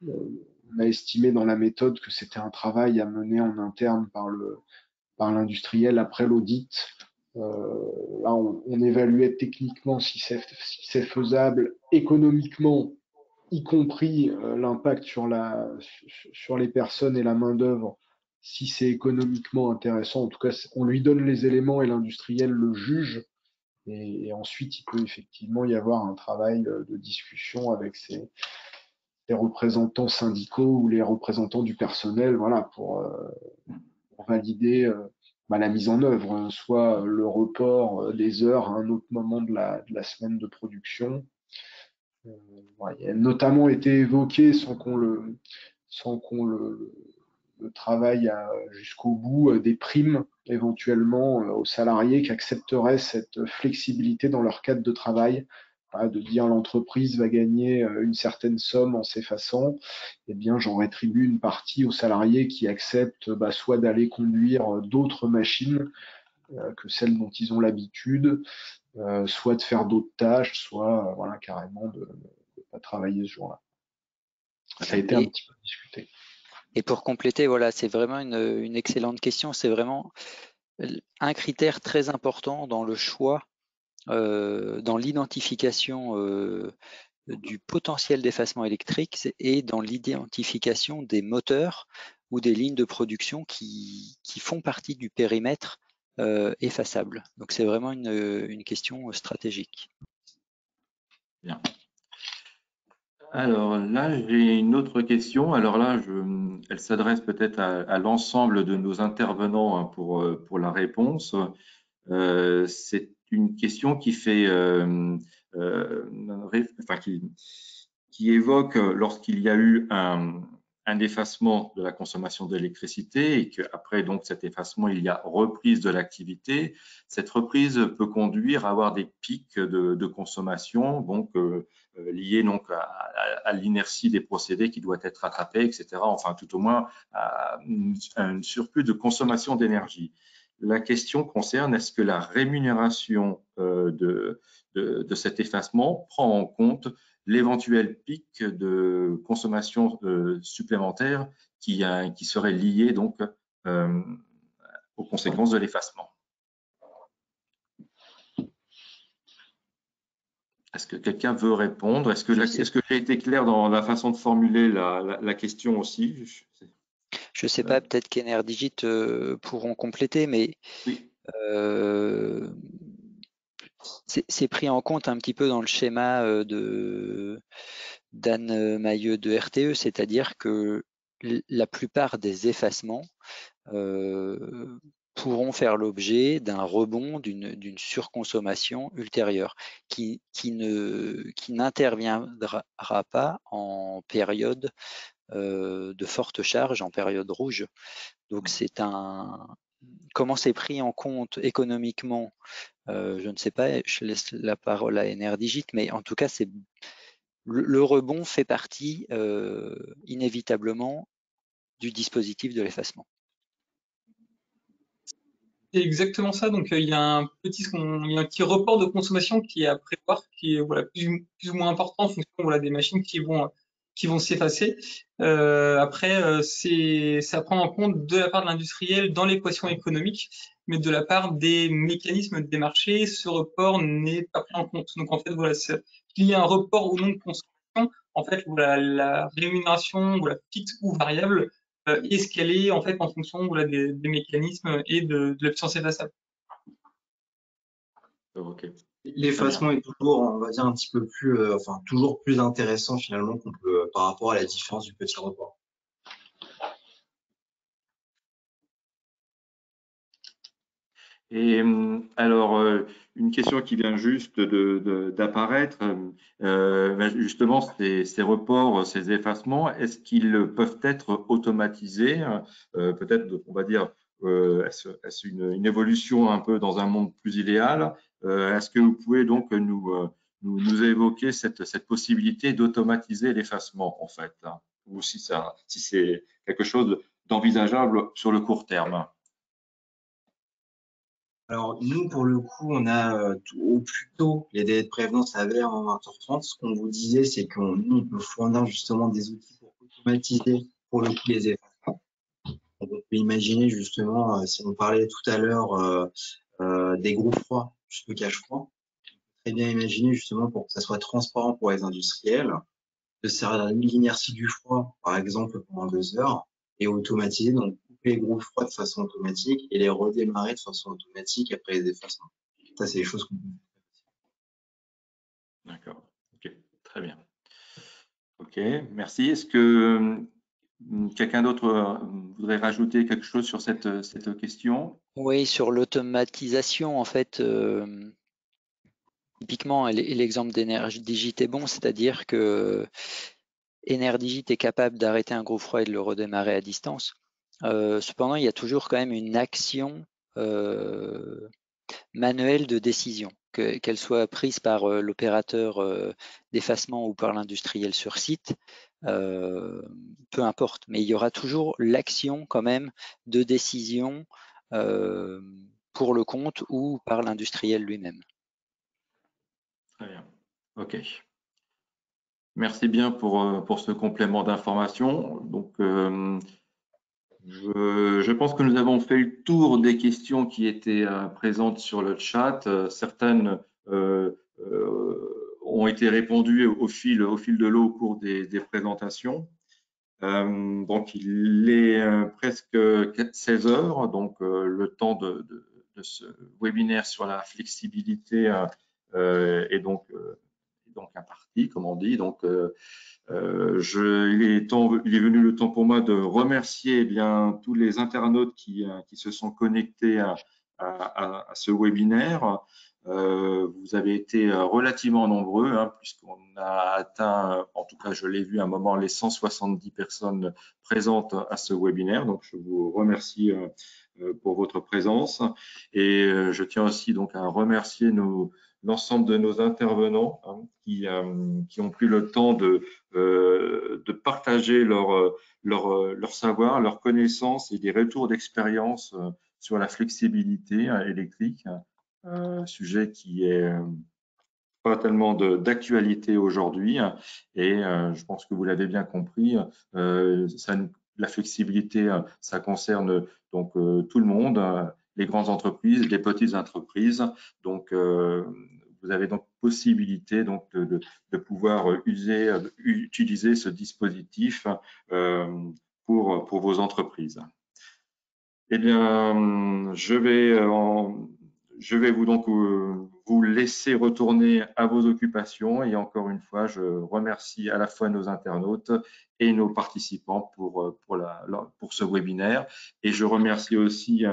[SPEAKER 8] on a estimé dans la méthode que c'était un travail à mener en interne par l'industriel après l'audit. Là, on évaluait techniquement si c'est faisable, économiquement, y compris l'impact sur les personnes et la main-d'œuvre, si c'est économiquement intéressant. En tout cas, on lui donne les éléments et l'industriel le juge. Et ensuite, il peut effectivement y avoir un travail de discussion avec ses représentants syndicaux ou les représentants du personnel, voilà, pour valider la mise en œuvre, soit le report des heures à un autre moment de la semaine de production. Il a notamment été évoqué sans qu'on le travaille jusqu'au bout, des primes éventuellement aux salariés qui accepteraient cette flexibilité dans leur cadre de travail, de dire l'entreprise va gagner une certaine somme en s'effaçant, eh bien j'en rétribue une partie aux salariés qui acceptent soit d'aller conduire d'autres machines que celles dont ils ont l'habitude, soit de faire d'autres tâches, soit carrément de ne pas travailler ce jour-là. Ça a été un petit peu discuté.
[SPEAKER 7] Et pour compléter, voilà, c'est vraiment une excellente question. C'est vraiment un critère très important dans le choix, dans l'identification du potentiel d'effacement électrique et dans l'identification des moteurs ou des lignes de production qui font partie du périmètre effaçable. Donc c'est vraiment une question stratégique.
[SPEAKER 1] Bien. Alors là, j'ai une autre question. Alors là, elle s'adresse peut-être à l'ensemble de nos intervenants hein, pour la réponse. C'est une question qui fait, qui évoque lorsqu'il y a eu un effacement de la consommation d'électricité et qu'après donc cet effacement, il y a reprise de l'activité. Cette reprise peut conduire à avoir des pics de consommation, donc liés donc à l'inertie des procédés qui doit être rattrapée, etc. Enfin, tout au moins à un surplus de consommation d'énergie. La question concerne est-ce que la rémunération de cet effacement prend en compte l'éventuel pic de consommation supplémentaire qui serait lié donc aux conséquences de l'effacement. Est-ce que quelqu'un veut répondre? Est-ce que j'ai été clair dans la façon de formuler la question aussi?
[SPEAKER 7] Je ne sais pas, peut-être qu'Enerdigit pourront compléter, mais
[SPEAKER 1] oui.
[SPEAKER 7] C'est pris en compte un petit peu dans le schéma d'Anne Mailleux de RTE, c'est-à-dire que la plupart des effacements pourront faire l'objet d'un rebond, d'une surconsommation ultérieure qui n'interviendra pas en période de forte charge, en période rouge. Donc comment c'est pris en compte économiquement, je ne sais pas, je laisse la parole à Enerdigit, mais en tout cas, le rebond fait partie inévitablement du dispositif de l'effacement.
[SPEAKER 6] C'est exactement ça. Donc, il y a un petit report de consommation qui est à prévoir, qui est voilà, plus ou moins important en fonction des machines qui vont s'effacer. Après, ça prend en compte de la part de l'industriel dans l'équation économique, mais de la part des mécanismes des marchés, ce report n'est pas pris en compte. Donc, en fait, voilà, qu'il y ait un report ou non de consommation, en fait, voilà, la rémunération fixe ou variable est ce qu'elle est en fait en fonction des mécanismes et de la puissance effaçable.
[SPEAKER 1] Okay.
[SPEAKER 5] L'effacement est toujours, on va dire, un petit peu plus, toujours plus intéressant finalement par rapport à la différence du petit report.
[SPEAKER 1] Et alors, une question qui vient juste d'apparaître, justement, ces reports, ces effacements, est-ce qu'ils peuvent être automatisés? Peut-être, on va dire, est-ce une évolution un peu dans un monde plus idéal? Est-ce que vous pouvez donc nous évoquer cette possibilité d'automatiser l'effacement, en fait, hein, ou si c'est quelque chose d'envisageable sur le court terme?
[SPEAKER 5] Alors, nous, pour le coup, on a au plus tôt les délais de prévenance s'avèrent en 20h30. Ce qu'on vous disait, c'est qu'on peut fournir justement des outils pour automatiser, pour le coup, les effacements. On peut imaginer justement, si on parlait tout à l'heure des groupes froids, stockage froid, on peut très bien imaginer justement pour que ça soit transparent pour les industriels, de servir l'inertie du froid, par exemple, pendant 2 heures, et automatiser, donc couper les groupes froids de façon automatique et les redémarrer de façon automatique après les effacements. Ça, c'est des choses qu'on peut
[SPEAKER 1] faire. D'accord, ok, très bien. Ok, merci. Est-ce que Quelqu'un d'autre voudrait rajouter quelque chose sur cette question?
[SPEAKER 7] Oui, sur l'automatisation, en fait, typiquement, l'exemple d'Enerdigit est bon, c'est-à-dire que Enerdigit est capable d'arrêter un groupe froid et de le redémarrer à distance. Cependant, il y a toujours quand même une action manuelle de décision, qu'elle soit prise par l'opérateur d'effacement ou par l'industriel sur site, peu importe. Mais il y aura toujours l'action quand même de décision pour le compte ou par l'industriel lui-même.
[SPEAKER 1] Très bien. OK. Merci bien pour ce complément d'information. Donc, je pense que nous avons fait le tour des questions qui étaient présentes sur le chat. Certaines ont été répondues au fil de l'eau au cours des présentations. Donc, il est presque 16 heures, donc le temps de ce webinaire sur la flexibilité est donc imparti, comme on dit. Donc, il est venu le temps pour moi de remercier eh bien tous les internautes qui se sont connectés à ce webinaire. Vous avez été relativement nombreux, hein, puisqu'on a atteint, en tout cas je l'ai vu à un moment, les 170 personnes présentes à ce webinaire. Donc je vous remercie pour votre présence. Et je tiens aussi donc à remercier l'ensemble de nos intervenants hein, qui ont pris le temps de partager leur savoir, leurs connaissances et des retours d'expérience sur la flexibilité électrique, sujet qui est pas tellement d'actualité aujourd'hui. Et je pense que vous l'avez bien compris, la flexibilité, ça concerne donc tout le monde, les grandes entreprises, les petites entreprises. Donc, vous avez donc possibilité donc de pouvoir utiliser ce dispositif pour vos entreprises. Eh bien, je vais vous laisser retourner à vos occupations et encore une fois, je remercie à la fois nos internautes et nos participants pour ce webinaire et je remercie aussi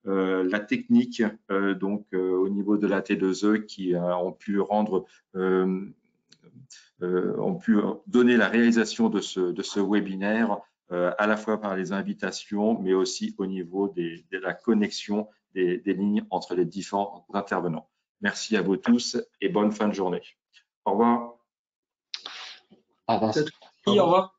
[SPEAKER 1] la technique au niveau de la T2E qui ont pu donner la réalisation de ce webinaire à la fois par les invitations, mais aussi au niveau de la connexion des lignes entre les différents intervenants. Merci à vous tous et bonne fin de journée. Au revoir.
[SPEAKER 8] Au revoir.
[SPEAKER 6] Au revoir.